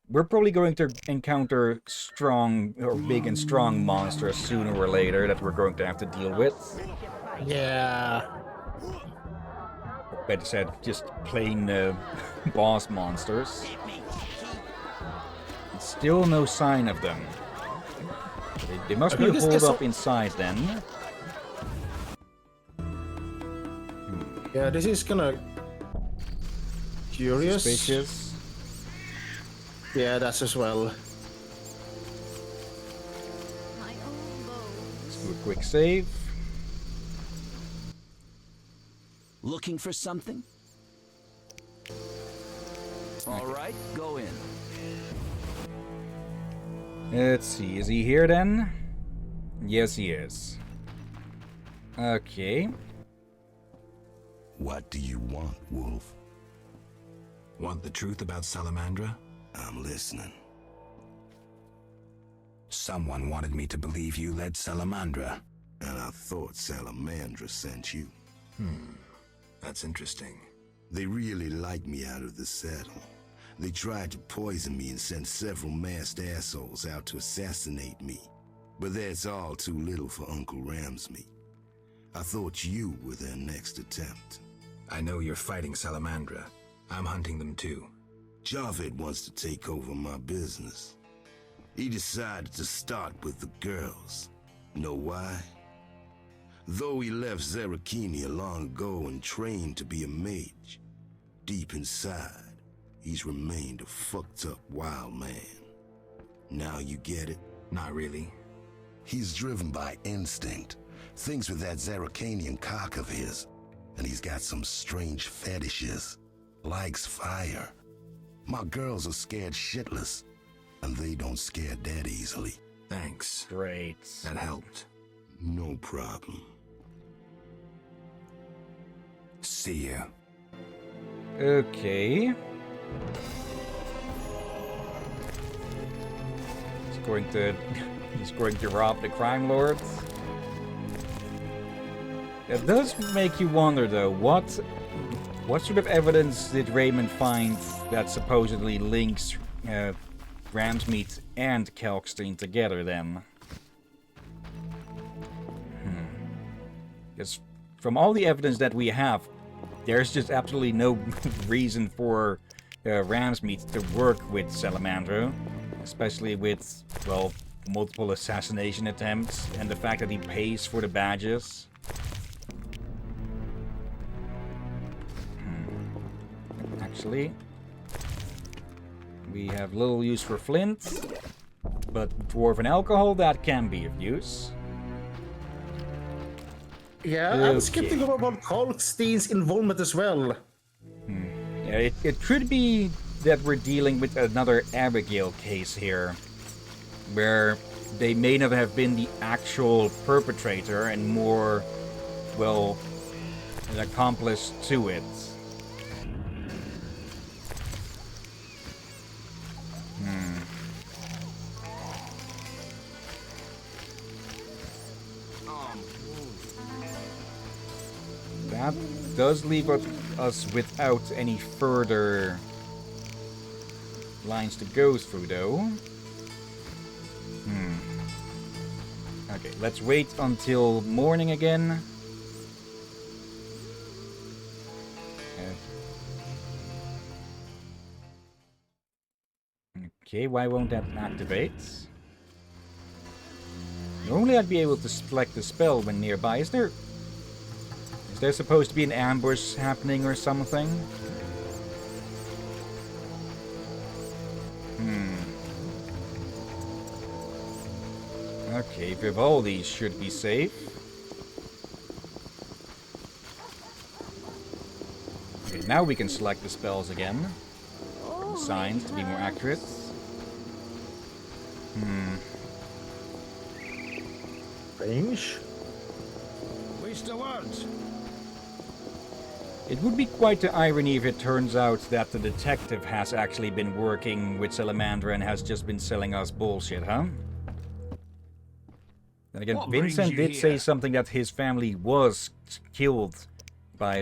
we're probably going to encounter strong, or big and strong monsters sooner or later that we're going to have to deal with. Yeah. Or better said, just plain boss monsters. Still no sign of them. They must be holed up inside then. Yeah, this is kinda curious. Suspicious. Yeah, that's as well. Let's do a quick save. Looking for something? All right, go in. Let's see, is he here then? Yes, he is. Okay. What do you want, Wolf? Want the truth about Salamandra? I'm listening. Someone wanted me to believe you led Salamandra. And I thought Salamandra sent you. That's interesting. They really liked me out of the saddle. They tried to poison me and sent several masked assholes out to assassinate me. But that's all too little for Uncle Ramsmeat. I thought you were their next attempt. I know you're fighting Salamandra. I'm hunting them too. Javed wants to take over my business. He decided to start with the girls. Know why? Though he left Zarakini long ago and trained to be a mage, deep inside, he's remained a fucked up wild man. Now you get it? Not really. He's driven by instinct. Things with that Zarakanian cock of his. And he's got some strange fetishes. Likes fire. My girls are scared shitless. And they don't scare that easily. Thanks. Great. That helped. No problem. See you. Okay. He's going to rob the crime lords. It does make you wonder though, what sort of evidence did Raymond find that supposedly links Ramsmeat and Kelkstein together then? Because from all the evidence that we have, there's just absolutely no reason for Ramsmeat to work with Salamandra, especially with, well, multiple assassination attempts and the fact that he pays for the badges. Actually, we have little use for flint, but dwarven alcohol, that can be of use. Yeah, I'm skeptical about Kalkstein's involvement as well. Yeah, it could be that we're dealing with another Abigail case here, where they may not have been the actual perpetrator and more, well, an accomplice to it. That does leave us without any further lines to go through, though. Okay, let's wait until morning again. Okay, why won't that activate? Normally I'd be able to select the spell when nearby. Is there supposed to be an ambush happening or something? Okay, Vivaldi should be safe. Okay, now we can select the spells again. Signs to be more accurate. Range? Waste of words. It would be quite the irony if it turns out that the detective has actually been working with Salamandra and has just been selling us bullshit, huh? Then again, What Vincent brings you did say here? something that his family was killed by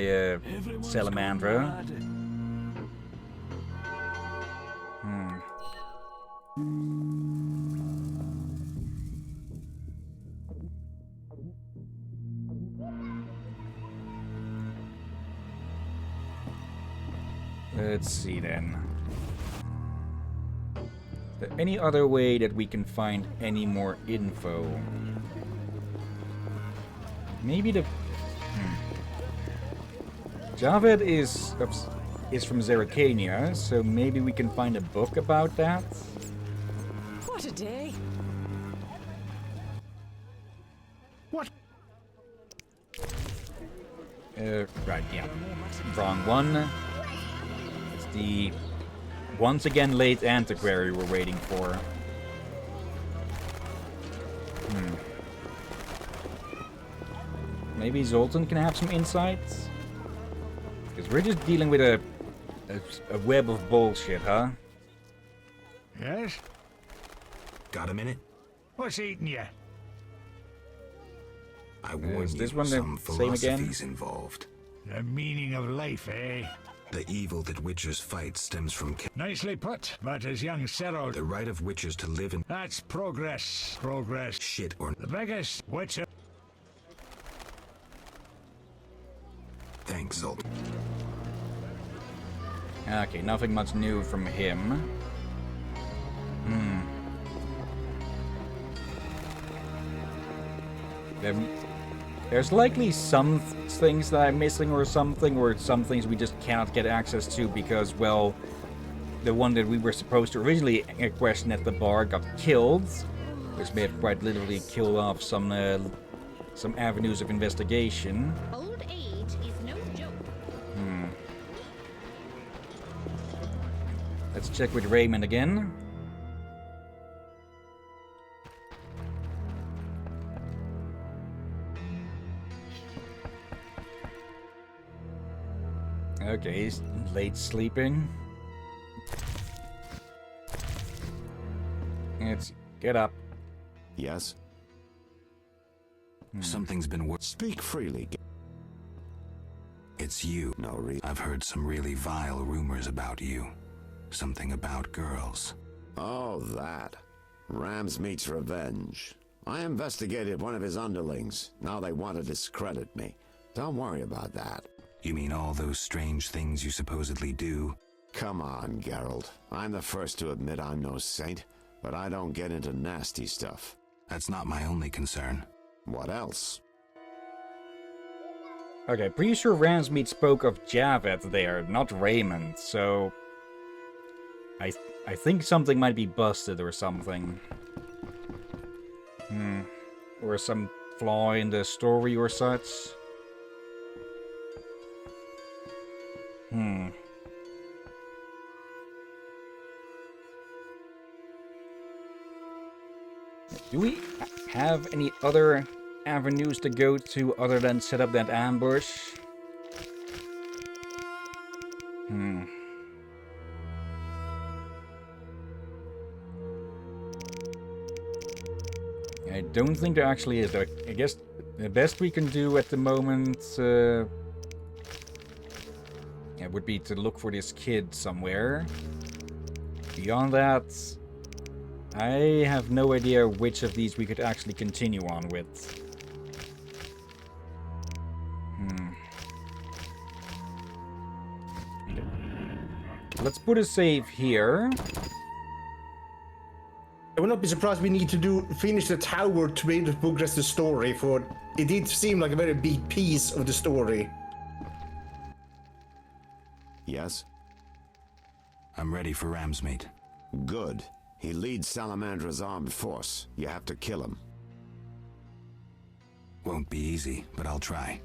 Salamandra. Let's see then. Is there any other way that we can find any more info? Maybe the... Javed is from Zerrikania, so maybe we can find a book about that? What a day. What? Right, yeah. Wrong one. It's the once again late antiquary we're waiting for. Maybe Zoltan can have some insights? Because we're just dealing with a web of bullshit, huh? Yes? Got a minute? What's eating you? I warn Is you, this one the some same again? philosophy's involved. The meaning of life, eh? The evil that witchers fight stems from Nicely put, but as young Cyril... the right of witchers to live in That's progress. Progress. shit or... The biggest witcher... Thanks, Zoltan. Okay, nothing much new from him. There's likely some things that I'm missing or some things we just cannot get access to because, well, the one that we were supposed to originally question at the bar got killed, which may have quite literally killed off some avenues of investigation. Old age is no joke. Let's check with Raymond again. Okay, he's late sleeping. Let's get up. Yes? Something's been Speak freely. It's you. No reason. I've heard some really vile rumors about you. Something about girls. Oh, that. Ramsmeat's revenge. I investigated one of his underlings. Now they want to discredit me. Don't worry about that. You mean all those strange things you supposedly do? Come on, Geralt. I'm the first to admit I'm no saint, but I don't get into nasty stuff. That's not my only concern. What else? Okay, pretty sure Ramsmeat spoke of Javed there, not Raymond, so... I think something might be busted or something. Or some flaw in the story or such. Do we have any other avenues to go to other than set up that ambush? I don't think there actually is. I guess the best we can do at the moment would be to look for this kid somewhere. Beyond that, I have no idea which of these we could actually continue on with. Let's put a save here. I would not be surprised we need to finish the tower to be able to progress the story, for it did seem like a very big piece of the story. Yes? I'm ready for Ramsmeat. Good. He leads Salamandra's armed force. You have to kill him. Won't be easy, but I'll try.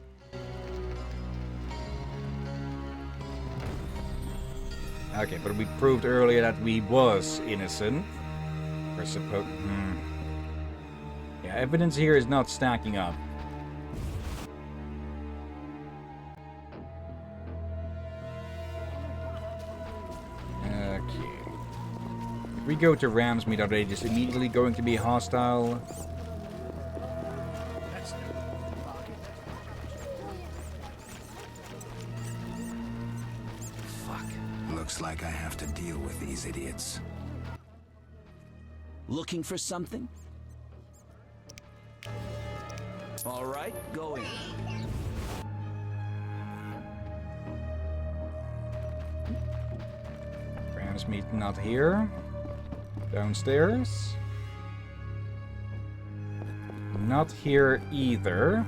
Okay, but we proved earlier that we was innocent. We're supposed... Yeah, evidence here is not stacking up. Okay. If we go to Ramsmeat, are they just immediately going to be hostile? Looks like I have to deal with these idiots. Looking for something? All right, go in. Ramsmeat not here. Downstairs. Not here either.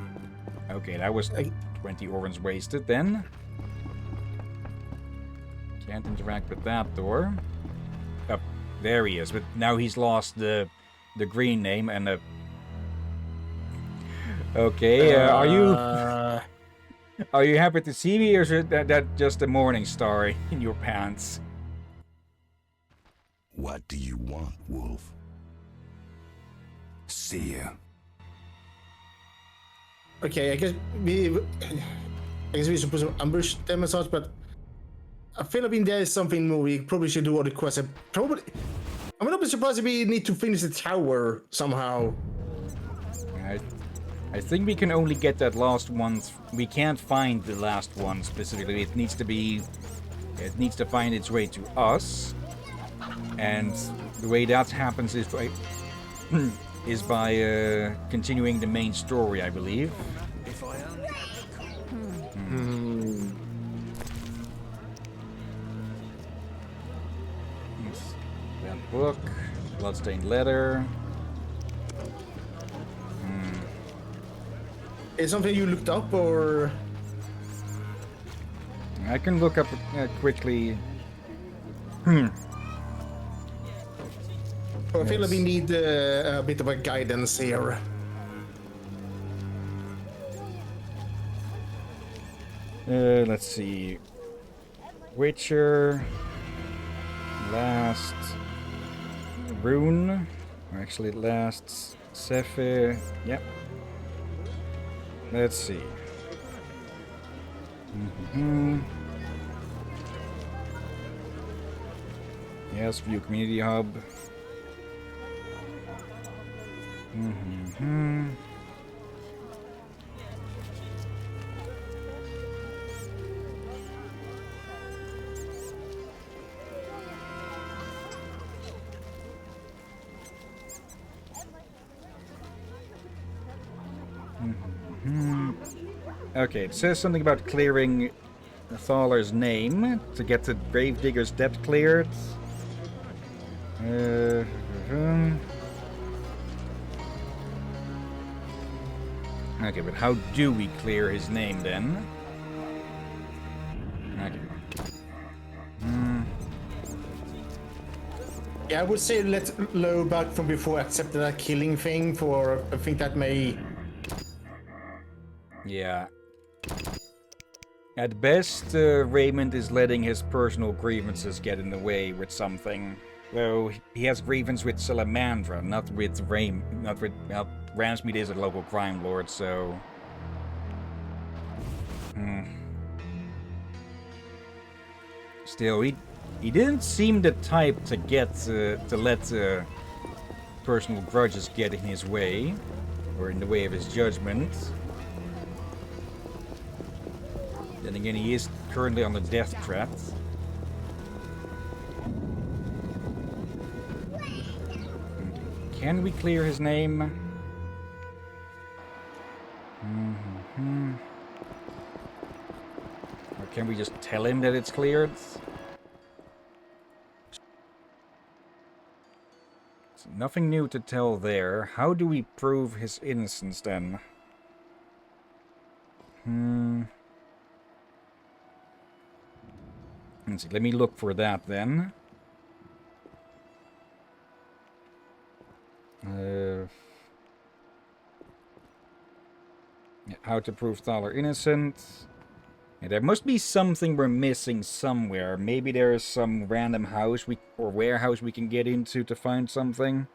Okay, that was 20 organs wasted then. Can't interact with that door. Oh, there he is, but now he's lost the green name and the... Okay, are you happy to see me, or is that just a morning star in your pants? What do you want, Wolf? See you. Okay, I guess we're supposed to ambush them and such, but I feel like there is something more we probably should do other quests. I'm not surprised if we need to finish the tower somehow. I think we can only get that last one. We can't find the last one specifically. It needs to find its way to us, and the way that happens is by continuing the main story, I believe. If I That book, bloodstained letter. Is something you looked up, or I can look up quickly. I feel like we need a bit of a guidance here. Let's see. Witcher. Last rune. Or actually, last Sephi. Yep. Let's see. Yes, view community hub. Okay, it says something about clearing Thaler's name to get the Gravedigger's debt cleared. Okay, but how do we clear his name then? Okay. Yeah, I would say let's load back from before accepting that killing thing, for I think that may... Yeah. At best, Raymond is letting his personal grievances get in the way with something. Though he has grievance with Salamandra, not with well, Ramsmeat is a local crime lord, so... Still, he didn't seem the type to let personal grudges get in his way, or in the way of his judgment. Then again, he is currently on the death threat. Can we clear his name? Or can we just tell him that it's cleared? So nothing new to tell there. How do we prove his innocence then? Let's see, let me look for that then. How to prove Thaler innocent. Yeah, there must be something we're missing somewhere. Maybe there is some random house or warehouse we can get into to find something.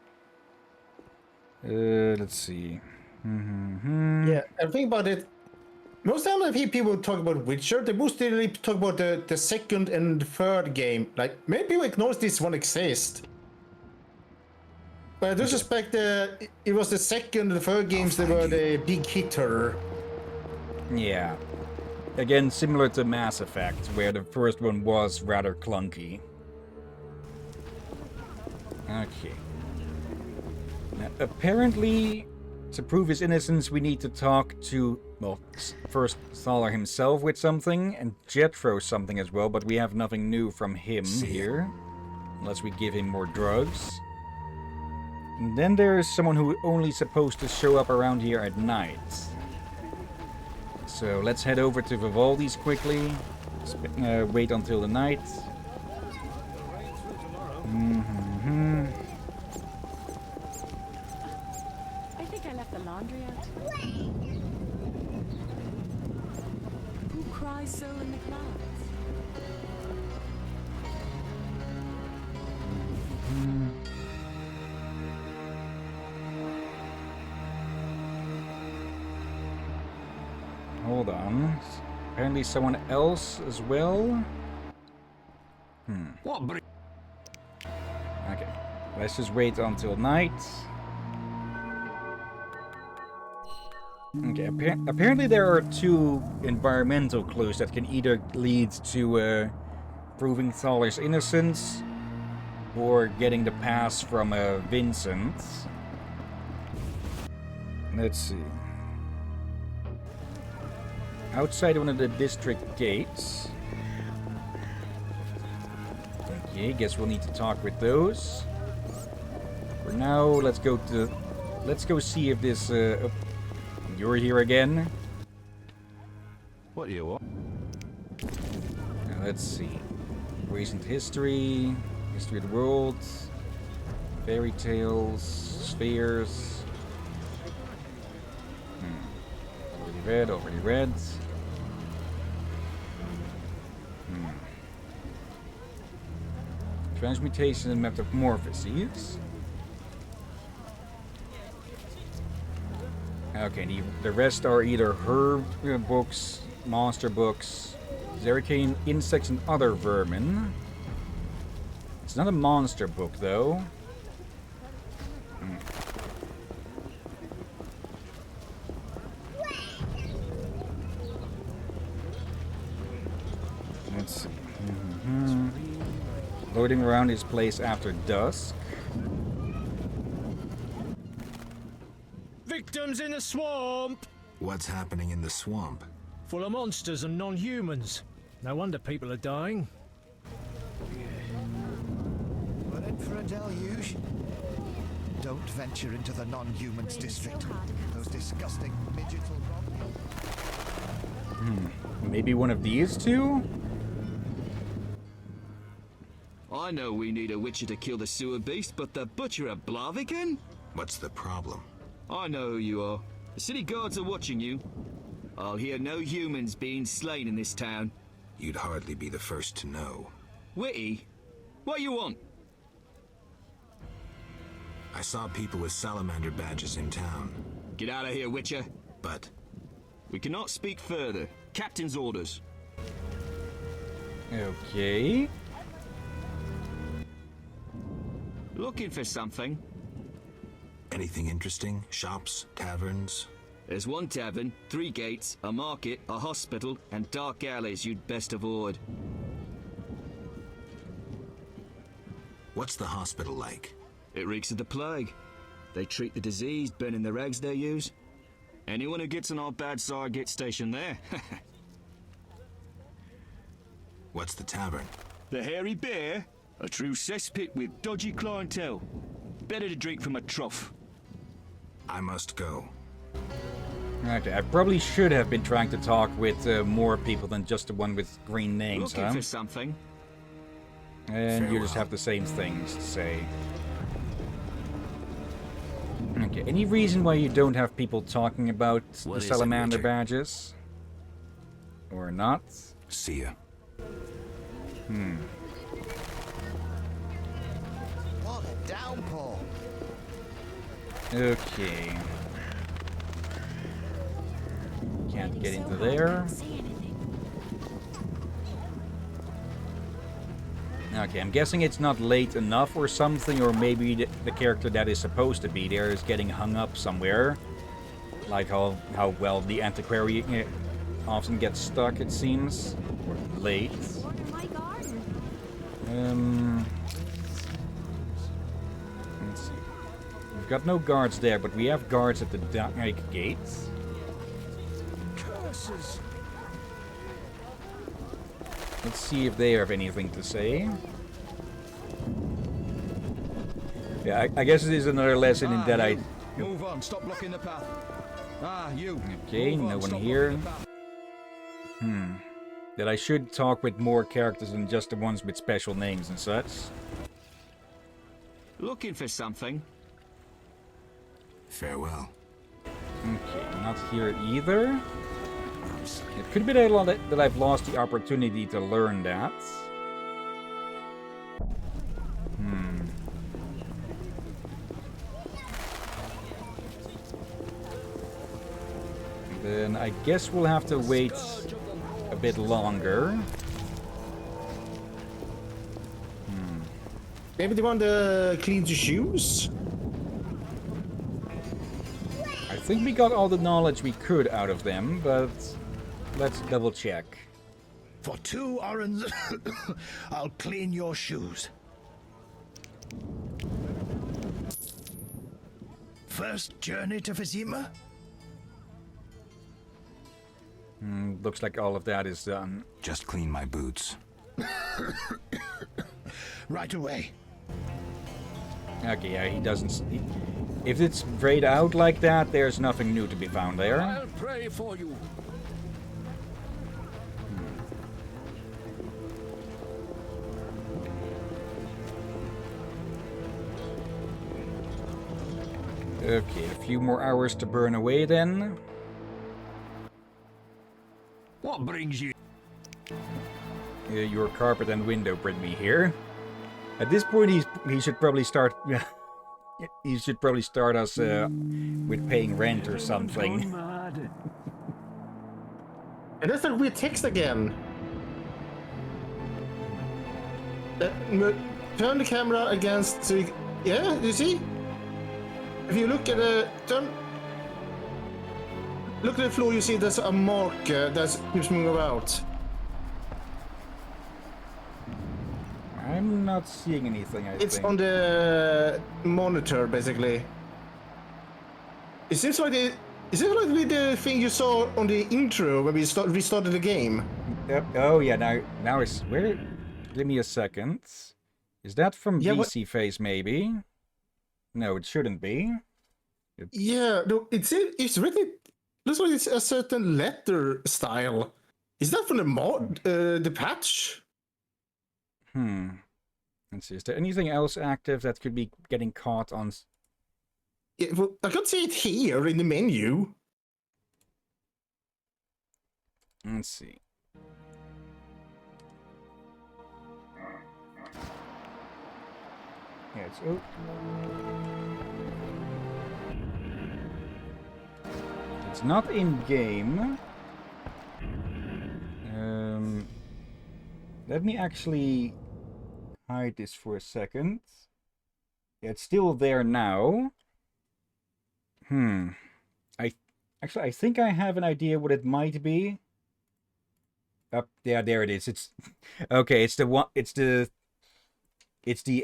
Let's see. Yeah, and think about it. Most of the time people talk about Witcher, they mostly talk about the second and third game. Like, maybe people ignore this one exists. But I do suspect it was the second and the third games that were the big hitter. Yeah. Again, similar to Mass Effect, where the first one was rather clunky. Okay. Now, apparently, to prove his innocence, we need to talk to, well, first Thaler himself with something, and Jethro something as well, but we have nothing new from him here. Unless we give him more drugs. And then there's someone who only supposed to show up around here at night. So let's head over to Vivaldi's quickly. Wait until the night. I think I left the laundry out. Who cries so in the clouds? Hold on. Apparently someone else as well. Okay. Let's just wait until night. Okay, apparently there are 2 environmental clues that can either lead to proving Thaler's innocence or getting the pass from Vincent. Let's see. Outside one of the district gates. Okay, guess we'll need to talk with those. For now, let's go see if this you're here again. What do you want? Now, let's see. Recent history, history of the world, fairy tales, spheres. Already read. Transmutation and metamorphoses. Okay, the rest are either herb books, monster books, Zerrikane insects and other vermin. It's not a monster book though. Let's see. Loading around his place after dusk. Victims in the swamp! What's happening in the swamp? Full of monsters and non-humans. No wonder people are dying. We're in for a deluge. Don't venture into the non-humans district. Those disgusting midgetal... Maybe one of these 2? I know we need a witcher to kill the sewer beast, but the butcher of Blaviken? What's the problem? I know who you are. The city guards are watching you. I'll hear no humans being slain in this town. You'd hardly be the first to know. Witty? What you want? I saw people with salamander badges in town. Get out of here, Witcher. But... we cannot speak further. Captain's orders. Okay. Looking for something? Anything interesting? Shops? Taverns? There's one tavern, 3 gates, a market, a hospital, and dark alleys you'd best avoid. What's the hospital like? It reeks of the plague. They treat the diseased, burning the rags they use. Anyone who gets on our bad side gets stationed there. What's the tavern? The Hairy Bear? A true cesspit with dodgy clientele. Better to drink from a trough. I must go. Okay, I probably should have been trying to talk with more people than just the one with green names, Looking for something? And you just have the same things to say. Okay, any reason why you don't have people talking about the salamander badges? Or not? See ya. What a downpour! Okay. Can't get into there. Okay, I'm guessing it's not late enough or something, or maybe the character that is supposed to be there is getting hung up somewhere. Like how well the antiquary often gets stuck, it seems. Or late. Let's see. We've got no guards there, but we have guards at the gates. Curses! Let's see if they have anything to say. Yeah, I guess it is another lesson in that I... Move on, stop blocking the path. You. Okay, no one here. That I should talk with more characters than just the ones with special names and such. Looking for something? Farewell. Okay, not here either. It could be that I've lost the opportunity to learn that. Then I guess we'll have to wait a bit longer. Maybe they want to clean the shoes? I think we got all the knowledge we could out of them, but let's double check. For 2 orens, I'll clean your shoes. First journey to Vizima? Looks like all of that is done. Just clean my boots. Right away. Okay, yeah, he doesn't... if it's grayed out like that, there's nothing new to be found there. I'll pray for you. Okay, a few more hours to burn away then. What brings you? Your carpet and window bring me here. At this point, he should probably start. He should probably start us with paying rent or something. And that's that weird text again. Turn the camera against the... Yeah, you see? If you look at the... Look at the floor, you see there's a mark that keeps moving about. I'm not seeing anything, It's on the monitor, basically. It seems like the thing you saw on the intro when we restarted the game. Yep. Oh yeah, now it's where? Give me a second. Is that from BC Phase maybe? No, it shouldn't be. Yeah, no, it's written. Looks like it's a certain letter style. Is that from the mod, the patch? Let's see. Is there anything else active that could be getting caught on? Yeah, well, I can't see it here in the menu. Let's see. Yeah, it's It's not in game. Let me actually hide this for a second. Yeah, it's still there now. I think I have an idea what it might be. Yeah, there it is. It's okay. It's the one. It's the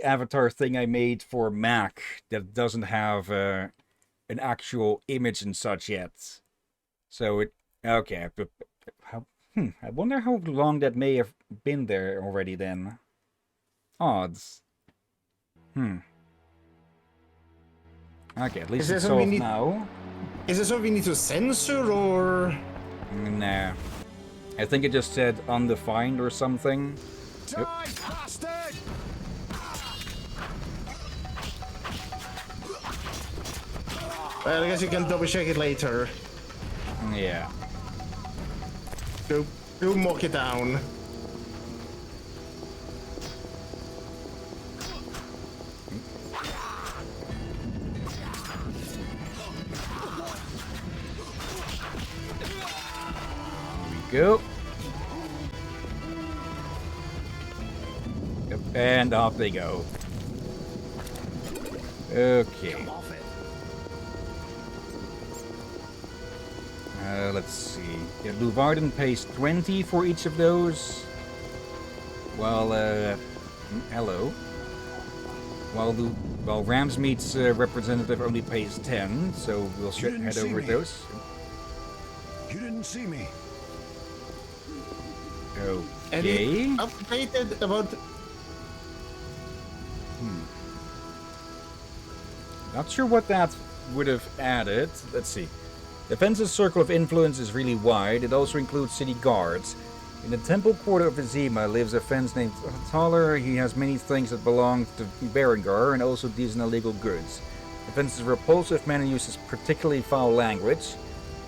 avatar thing I made for Mac that doesn't have an actual image and such yet. So it okay. I wonder how long that may have been there already then. Odds. Okay, at least it's solved now. Is there something we need to censor or? Nah. I think it just said undefined or something. Die, bastard! Well, I guess you can double check it later. Yeah. Go mock it down. Go. Yep, and off they go. Okay. Let's see. Yeah, Louvarden pays 20 for each of those. While, hello. While Ramsmeet's representative only pays 10, so we'll head over those. You didn't see me. Okay. Updated about. Not sure what that would have added. Let's see. The fence's circle of influence is really wide. It also includes city guards. In the temple quarter of Vizima lives a fence named Thaler. He has many things that belong to Berengar and also decent illegal goods. The fence is repulsive man and uses particularly foul language.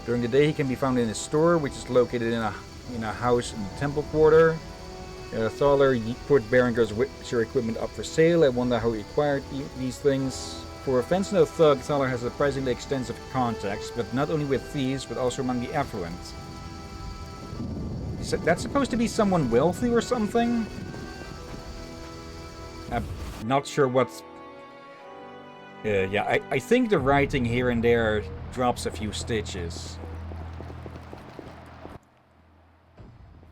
During the day he can be found in his store, which is located in a house in the temple quarter. Thaler put Berengar's witcher equipment up for sale. I wonder how he acquired these things. For a fence no thug, Thaler has surprisingly extensive contacts, but not only with thieves, but also among the affluent. Is that supposed to be someone wealthy or something? I'm not sure what's... yeah, I think the writing here and there drops a few stitches.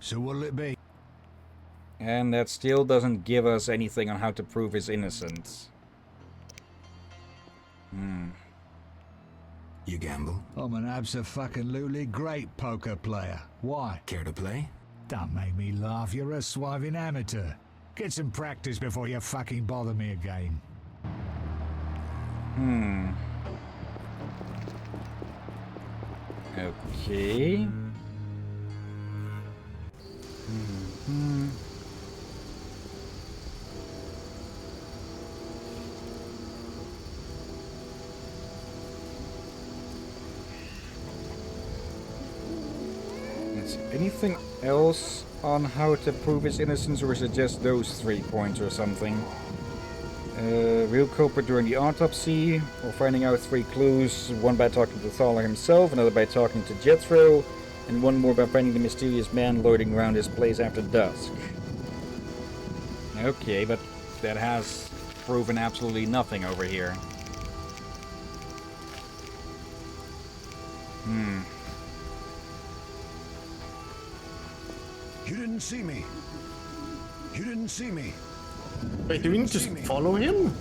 So what'll it be? And that still doesn't give us anything on how to prove his innocence. You gamble? I'm an abso-fucking-lutely great poker player. Why? Care to play? Don't make me laugh, you're a swiving amateur. Get some practice before you fucking bother me again. Okay. Anything else on how to prove his innocence, or is it just those 3 points or something? Real culprit during the autopsy, or finding out 3 clues, one by talking to Thaler himself, another by talking to Jethro, and one more by finding the mysterious man loitering around his place after dusk. Okay, but that has proven absolutely nothing over here. You didn't see me. You didn't see me. Wait, do we need to follow him?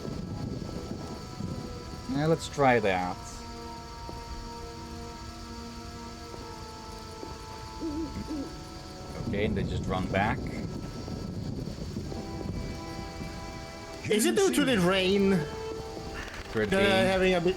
Yeah, let's try that. Okay, and they just run back. Is it due to the rain? Could be. Having a bit...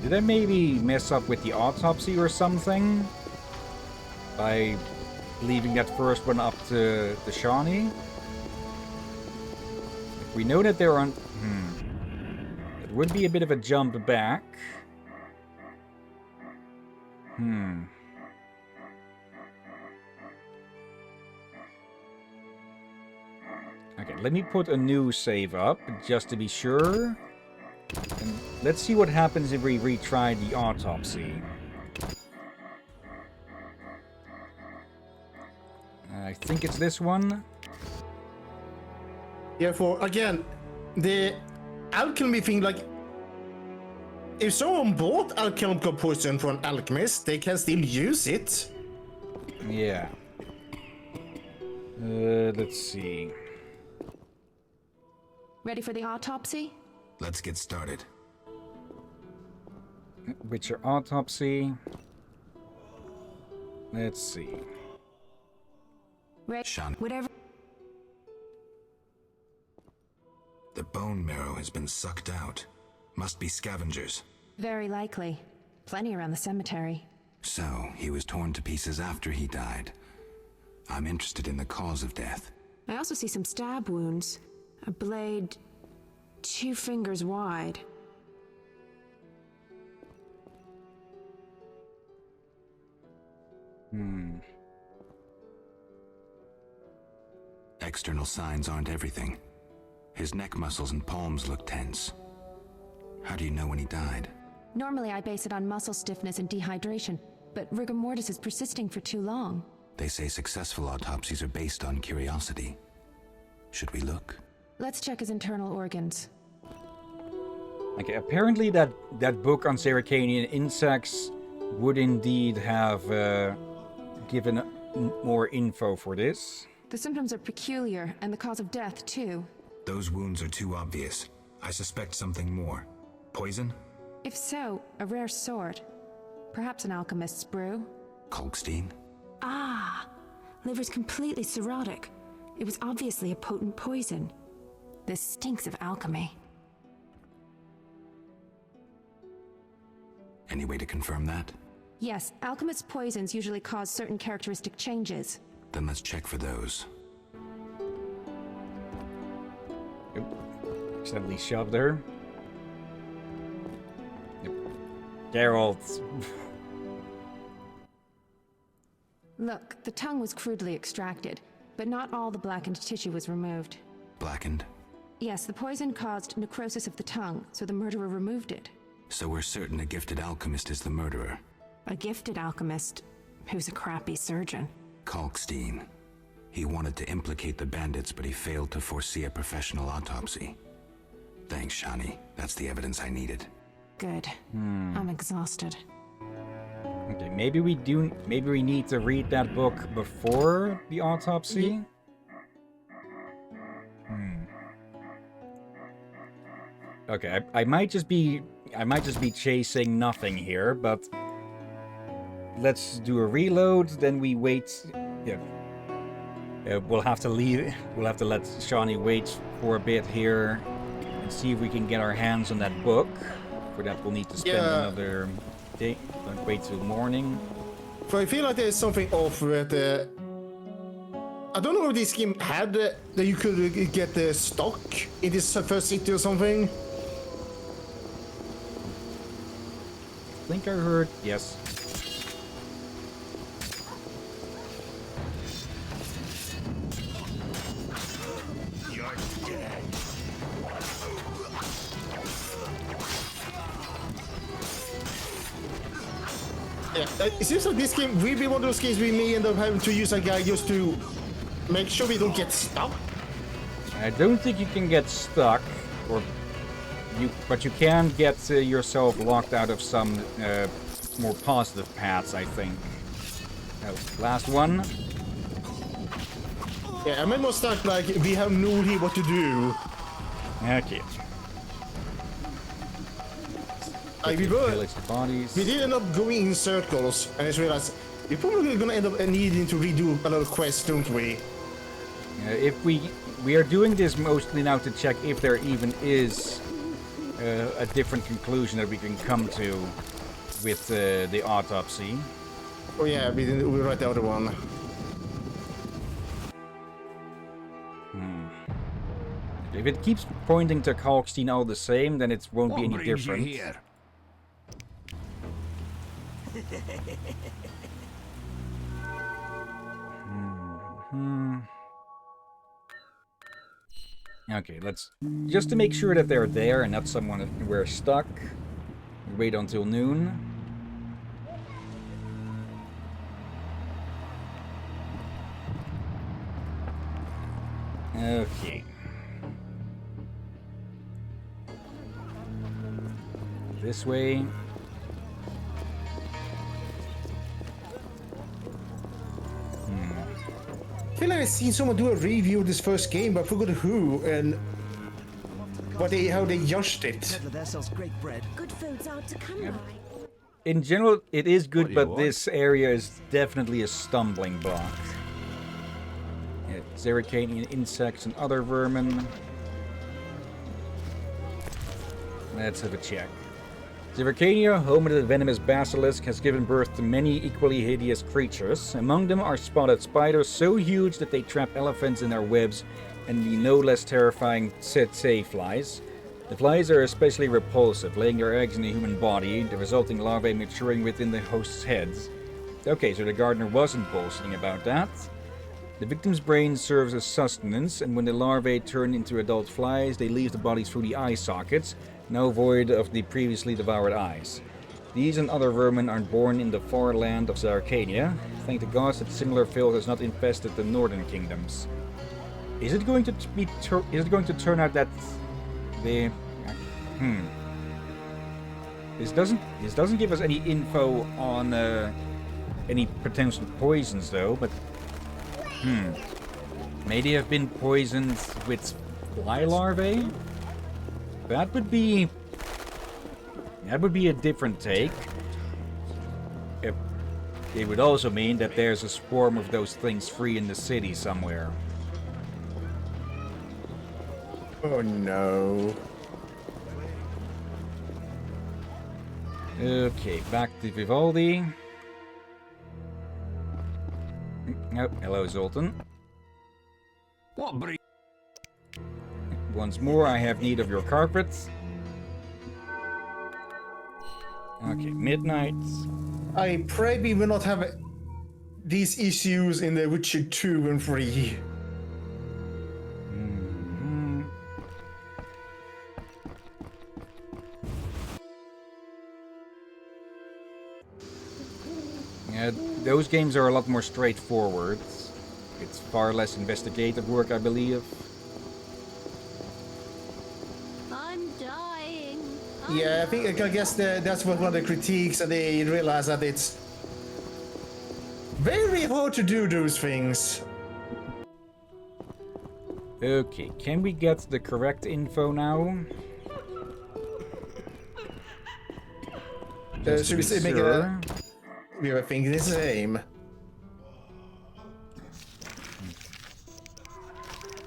Did I maybe mess up with the autopsy or something? By leaving that first one up to the Shawnee? We know that they're on... It would be a bit of a jump back. Okay, let me put a new save up, just to be sure. And let's see what happens if we retry the autopsy. I think it's this one. Yeah, for, again, the alchemy thing, like, if someone bought alchemical poison from an alchemist, they can still use it. Yeah. Let's see. Ready for the autopsy? Let's get started. Witcher autopsy. Let's see. Sean. Whatever. The bone marrow has been sucked out. Must be scavengers. Very likely. Plenty around the cemetery. So, he was torn to pieces after he died. I'm interested in the cause of death. I also see some stab wounds. A blade 2 fingers wide. External signs aren't everything. His neck muscles and palms look tense. How do you know when he died? Normally I base it on muscle stiffness and dehydration, but rigor mortis is persisting for too long. They say successful autopsies are based on curiosity. Should we look? Let's check his internal organs. Okay, apparently that book on Sericanian insects would indeed have given more info for this. The symptoms are peculiar, and the cause of death, too. Those wounds are too obvious. I suspect something more. Poison? If so, a rare sort. Perhaps an alchemist's brew. Kalkstein? Ah! Liver's completely cirrhotic. It was obviously a potent poison. This stinks of alchemy. Any way to confirm that? Yes, alchemist poisons usually cause certain characteristic changes. Then let's check for those. Accidentally shoved her. Yep. Geralt. Look, the tongue was crudely extracted, but not all the blackened tissue was removed. Blackened? Yes, the poison caused necrosis of the tongue, so the murderer removed it. So we're certain a gifted alchemist is the murderer. A gifted alchemist who's a crappy surgeon. Kalkstein. He wanted to implicate the bandits, but he failed to foresee a professional autopsy. Thanks, Shani. That's the evidence I needed. Good. I'm exhausted. Okay, maybe we need to read that book before the autopsy. Okay, I might just be chasing nothing here, but let's do a reload. Then we wait. Yeah, we'll have to leave. We'll have to let Shani wait for a bit here and see if we can get our hands on that book. For that, we'll need to spend another day. Don't wait till morning. So I feel like there's something off with I don't know if this game had that you could get the stock in this first city or something. I think I heard yes. You're dead. Yeah, it seems like this game will be one of those games we may end up having to use a guy just to make sure we don't get stuck. I don't think you can get stuck, but you can get yourself locked out of some more positive paths, I think. Oh, last one. Yeah, I meant more stuck like we have no idea what to do. Okay. We did end up going in circles, and I just realized we're probably gonna end up needing to redo a lot of quests, don't we? If we are doing this mostly now to check if there even is a different conclusion that we can come to with the autopsy. Oh yeah, we write the other one. If it keeps pointing to Kalkstein all the same, then it won't be any different. Here? Okay, let's just to make sure that they're there and not someone we're stuck. Wait until noon. Okay. This way. I feel like I've seen someone do a review of this first game, but I forgot who and how they judged it. That sells great bread. Good food's hard to come by. In general, it is good, What do you but want? this area is definitely a stumbling block. Yeah, Zerricanian insects and other vermin. Let's have a check. Zerricania, home of the venomous basilisk, has given birth to many equally hideous creatures. Among them are spotted spiders so huge that they trap elephants in their webs, and the no less terrifying tsetse flies. The flies are especially repulsive, laying their eggs in the human body, the resulting larvae maturing within the host's heads. Okay, so the gardener wasn't bullshitting about that. The victim's brain serves as sustenance, and when the larvae turn into adult flies, they leave the bodies through the eye sockets, now void of the previously devoured eyes. These and other vermin are born in the far land of Zarkania. Thank the gods that similar filth has not infested the northern kingdoms. Is it going to turn out that the This doesn't give us any info on any potential poisons though, but Maybe have been poisoned with fly larvae? That would be a different take. It would also mean that there's a swarm of those things free in the city somewhere. Oh no. Okay, back to Vivaldi. Oh, hello Zoltan. What breed? Once more, I have need of your carpets. Okay, midnight. I pray we will not have these issues in The Witcher 2 and 3. Yeah, those games are a lot more straightforward. It's far less investigative work, I believe. I'm dying. Yeah, I guess that's one of the critiques, and they realize that it's very hard to do those things. Okay, can we get the correct info now? Should we say make it a... We were thinking the same.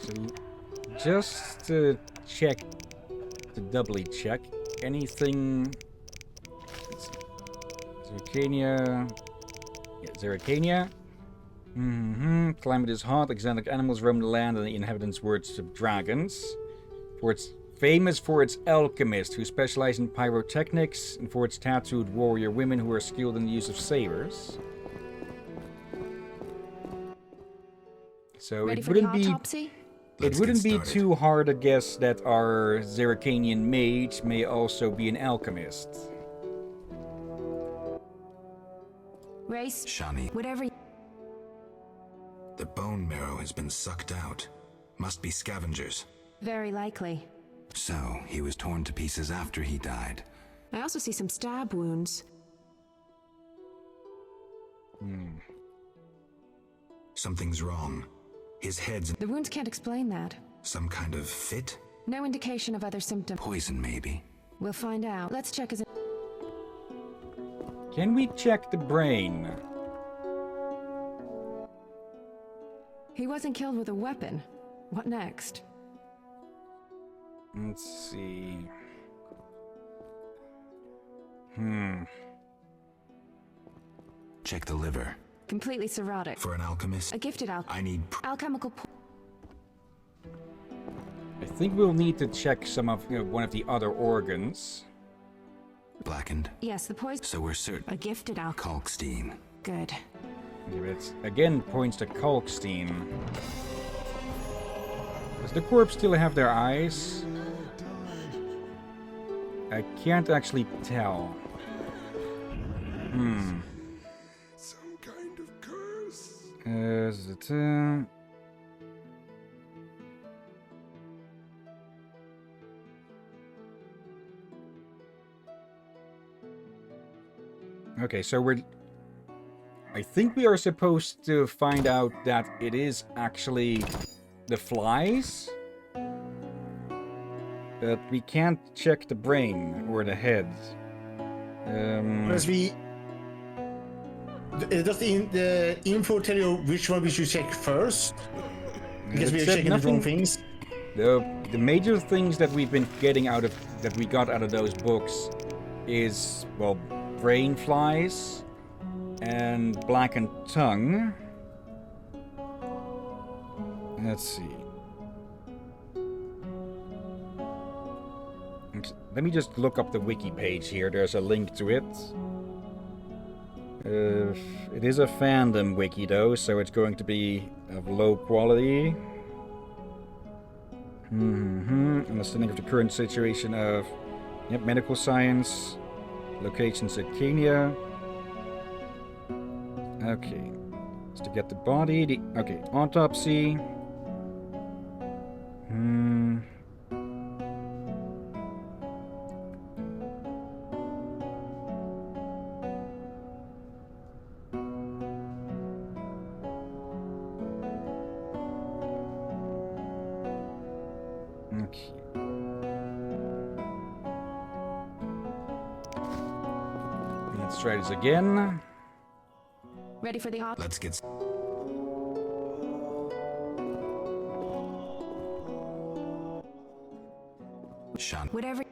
So, just to check, to doubly check, anything... Zercania... Yeah, Zercania. Climate is hot, exotic animals roam the land, and the inhabitants worship dragons. Famous for its alchemist, who specialize in pyrotechnics, and for its tattooed warrior women who are skilled in the use of sabers. So it wouldn't be too hard to guess that our Zeracanian mage may also be an alchemist. Race. Shani. Whatever. The bone marrow has been sucked out. Must be scavengers. Very likely. So, he was torn to pieces after he died. I also see some stab wounds. Something's wrong. His head's... The wounds can't explain that. Some kind of fit? No indication of other symptoms. Poison, maybe. We'll find out. Let's check his... Can we check the brain? He wasn't killed with a weapon. What next? Let's see. Check the liver. Completely cirrhotic. For an alchemist? A gifted I need... alchemical... I think we'll need to check some of, one of the other organs. Blackened? Yes, the poison... So we're certain... A gifted Kalkstein. Good. It again points to Kalkstein. Does the corpse still have their eyes? I can't actually tell. Some kind of curse. Is it, Okay, so I think we are supposed to find out that it is actually the flies. But we can't check the brain or the head. Does the info tell you which one we should check first? Because we are checking the wrong things. The major things that we've been getting that we got out of those books is, well, brain flies and blackened tongue. Let's see. Let me just look up the wiki page here. There's a link to it. It is a fandom wiki though, so it's going to be of low quality. Understanding of the current situation of medical science. Locations at Kenya. Okay. Just to get the body. Okay, autopsy. Let's try this again. Ready for the op? Let's get... Sean. Whatever.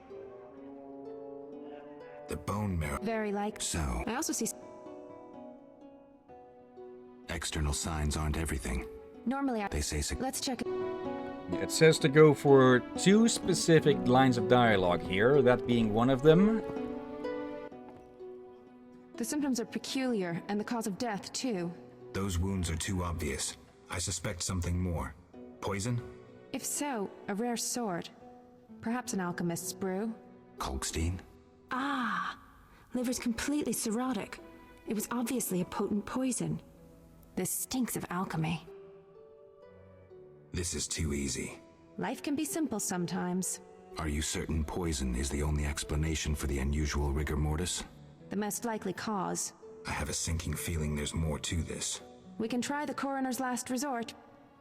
The bone marrow. Very like. So, I also see. external signs aren't everything. Normally, They say let's check. It says to go for 2 specific lines of dialogue here, that being one of them. The symptoms are peculiar, and the cause of death, too. Those wounds are too obvious. I suspect something more. Poison? If so, a rare sort. Perhaps an alchemist's brew. Kalkstein? Ah! Liver's completely cirrhotic. It was obviously a potent poison. This stinks of alchemy. This is too easy. Life can be simple sometimes. Are you certain poison is the only explanation for the unusual rigor mortis? The most likely cause. I have a sinking feeling there's more to this. We can try the coroner's last resort,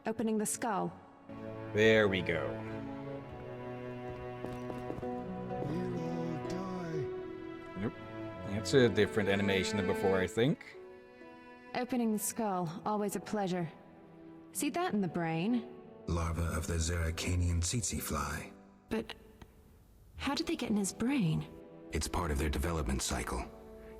opening the skull. There we go. Nope. That's a different animation than before, I think. Opening the skull, always a pleasure. See that in the brain? Larva of the Zeracanian tsetse fly. But how did they get in his brain? It's part of their development cycle.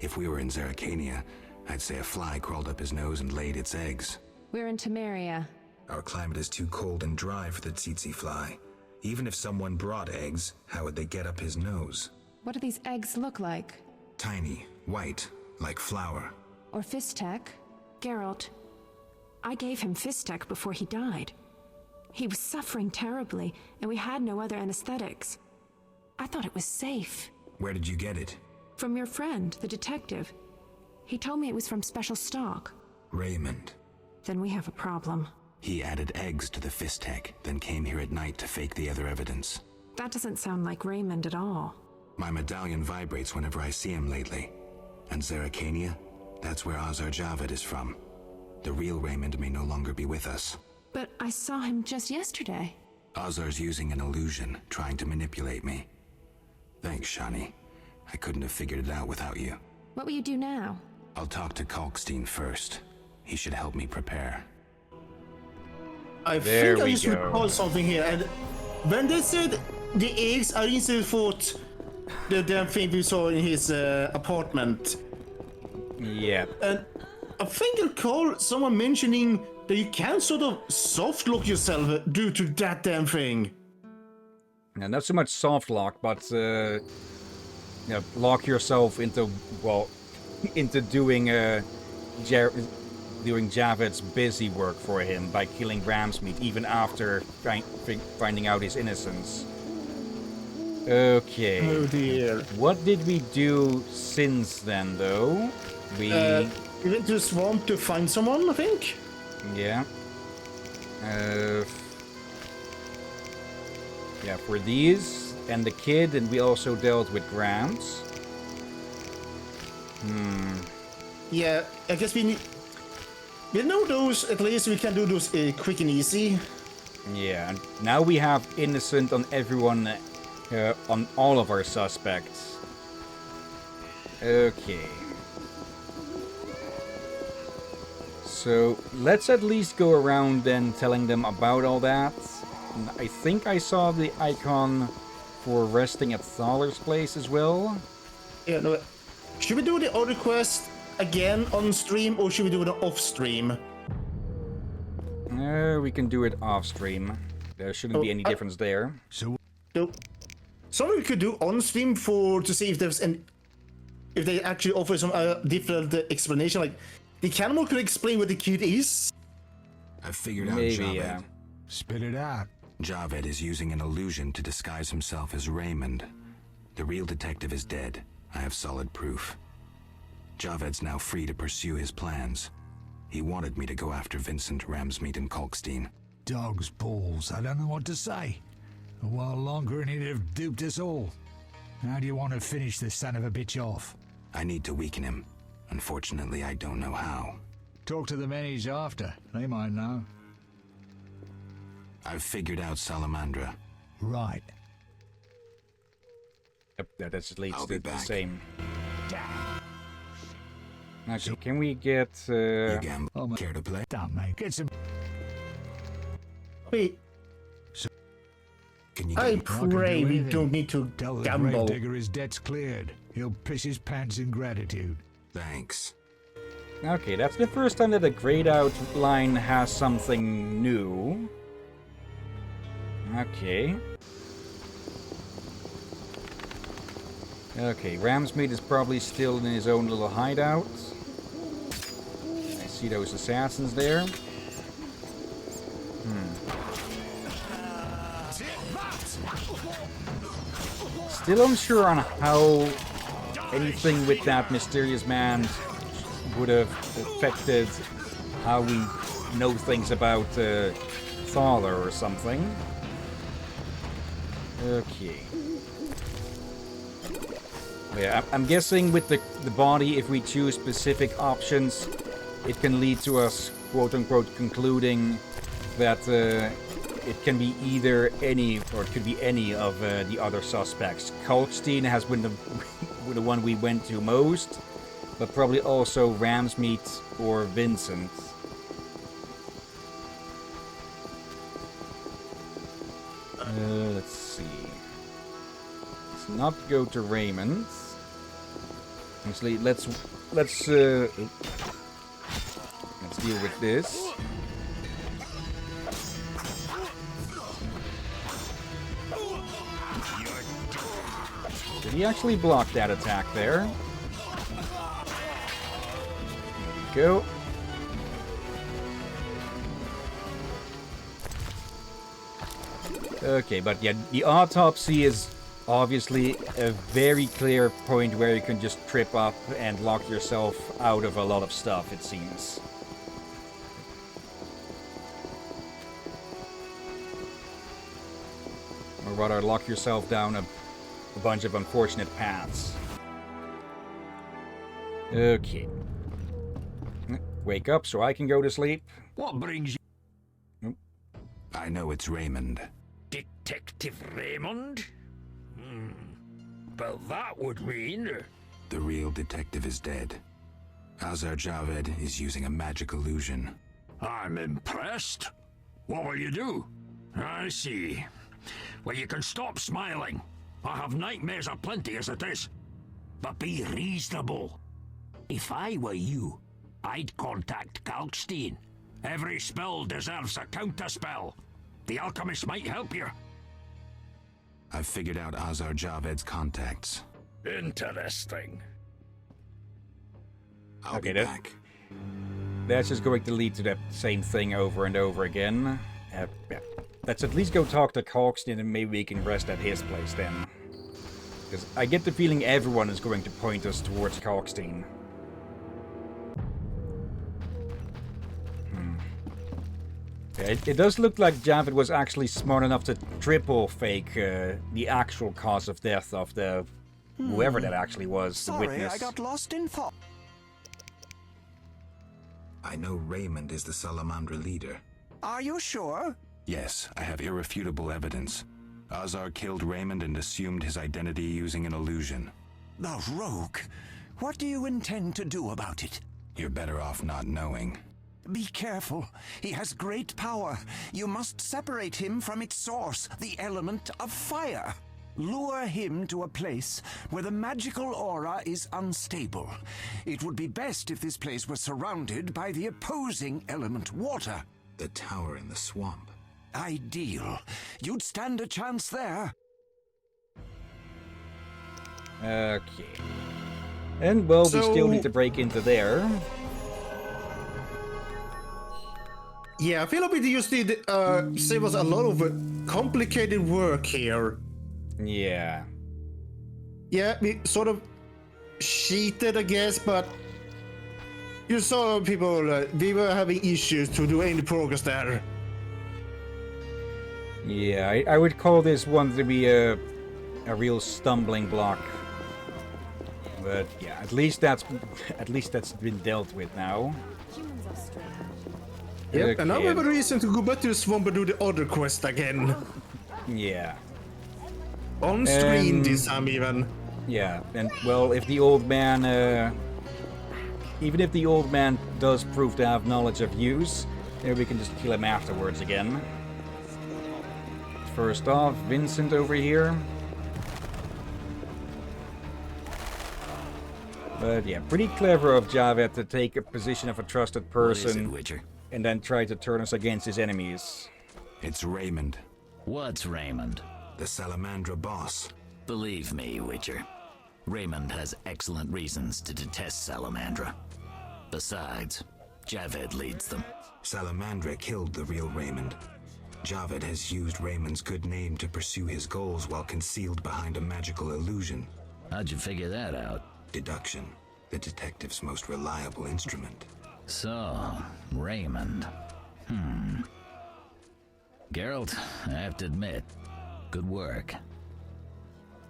If we were in Zeracania, I'd say a fly crawled up his nose and laid its eggs. We're in Temeria. Our climate is too cold and dry for the tsetse fly. Even if someone brought eggs, how would they get up his nose? What do these eggs look like? Tiny, white, like flour. Or Fistek? Geralt. I gave him Fistek before he died. He was suffering terribly, and we had no other anesthetics. I thought it was safe. Where did you get it? From your friend, the detective. He told me it was from special stock. Raymond. Then we have a problem. He added eggs to the Fistek, then came here at night to fake the other evidence. That doesn't sound like Raymond at all. My medallion vibrates whenever I see him lately. And Zeracania? That's where Azar Javed is from. The real Raymond may no longer be with us. But I saw him just yesterday. Azar's using an illusion, trying to manipulate me. Thanks, Shani. I couldn't have figured it out without you. What will you do now? I'll talk to Kalkstein first. He should help me prepare. I think I just recall something here, and when they said the eggs, I instantly thought the damn thing we saw in his apartment. Yeah. And I think I recall someone mentioning that you can sort of soft lock yourself due to that damn thing. Yeah, not so much soft lock, but lock yourself into, well, into doing doing Javed's busy work for him by killing Ramsmeat even after finding out his innocence. Okay. Oh dear. What did we do since then, though? We went to the swamp to find someone, I think. Yeah. Yeah, for these and the kid, and we also dealt with Grams. Yeah, I guess we need. We know those, at least we can do those quick and easy. Yeah, and now we have innocent on everyone, on all of our suspects. Okay. So, let's at least go around then telling them about all that. I think I saw the icon for resting at Thaler's place as well. Yeah, no. Should we do the other quest again on stream, or should we do it off stream? We can do it off stream. There shouldn't be any difference there. So something we could do on stream to see if there's if they actually offer some different explanation. Like the cannibal could explain what the kid is. I've figured out Maybe, Javed. yeah. Spit it out. Javed is using an illusion to disguise himself as Raymond. The real detective is dead. I have solid proof. Javed's now free to pursue his plans. He wanted me to go after Vincent, Ramsmeat, and Kalkstein. Dog's balls. I don't know what to say. A while longer and he'd have duped us all. How do you want to finish this son of a bitch off? I need to weaken him. Unfortunately, I don't know how. Talk to the men he's after. They might know. I've figured out Salamandra. Right. Yep, that leads to the same. Okay, can we get... Care to play? Damn, mate. Get some... Wait. Can you I pray we don't need to Tell the gamble. gravedigger his debt's cleared. He'll piss his pants in gratitude. Thanks. Okay, that's the first time that the grayed out line has something new. Okay. Okay, Ramsmeat is probably still in his own little hideout. I see those assassins there. Still unsure on how anything with that mysterious man would have affected how we know things about Thaler or something. Okay. Yeah, I'm guessing with the body, if we choose specific options, it can lead to us, quote-unquote, concluding that it can be either any, or it could be any of the other suspects. Kalkstein has been the one we went to most, but probably also Ramsmeat or Vincent. Let's see. Let's not go to Raymond. Actually, let's deal with this. Did he actually block that attack there? There we go. Okay, but yeah, the autopsy is obviously a very clear point where you can just trip up and lock yourself out of a lot of stuff, it seems. Or rather, lock yourself down a bunch of unfortunate paths. Okay. Wake up so I can go to sleep. What brings you? I know it's Raymond. Detective Raymond? Well, that would mean... The real detective is dead. Azar Javed is using a magic illusion. I'm impressed. What will you do? I see. Well, you can stop smiling. I have nightmares aplenty as it is. But be reasonable. If I were you, I'd contact Kalkstein. Every spell deserves a counterspell. The alchemist might help you. I've figured out Azar Javed's contacts. Interesting. I'll be back. That's just going to lead to that same thing over and over again. Yeah. Let's at least go talk to Kalkstein and maybe we can rest at his place then. Because I get the feeling everyone is going to point us towards Kalkstein. Yeah, it does look like Javed was actually smart enough to triple fake the actual cause of death of the whoever that actually was, the witness. I got lost in thought. I know Raymond is the Salamandra leader. Are you sure? Yes, I have irrefutable evidence. Azar killed Raymond and assumed his identity using an illusion. The rogue. What do you intend to do about it? You're better off not knowing. Be careful. He has great power. You must separate him from its source, the element of fire. Lure him to a place where the magical aura is unstable. It would be best if this place were surrounded by the opposing element, water. The tower in the swamp. Ideal. You'd stand a chance there. Okay. And, well, we still need to break into there. Yeah, I feel like we just did save us a lot of complicated work here. Yeah. Yeah, we sort of cheated, I guess, but you saw people, they were having issues to do any progress there. Yeah, I would call this one to be a real stumbling block. But yeah, at least that's been dealt with now. Yep, Okay. and now we have a reason to go back to the swamp and do the other quest again. Yeah. On screen this time even. Yeah, and well, if the old man, even if the old man does prove to have knowledge of use, maybe we can just kill him afterwards again. First off, Vincent over here. But yeah, pretty clever of Javed to take a position of a trusted person What is it, Witcher? and then try to turn us against his enemies. It's Raymond. What's Raymond? The Salamandra boss. Believe me, Witcher. Raymond has excellent reasons to detest Salamandra. Besides, Javed leads them. Salamandra killed the real Raymond. Javed has used Raymond's good name to pursue his goals while concealed behind a magical illusion. How'd you figure that out? Deduction. The detective's most reliable instrument. So, Raymond. Geralt, I have to admit, good work.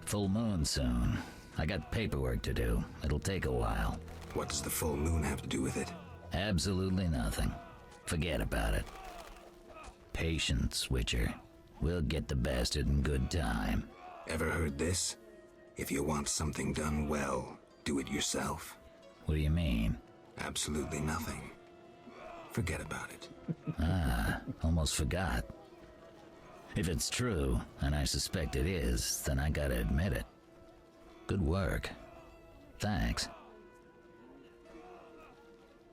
Full moon soon. I got paperwork to do. It'll take a while. What does the full moon have to do with it? Absolutely nothing. Forget about it. Patience, Witcher. We'll get the bastard in good time. Ever heard this? If you want something done well, do it yourself. What do you mean? Absolutely nothing. Forget about it. Almost forgot. If it's true, and I suspect it is, then I gotta admit it. Good work. Thanks.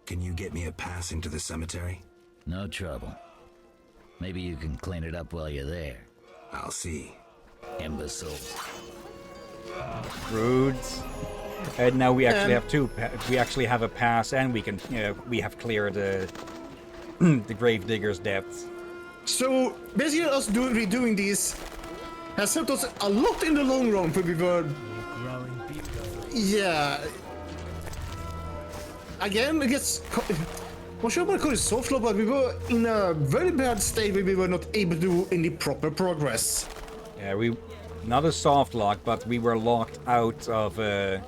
Can you get me a pass into the cemetery? No trouble. Maybe you can clean it up while you're there. I'll see. Imbecile. Rudes. And now we actually have two. We actually have a pass, and we can. We have cleared the Gravedigger's depths. So basically, us redoing this has helped us a lot in the long run. For we were, yeah. Again, I guess. I'm sure I call it soft lock, but we were in a very bad state where we were not able to do any proper progress. Yeah, not a soft lock, but we were locked out of the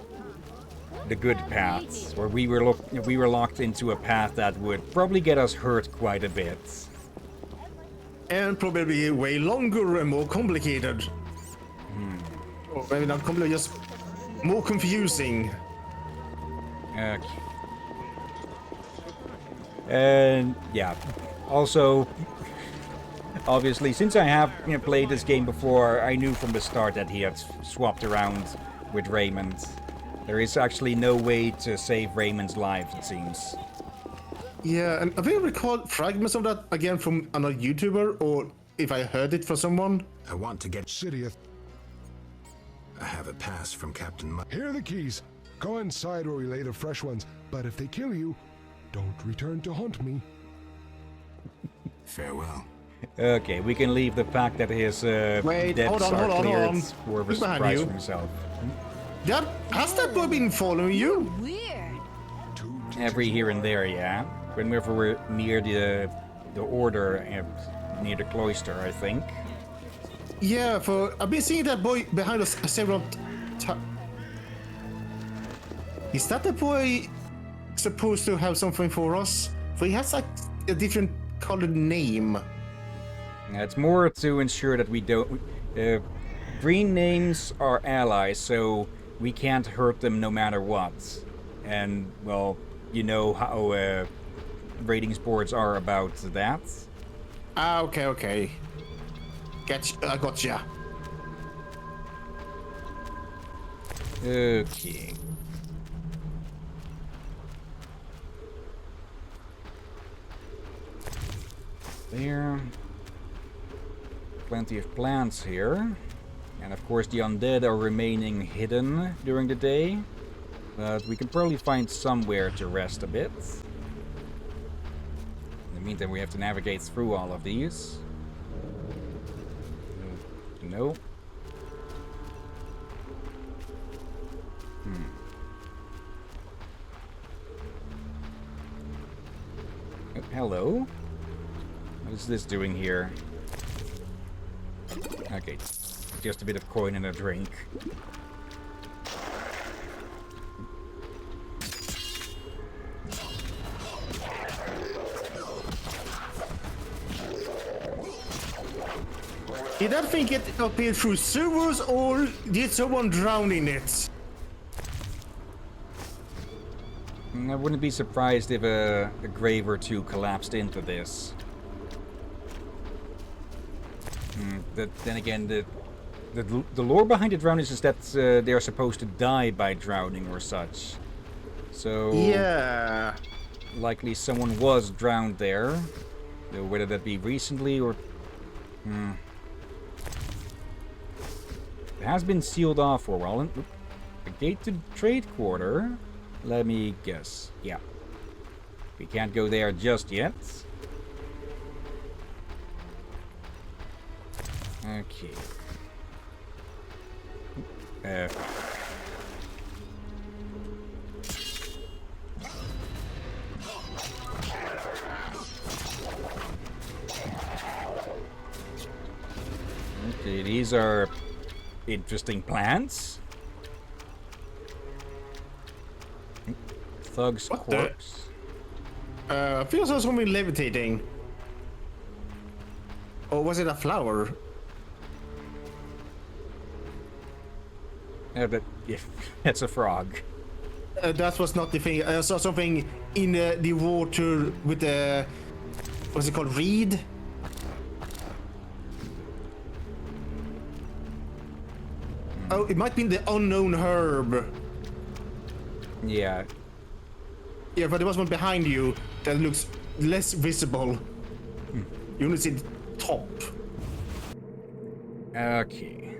good paths, or we were locked into a path that would probably get us hurt quite a bit, and probably way longer and more complicated. Or maybe not complicated, just more confusing. Okay. And yeah, also, obviously, since I have played this game before, I knew from the start that he had swapped around with Raymond. There is actually no way to save Raymond's life, it seems. Yeah, and I think I recalled fragments of that again from another YouTuber, or if I heard it from someone. I want to get City. I have a pass from Captain Here are the keys. Go inside where we lay the fresh ones, but if they kill you, don't return to hunt me. Farewell. Okay, we can leave the fact that his debts are cleared for the surprise for himself. Has that boy been following you? Weird. Every here and there, yeah. Whenever we're near the order and near the cloister, I think. Yeah, I've been seeing that boy behind us several times. Is that the boy supposed to have something for us? For he has like a different colored name. Yeah, it's more to ensure that we don't. Green names are allies, so we can't hurt them no matter what. And well, you know how ratings boards are about that. Okay. Gotcha. Okay. There. Plenty of plants here. And of course the undead are remaining hidden during the day. But we can probably find somewhere to rest a bit. In the meantime, we have to navigate through all of these. Nope. Oh, hello. What is this doing here? Okay, just a bit of coin and a drink. It that thing get appeared through sewers or did someone drown in it? I wouldn't be surprised if a grave or two collapsed into this. Then again, the lore behind the drownings is that they are supposed to die by drowning or such. So yeah, likely someone was drowned there, whether that be recently or. It has been sealed off for a while. A gate to the trade quarter. Let me guess. Yeah. We can't go there just yet. Okay. Okay, these are interesting plants. Thug's corpse. I feel so something levitating. Or was it a flower? But it's a frog. That was not the thing. I saw something in the water with the... What's it called? Reed? Oh, it might be the unknown herb. Yeah. Yeah, but there was one behind you that looks less visible. You only see the top. Okay.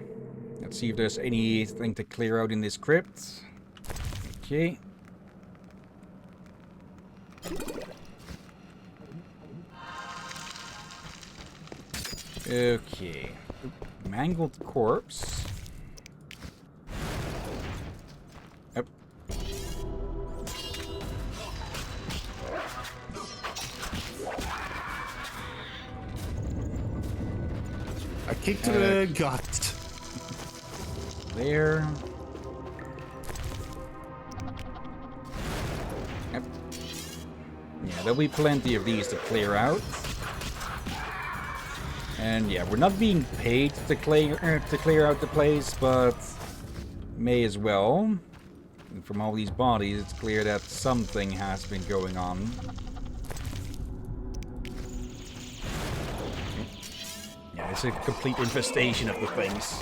Let's see if there's anything to clear out in this crypt. Okay. Okay. Mangled corpse. Yep. A kick to the gut. There. Yep. Yeah, there'll be plenty of these to clear out. And yeah, we're not being paid to clear out the place, but may as well. And from all these bodies, it's clear that something has been going on. Yeah, it's a complete infestation of the things.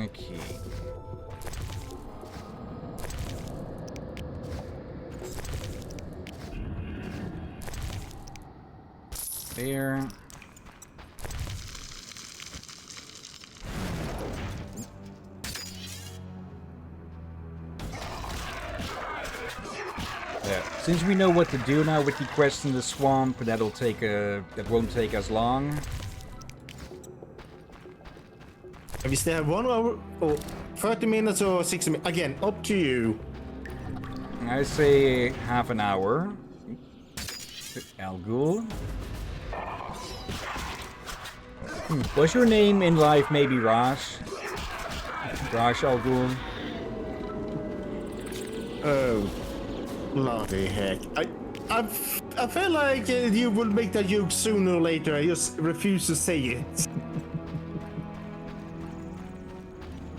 Okay. There. Yeah. Since we know what to do now with the quest in the swamp, that won't take us long. We still have 1 hour or 30 minutes or 60 minutes. Again, up to you. I say half an hour. Al Ghul. Was your name in life maybe Rosh? Rosh Al Ghul? Oh, bloody heck. I feel like you will make that joke sooner or later. I just refuse to say it.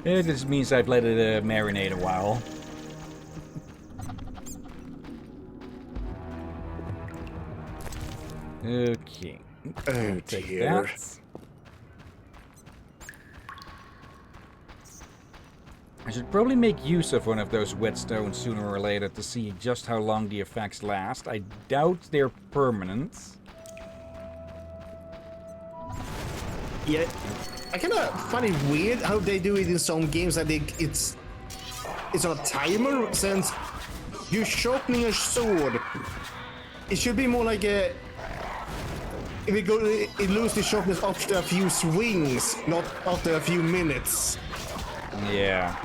It just means I've let it marinate a while. Okay. Oh dear. I should probably make use of one of those whetstones sooner or later to see just how long the effects last. I doubt they're permanent. Yeah, I kind of find it weird how they do it in some games. That it's on a timer, since you're sharpening a sword. It should be more like a... If it loses the sharpness after a few swings, not after a few minutes. Yeah.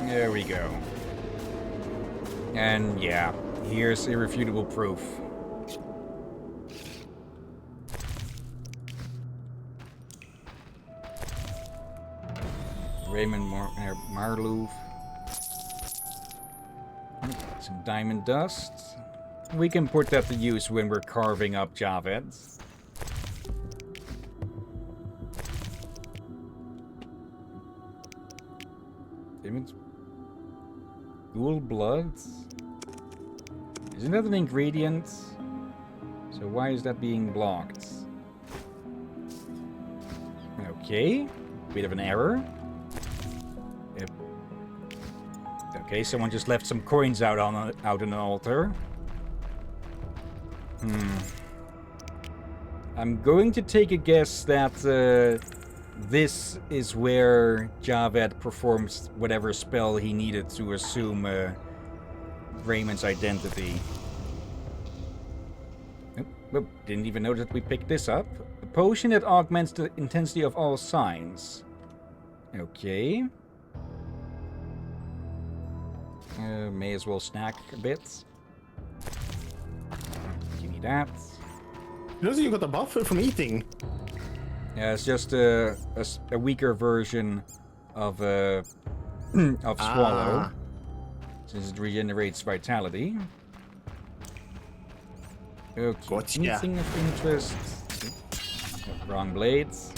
There we go. And yeah, here's irrefutable proof. Raymond Marlouf. Some diamond dust. We can put that to use when we're carving up Javed. Image. Ghoul blood. Isn't that an ingredient? So why is that being blocked? Okay. Bit of an error. Yep. Okay, someone just left some coins out on an altar. I'm going to take a guess that this is where Javed performs whatever spell he needed to assume Raymond's identity. Oh, didn't even know that we picked this up. A potion that augments the intensity of all signs. Okay. May as well snack a bit. Give me that. You know you got a buffer from eating. Yeah, it's just a weaker version of Swallow. Since it regenerates vitality. Okay, gotcha. Anything of interest? Wrong blades.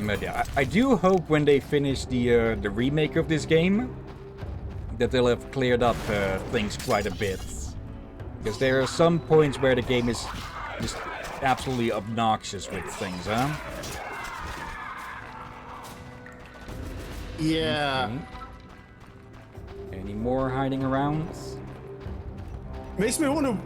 But yeah, I do hope when they finish the remake of this game that they'll have cleared up things quite a bit. Because there are some points where the game is just absolutely obnoxious with things, huh? Yeah. Okay. Any more hiding around? Makes me want to.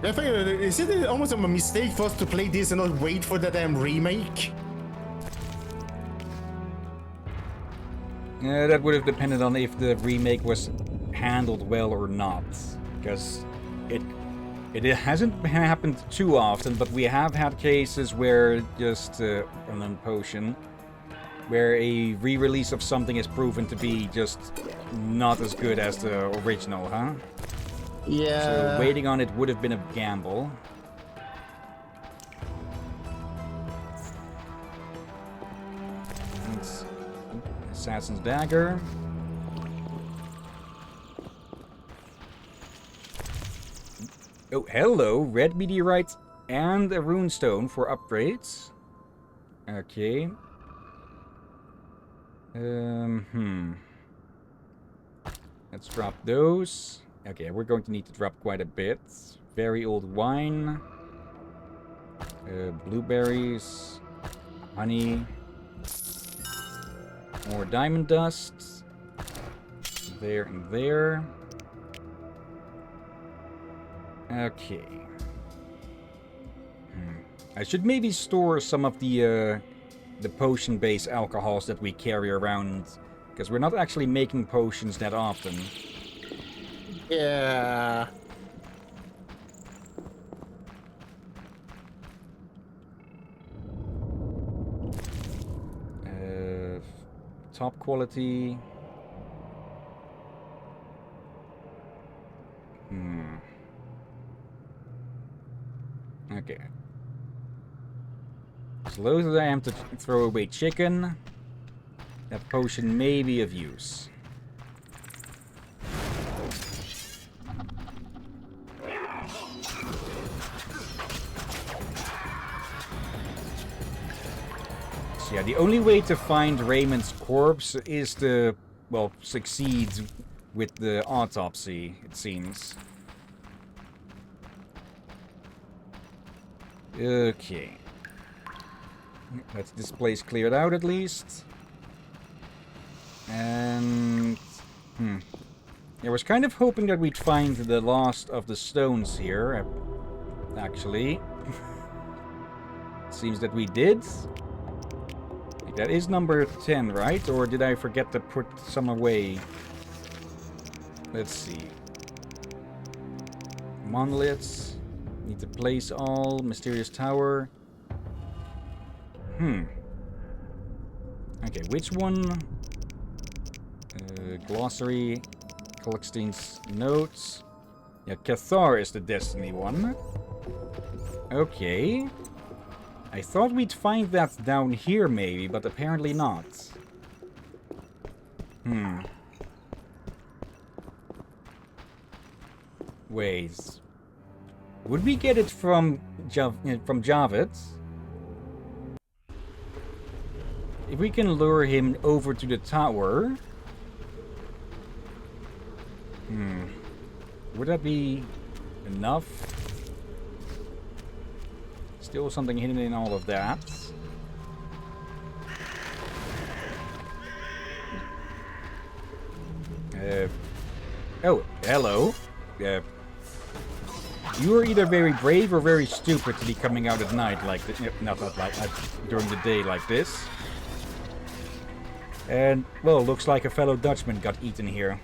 I think, is it almost a mistake for us to play this and not wait for the damn remake? That would have depended on if the remake was handled well or not. Because it hasn't happened too often, but we have had cases where just an potion, where a re-release of something is proven to be just not as good as the original, huh? Yeah. So waiting on it would have been a gamble. It's Assassin's Dagger. Oh, hello! Red meteorite and a runestone for upgrades. Okay. Let's drop those. Okay, we're going to need to drop quite a bit. Very old wine. Blueberries. Honey. More diamond dust. There and there. Okay. I should maybe store some of the potion-based alcohols that we carry around, because we're not actually making potions that often. Yeah. Top quality. Okay. As low as I am to throw away chicken, that potion may be of use. So yeah, the only way to find Raymond's corpse is to, well, succeed with the autopsy, it seems. Okay. That's this place cleared out at least. And... I was kind of hoping that we'd find the last of the stones here, actually. Seems that we did. That is number 10, right? Or did I forget to put some away? Let's see. Monoliths. Need to place all. Mysterious tower. Okay, which one? Glossary. Kalkstein's notes. Yeah, Cathar is the Destiny one. Okay. I thought we'd find that down here maybe, but apparently not. Wait. Would we get it from Javed? If we can lure him over to the tower... Would that be enough? Still something hidden in all of that. Oh, hello. You are either very brave or very stupid to be coming out at night like this. Not like during the day like this. And, well, looks like a fellow Dutchman got eaten here.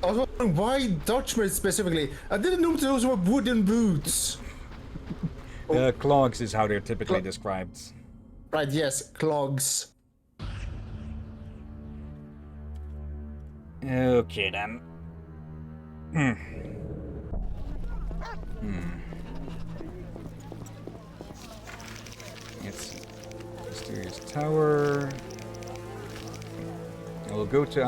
I was wondering why Dutchmen specifically. I didn't know those were wooden boots. Clogs is how they're typically described. Right, yes, clogs. Okay then. It's mysterious tower. I'll go to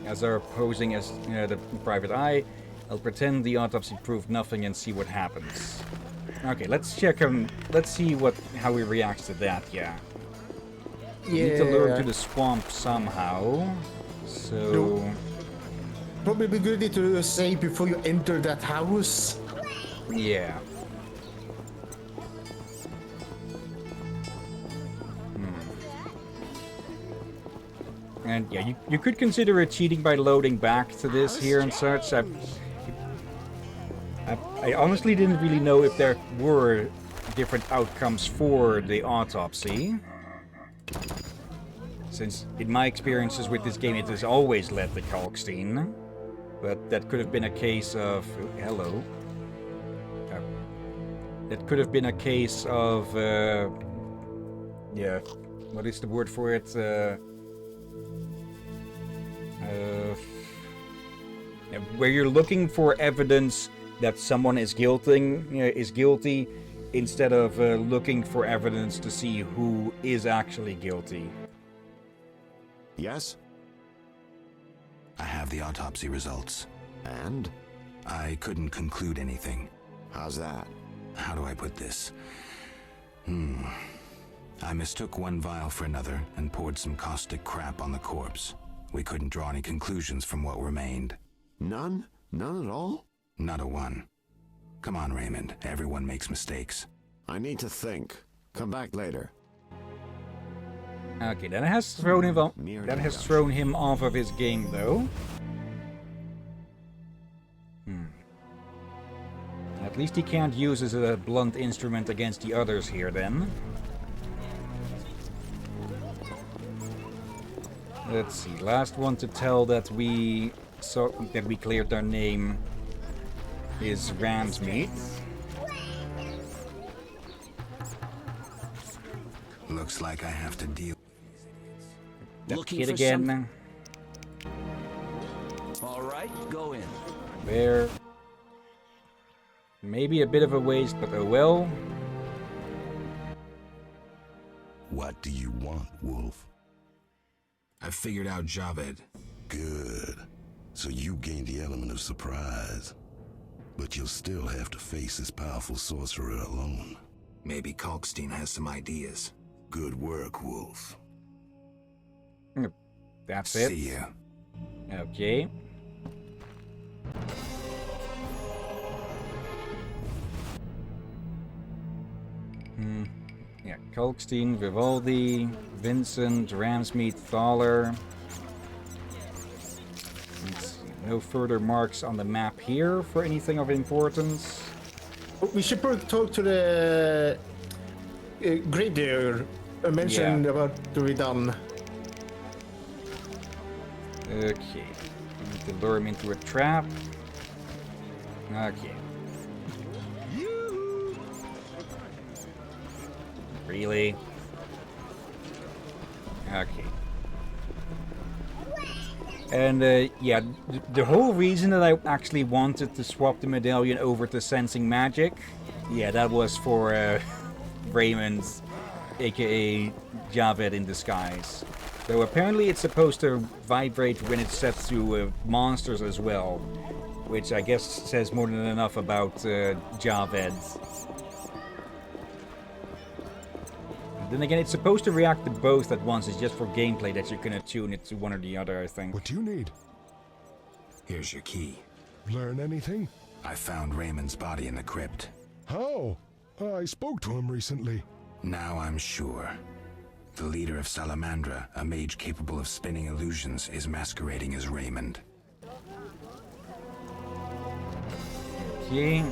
Azar posing as the private eye. I'll pretend the autopsy proved nothing and see what happens. Okay, let's check him. Let's see how he reacts to that. Yeah. You need to lure him to the swamp somehow. So. Probably be good to say before you enter that house. Yeah. And yeah, you could consider it cheating by loading back to this here and such. I honestly didn't really know if there were different outcomes for the autopsy. Since in my experiences with this game, it has always led to Kalkstein. But that could have been a case of... hello. That could have been a case of... yeah, what is the word for it? Where you're looking for evidence that someone is guilty instead of looking for evidence to see who is actually guilty. Yes? I have the autopsy results. And? I couldn't conclude anything. How's that? How do I put this? I mistook one vial for another and poured some caustic crap on the corpse. We couldn't draw any conclusions from what remained. None? None at all? Not a one. Come on, Raymond. Everyone makes mistakes. I need to think. Come back later. Okay, that has thrown him off. That has thrown him off of his game, though. At least he can't use as a blunt instrument against the others here, then. Let's see. Last one to tell that we cleared their name is Ramsmeat. Looks like I have to deal. That kid again. All right, go in. There. Maybe a bit of a waste, but oh well. What do you want, Wolf? I figured out Javed. Good. So you gained the element of surprise. But you'll still have to face this powerful sorcerer alone. Maybe Kalkstein has some ideas. Good work, Wolf. That's it. See ya. Okay. Yeah, Kalkstein, Vivaldi, Vincent, Ramsmeat, Thaler. No further marks on the map here for anything of importance. We should probably talk to the Grader. Mentioned about to be done. Okay. We need to lure him into a trap. Okay. Really? Okay. And yeah, the whole reason that I actually wanted to swap the medallion over to sensing magic, yeah, that was for Raymond, aka Javed in disguise. Though apparently it's supposed to vibrate when it's set to monsters as well, which I guess says more than enough about Javed. Then again, it's supposed to react to both at once. It's just for gameplay that you can attune it to one or the other, I think. What do you need? Here's your key. Learn anything? I found Raymond's body in the crypt. How? I spoke to him recently. Now I'm sure. The leader of Salamandra, a mage capable of spinning illusions, is masquerading as Raymond. Okay.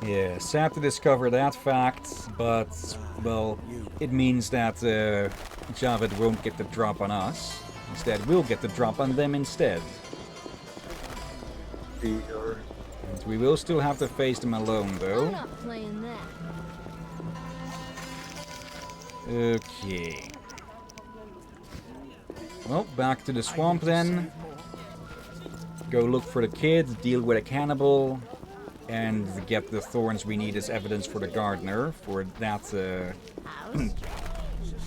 Yeah, sad to discover that fact, but, well, it means that Javed won't get the drop on us. Instead, we'll get the drop on them instead. And we will still have to face them alone, though. I'm not playing that. Okay. Well, back to the swamp then. Go look for the kid, deal with a cannibal, and get the thorns we need as evidence for the gardener for that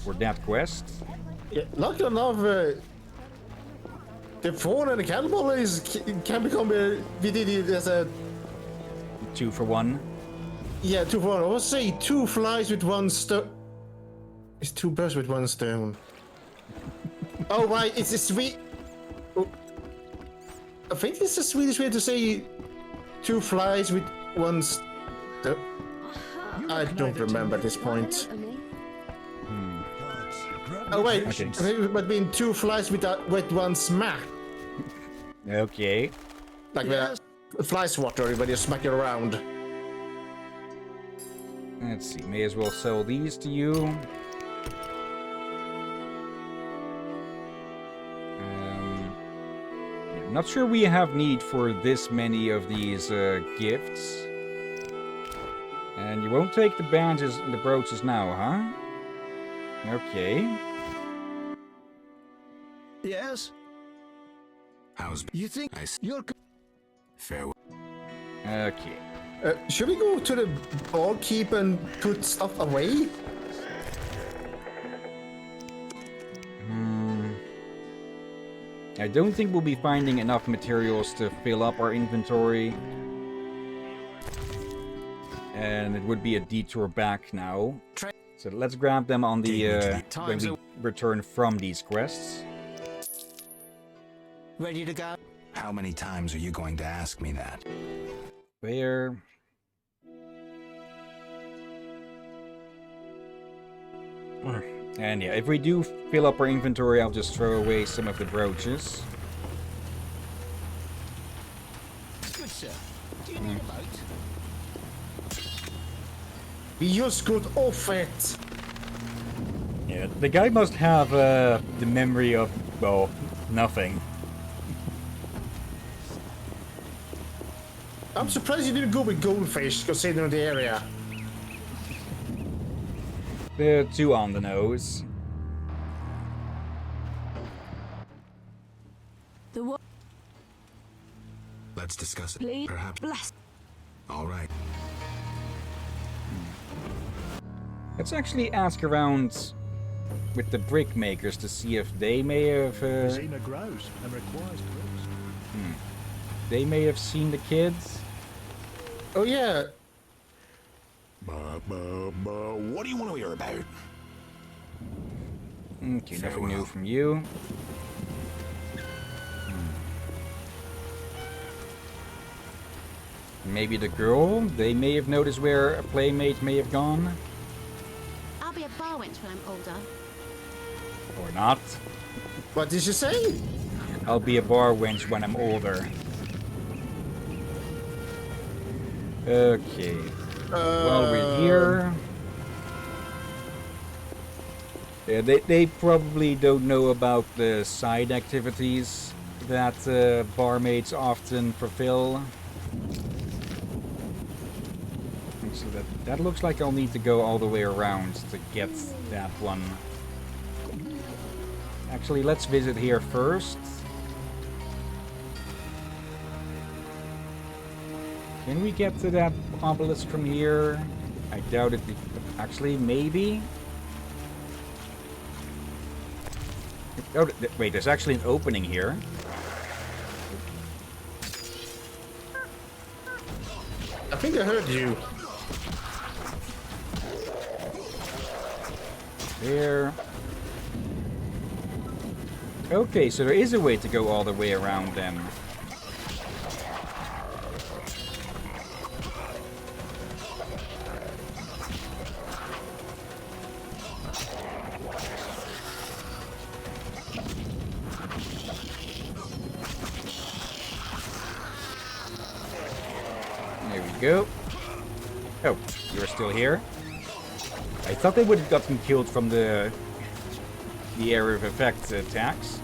for that quest. Yeah, luckily enough, the thorn and the cannibal can become we did it as a 2 for 1. Yeah, 2 for 1. I would say 2 flies with 1 stone. It's 2 birds with 1 stone. Oh right, it's a sweet. Oh. I think it's a Swedish way to say 2 flies with 1 stone. I don't remember at this point. Oh wait, I think it might mean 2 flies with 1 smack. Okay. Like the fly swatter when you smack it around. Let's see, may as well sell these to you. Not sure we have need for this many of these gifts. And you won't take the bandages and the brooches now, huh? Okay. Yes? How's... You think you're... Farewell. Okay. Should we go to the barkeep and put stuff away? I don't think we'll be finding enough materials to fill up our inventory. And it would be a detour back now. So let's grab them on the when we return from these quests. Ready to go? How many times are you going to ask me that? Where? And yeah, if we do fill up our inventory, I'll just throw away some of the brooches. Good sir. Do you need a boat? We just got off it. Yeah, the guy must have the memory of, well, nothing. I'm surprised you didn't go with goldfish, considering the area. They're too on the nose. Let's discuss it. Please. Perhaps. Bless. All right. Let's actually ask around with the brick makers to see if they may have. Resina grows and requires growth. They may have seen the kids. Oh yeah. What do you want to hear about? Okay, nothing new from you. Maybe the girl? They may have noticed where a playmate may have gone. I'll be a bar wench when I'm older. Or not. What did you say? I'll be a bar wench when I'm older. Okay. While we're here... Yeah, they probably don't know about the side activities that barmaids often fulfill. So that looks like I'll need to go all the way around to get that one. Actually, let's visit here first. Can we get to that obelisk from here? I doubt it. Actually, maybe? Oh, wait, there's actually an opening here. I think I heard you. There. Okay, so there is a way to go all the way around them. There we go. Oh, you're still here? I thought they would have gotten killed from the area of effect attacks.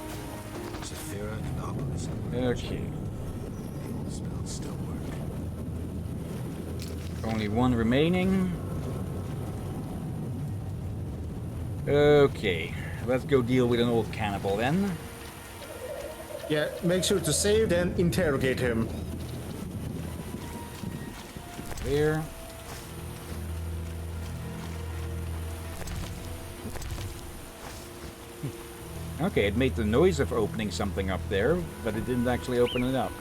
Okay. Still work. Only one remaining. Okay, let's go deal with an old cannibal then. Yeah, make sure to save, then interrogate him. There. Okay, it made the noise of opening something up there, but it didn't actually open it up.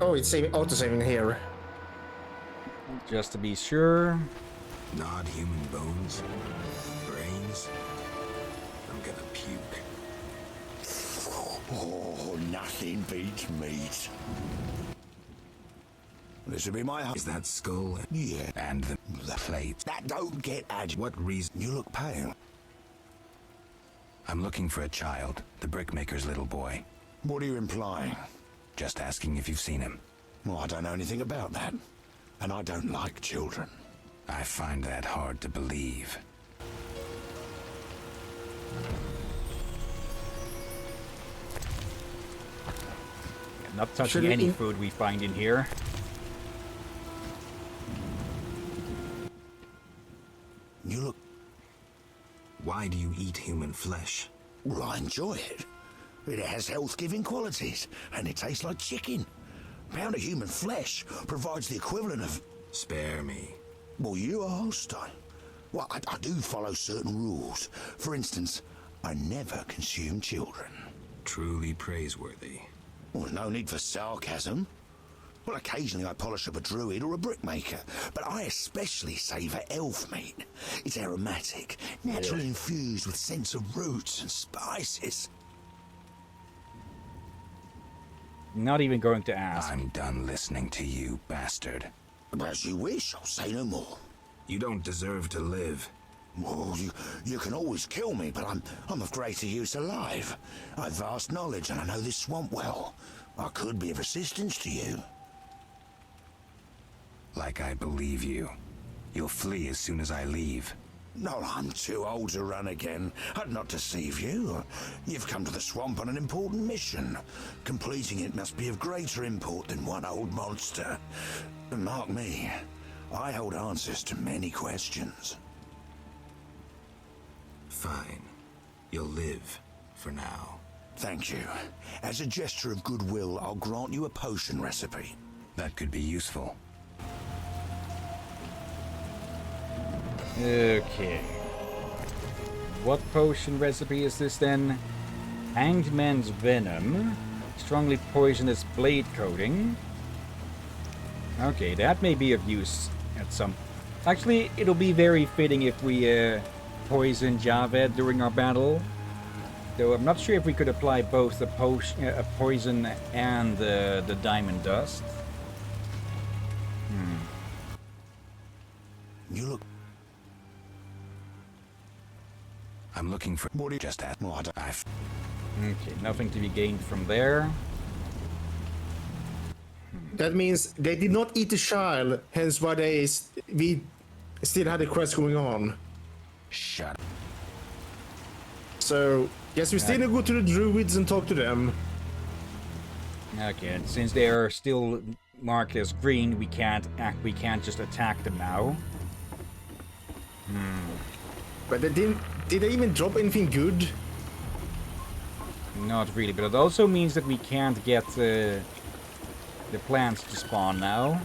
Oh, it's auto-saving here. Just to be sure. Gnawed human bones? Brains? I'm gonna puke. Oh, nothing beats meat. This will be my house. Is that skull? Yeah. And the plate? That don't get agitated. What reason? You look pale. I'm looking for a child, the brickmaker's little boy. What are you implying? Just asking if you've seen him. Well, I don't know anything about that. And I don't like children. I find that hard to believe. Not touching any food we find in here. You look... Why do you eat human flesh? Well, I enjoy it. It has health-giving qualities, and it tastes like chicken. A pound of human flesh provides the equivalent of... Spare me. Well, you asked. Well, I do follow certain rules. For instance, I never consume children. Truly praiseworthy. Well, no need for sarcasm. Well, occasionally I polish up a druid or a brickmaker, but I especially savour elf meat. It's aromatic, naturally infused with scents of roots and spices. Not even going to ask. I'm done listening to you, bastard. As you wish, I'll say no more. You don't deserve to live. Well, you can always kill me, but I'm of greater use alive. I've vast knowledge and I know this swamp well. I could be of assistance to you. Like I believe you. You'll flee as soon as I leave. No, I'm too old to run again. I'd not deceive you. You've come to the swamp on an important mission. Completing it must be of greater import than one old monster. And mark me, I hold answers to many questions. Fine. You'll live, for now. Thank you. As a gesture of goodwill, I'll grant you a potion recipe. That could be useful. Okay. What potion recipe is this then? Hanged Man's Venom. Strongly poisonous blade coating. Okay, that may be of use at some... Actually, it'll be very fitting if we poison Javed during our battle. Though I'm not sure if we could apply both the poison and the diamond dust. You look... I'm looking for... What do you... Just at... Okay, nothing to be gained from there. That means they did not eat the child, hence why we still had a quest going on. Shut up. So, yes, we still go to the druids and talk to them. Okay, and since they are still marked as green, we can't just attack them now. But did they even drop anything good? Not really, but it also means that we can't get the plants to spawn now.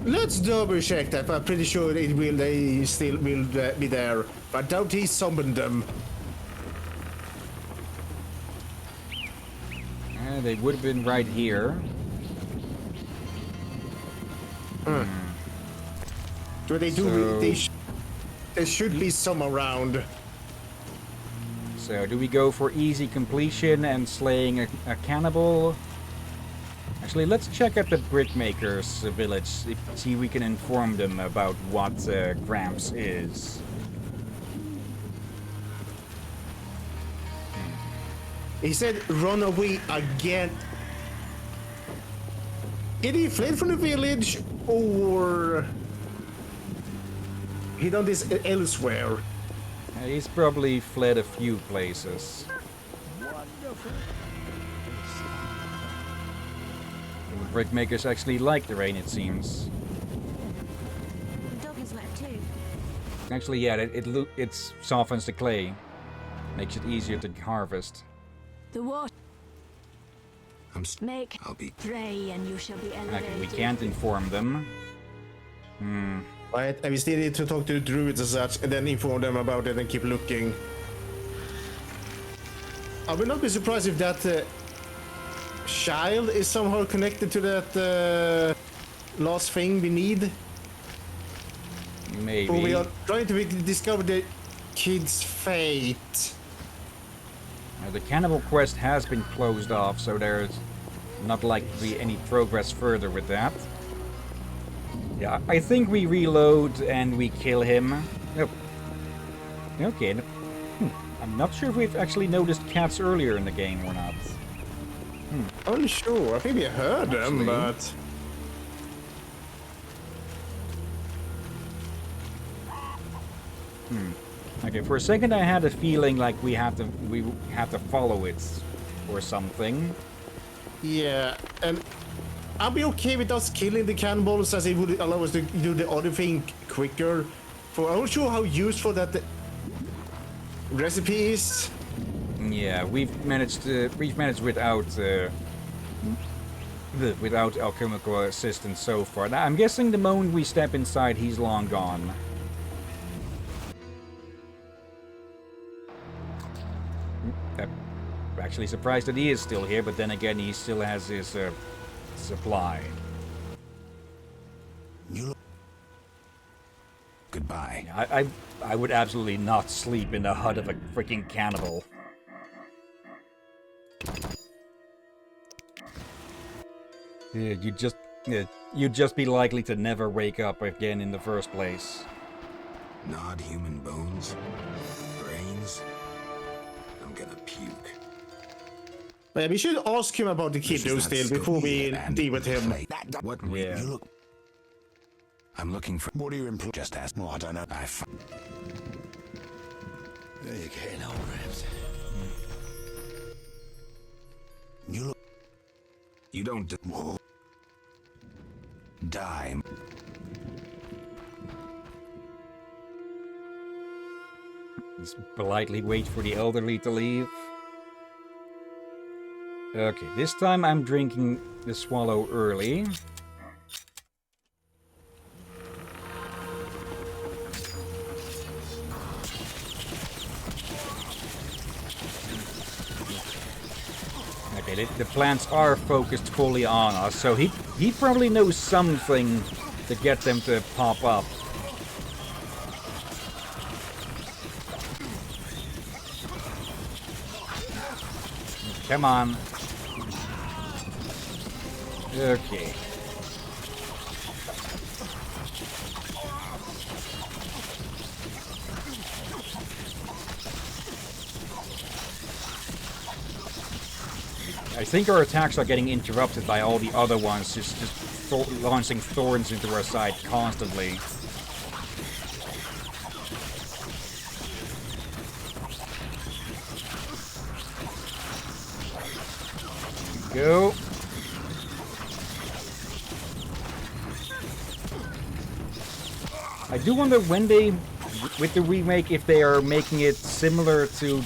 Let's double check that. I'm pretty sure they still will be there. But I doubt he summoned them. They would have been right here. Do they do? So, there should be some around. So, do we go for easy completion and slaying a cannibal? Actually, let's check at the brickmakers' village. See if we can inform them about what Gramps is. He said run away again. Did he fled from the village or he done this elsewhere? He's probably fled a few places. Wonderful. The brickmakers actually like the rain, it seems. The dog is wet too. Actually, yeah, it softens the clay. Makes it easier to harvest. The water. I'll be pray and you shall be elevated. Okay, we can't inform them. Right, and we still need to talk to the druids and such, and then inform them about it and keep looking. I would not be surprised if that child is somehow connected to that last thing we need. Maybe. Or we are trying to discover the kid's fate. The cannibal quest has been closed off, so there's not likely to be any progress further with that. Yeah, I think we reload and we kill him. Nope. Okay. I'm not sure if we've actually noticed cats earlier in the game or not. Unsure. I think we heard them, but... Okay, for a second I had a feeling like we have to follow it or something. Yeah, and I'll be okay with us killing the cannibals as it would allow us to do the other thing quicker. For I'm not sure how useful that recipe is. Yeah, we've managed without alchemical assistance so far. Now, I'm guessing the moment we step inside, he's long gone. I'm actually surprised that he is still here, but then again, he still has his supply. Goodbye. I would absolutely not sleep in the hut of a freaking cannibal. Yeah, you'd just be likely to never wake up again in the first place. Gnawed human bones, brains. I'm gonna puke. Yeah, we should ask him about the kiddo still before we deal with him. What? Yeah. You look. I'm looking for. What do you imply? Just ask. No, I don't know. There you go, old Rams. You look. You don't. Die. Just politely wait for the elderly to leave. Okay, this time I'm drinking the swallow early. Okay, the plants are focused fully on us, so he probably knows something to get them to pop up. Come on. Okay. I think our attacks are getting interrupted by all the other ones just launching thorns into our side constantly. Go. I do wonder when they with the remake, if they are making it similar to,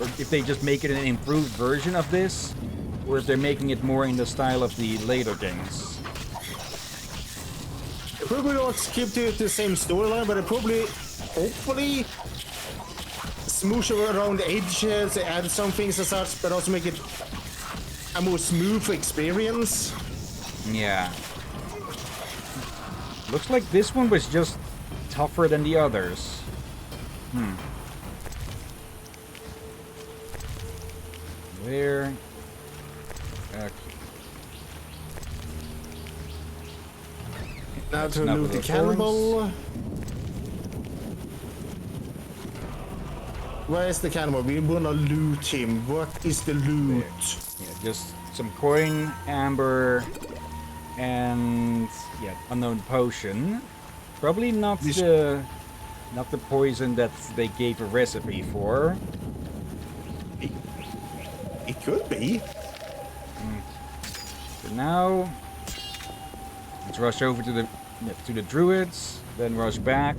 or if they just make it an improved version of this, or if they're making it more in the style of the later games. Probably not keep to the same storyline, but probably, hopefully, smoosh around the edges, add some things as such, but also make it a more smooth experience. Yeah. Looks like this one was just tougher than the others. There. Okay. Now That's to enough loot of the the cannibal. Where is the cannibal? We wanna loot him. What is the loot? Yeah, just some coin, amber, and yeah, unknown potion. Probably not the poison that they gave a recipe for. It could be. For now, let's rush over to the druids, then rush back,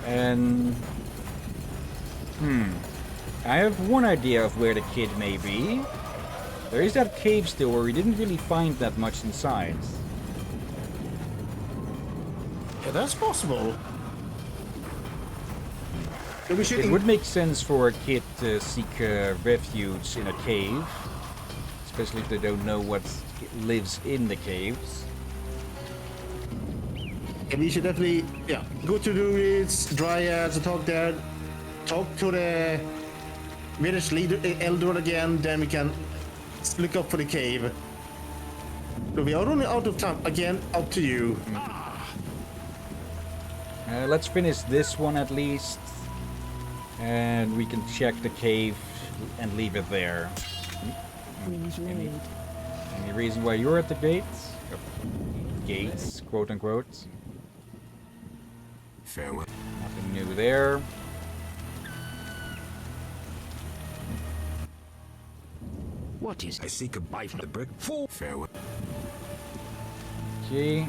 and I have one idea of where the kid may be. There is that cave still where we didn't really find that much inside. Yeah, that's possible. It would make sense for a kid to seek refuge in a cave, especially if they don't know what lives in the caves. Yeah, we should definitely, go to the druids, dryads, talk there, talk to the village leader, elder again, then we can look up for the cave. So we are running out of time. Again, up to you. Let's finish this one at least, and we can check the cave and leave it there. Any reason why you're at the gates? Gates, quote unquote. Farewell. Nothing new there. What is? I seek a bite from the brick. Full farewell. Okay.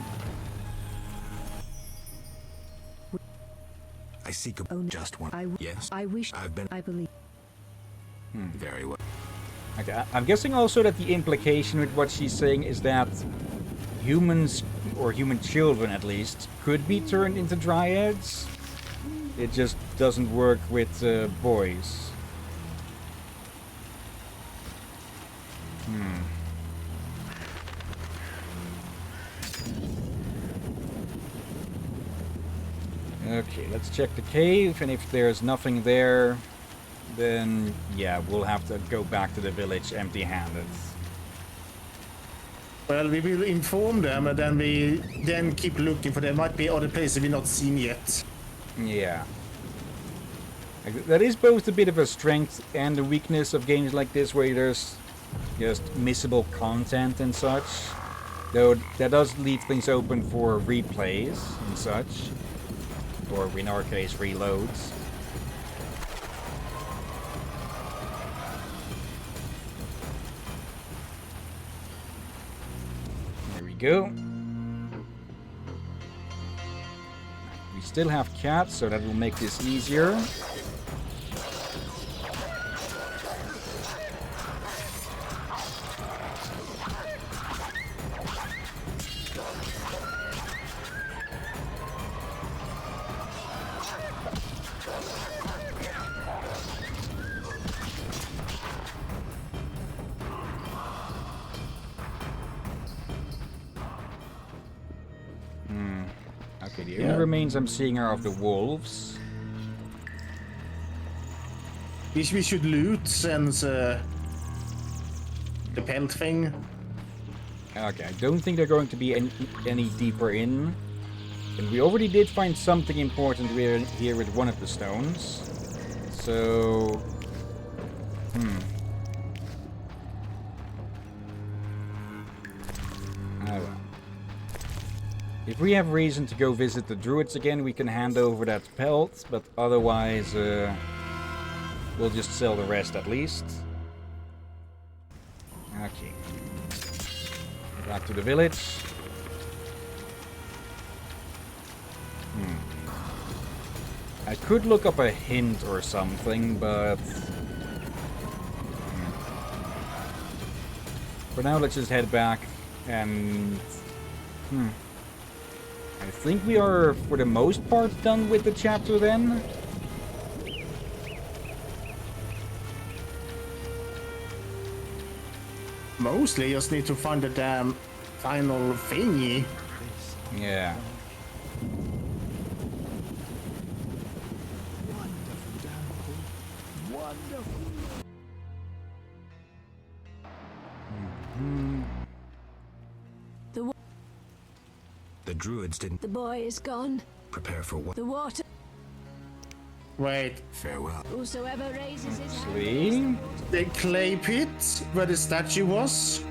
I seek a just one. Yes. I wish. I've been. I believe. Very well. Okay, I'm guessing also that the implication with what she's saying is that humans, or human children at least, could be turned into dryads. It just doesn't work with boys. Okay, let's check the cave, and if there's nothing there, then yeah, we'll have to go back to the village empty-handed. Well, we will inform them, and then we keep looking for there might be other places we've not seen yet. Yeah. That is both a bit of a strength and a weakness of games like this, where there's just missable content and such. Though that does leave things open for replays and such. Or in our case, reloads. There we go. We still have cats, so that will make this easier. Okay, the only remains I'm seeing are of the wolves. We should loot since the pelt thing. Okay, I don't think they're going to be any deeper in. And we already did find something important here with one of the stones. So... Oh well. If we have reason to go visit the druids again, we can hand over that pelt, but otherwise, we'll just sell the rest at least. Okay. Back to the village. I could look up a hint or something, but... For now, let's just head back and... I think we are, for the most part, done with the chapter then. Mostly just need to find the damn final thingy. Yeah. The druids didn't The boy is gone. prepare for what? The water. Wait. Farewell. Whosoever raises his hand. See? The clay pit where the statue was?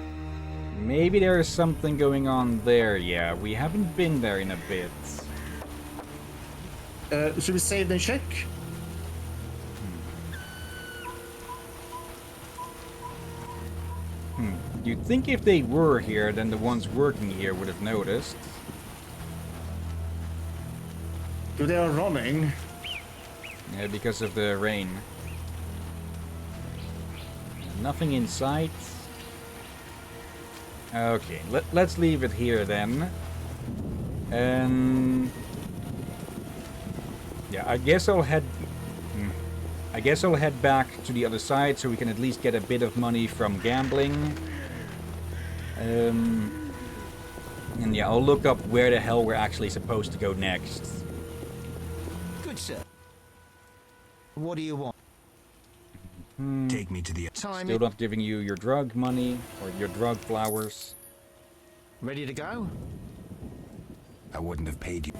Maybe there is something going on there, yeah. We haven't been there in a bit. Should we save and check? You'd think if they were here, then the ones working here would have noticed. They are running. Yeah, because of the rain. Nothing in sight. Okay, let's leave it here then. Yeah, I guess I'll head back to the other side so we can at least get a bit of money from gambling. And yeah, I'll look up where the hell we're actually supposed to go next. Good sir. What do you want? Take me to the Still not giving you your drug money or your drug flowers. Ready to go? I wouldn't have paid you.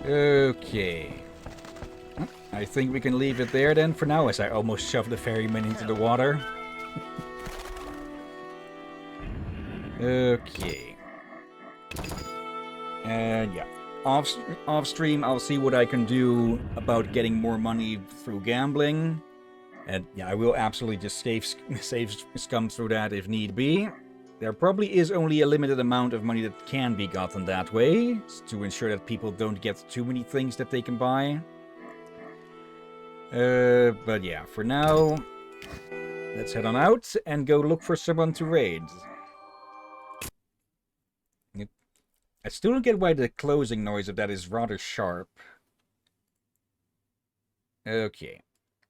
Okay. I think we can leave it there then for now, as I almost shoved the ferryman into the water. Okay. And yeah. Off stream, I'll see what I can do about getting more money through gambling. And yeah, I will absolutely just save scum through that if need be. There probably is only a limited amount of money that can be gotten that way, to ensure that people don't get too many things that they can buy. But yeah, for now, let's head on out and go look for someone to raid. I still don't get why the closing noise of that is rather sharp. Okay.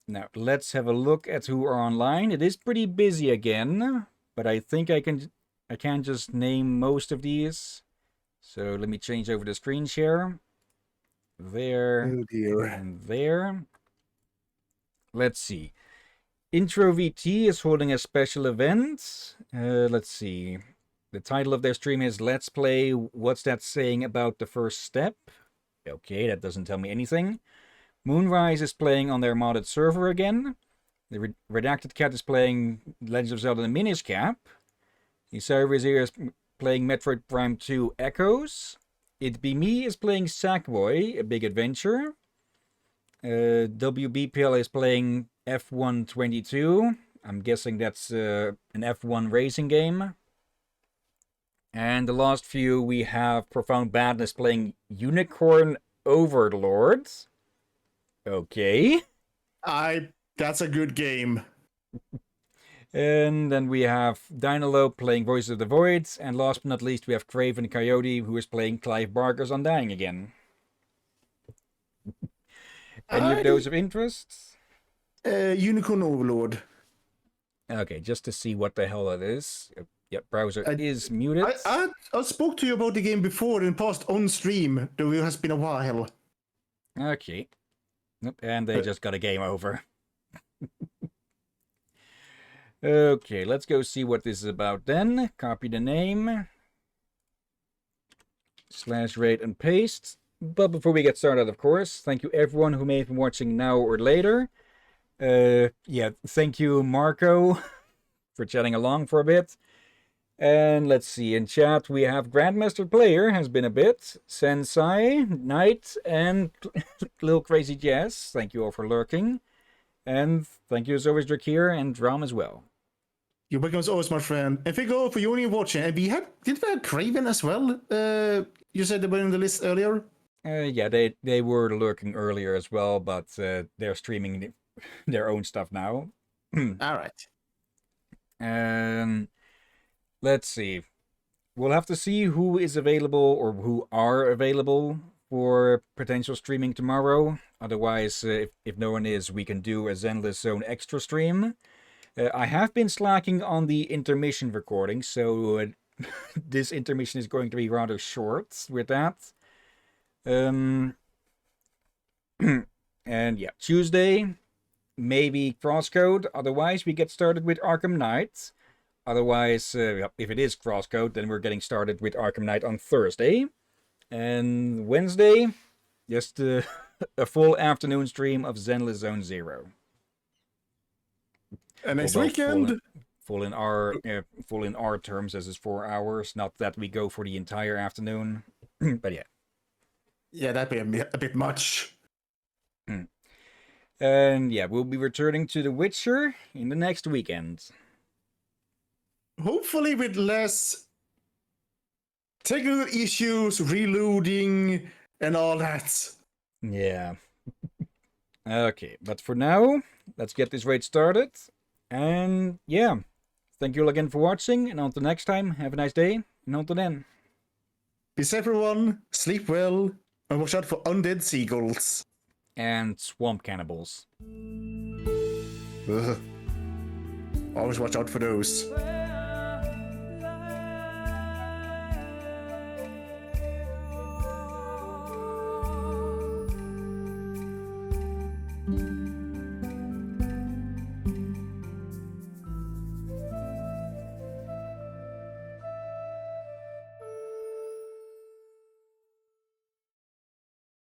Now, let's have a look at who are online. It is pretty busy again, but I think I can just name most of these. So let me change over the screen share. There. Oh dear. And there. Let's see. Intro VT is holding a special event. Let's see. The title of their stream is Let's Play What's That Saying About the First Step? Okay, that doesn't tell me anything. Moonrise is playing on their modded server again. The Redacted Cat is playing Legend of Zelda the Minish Cap. The server here is playing Metroid Prime 2 Echoes. It Be Me is playing Sackboy, A Big Adventure. WBPL is playing F122. I'm guessing that's an F1 racing game. And the last few we have Profound Badness playing Unicorn Overlord. Okay. That's a good game. And then we have Dynalo playing Voices of the Void. And last but not least, we have Craven Coyote, who is playing Clive Barker's Undying again. Any of those of interest? Unicorn Overlord. Okay, just to see what the hell that is. Yep, browser is muted. I spoke to you about the game before in past on stream, though it has been a while. Okay. Nope, and they just got a game over. Okay, let's go see what this is about then. Copy the name. /rate and paste. But before we get started, of course, thank you everyone who may have been watching now or later. Yeah, thank you Marco for chatting along for a bit. And let's see, in chat we have Grandmaster Player has been a bit, Sensei, Knight, and Little Crazy Jess. Thank you all for lurking. And thank you as always, Drakir, and Drum as well. You're welcome as always, my friend. And thank you all for joining watching. And did we have Craven as well? You said they were in the list earlier? Yeah, they were lurking earlier as well, but they're streaming their own stuff now. Alright. Let's see. We'll have to see who is available or who are available for potential streaming tomorrow. Otherwise, if no one is, we can do a Zenless Zone extra stream. I have been slacking on the intermission recording, so this intermission is going to be rather short with that. And yeah, Tuesday, maybe Crosscode. Otherwise, we get started with Arkham Knight. Otherwise, if it is Crosscode, then we're getting started with Arkham Knight on Thursday. And Wednesday, just a full afternoon stream of Zenless Zone 0. And next weekend... Full in our terms, as is 4 hours. Not that we go for the entire afternoon. But yeah. Yeah, that'd be a bit much. And yeah, we'll be returning to The Witcher in the next weekend. Hopefully with less technical issues, reloading, and all that. Yeah. Okay, but for now, let's get this raid started. And yeah, thank you all again for watching, and until next time, have a nice day, and until then. Be safe everyone, sleep well, and watch out for undead seagulls. And swamp cannibals. Ugh. Always watch out for those.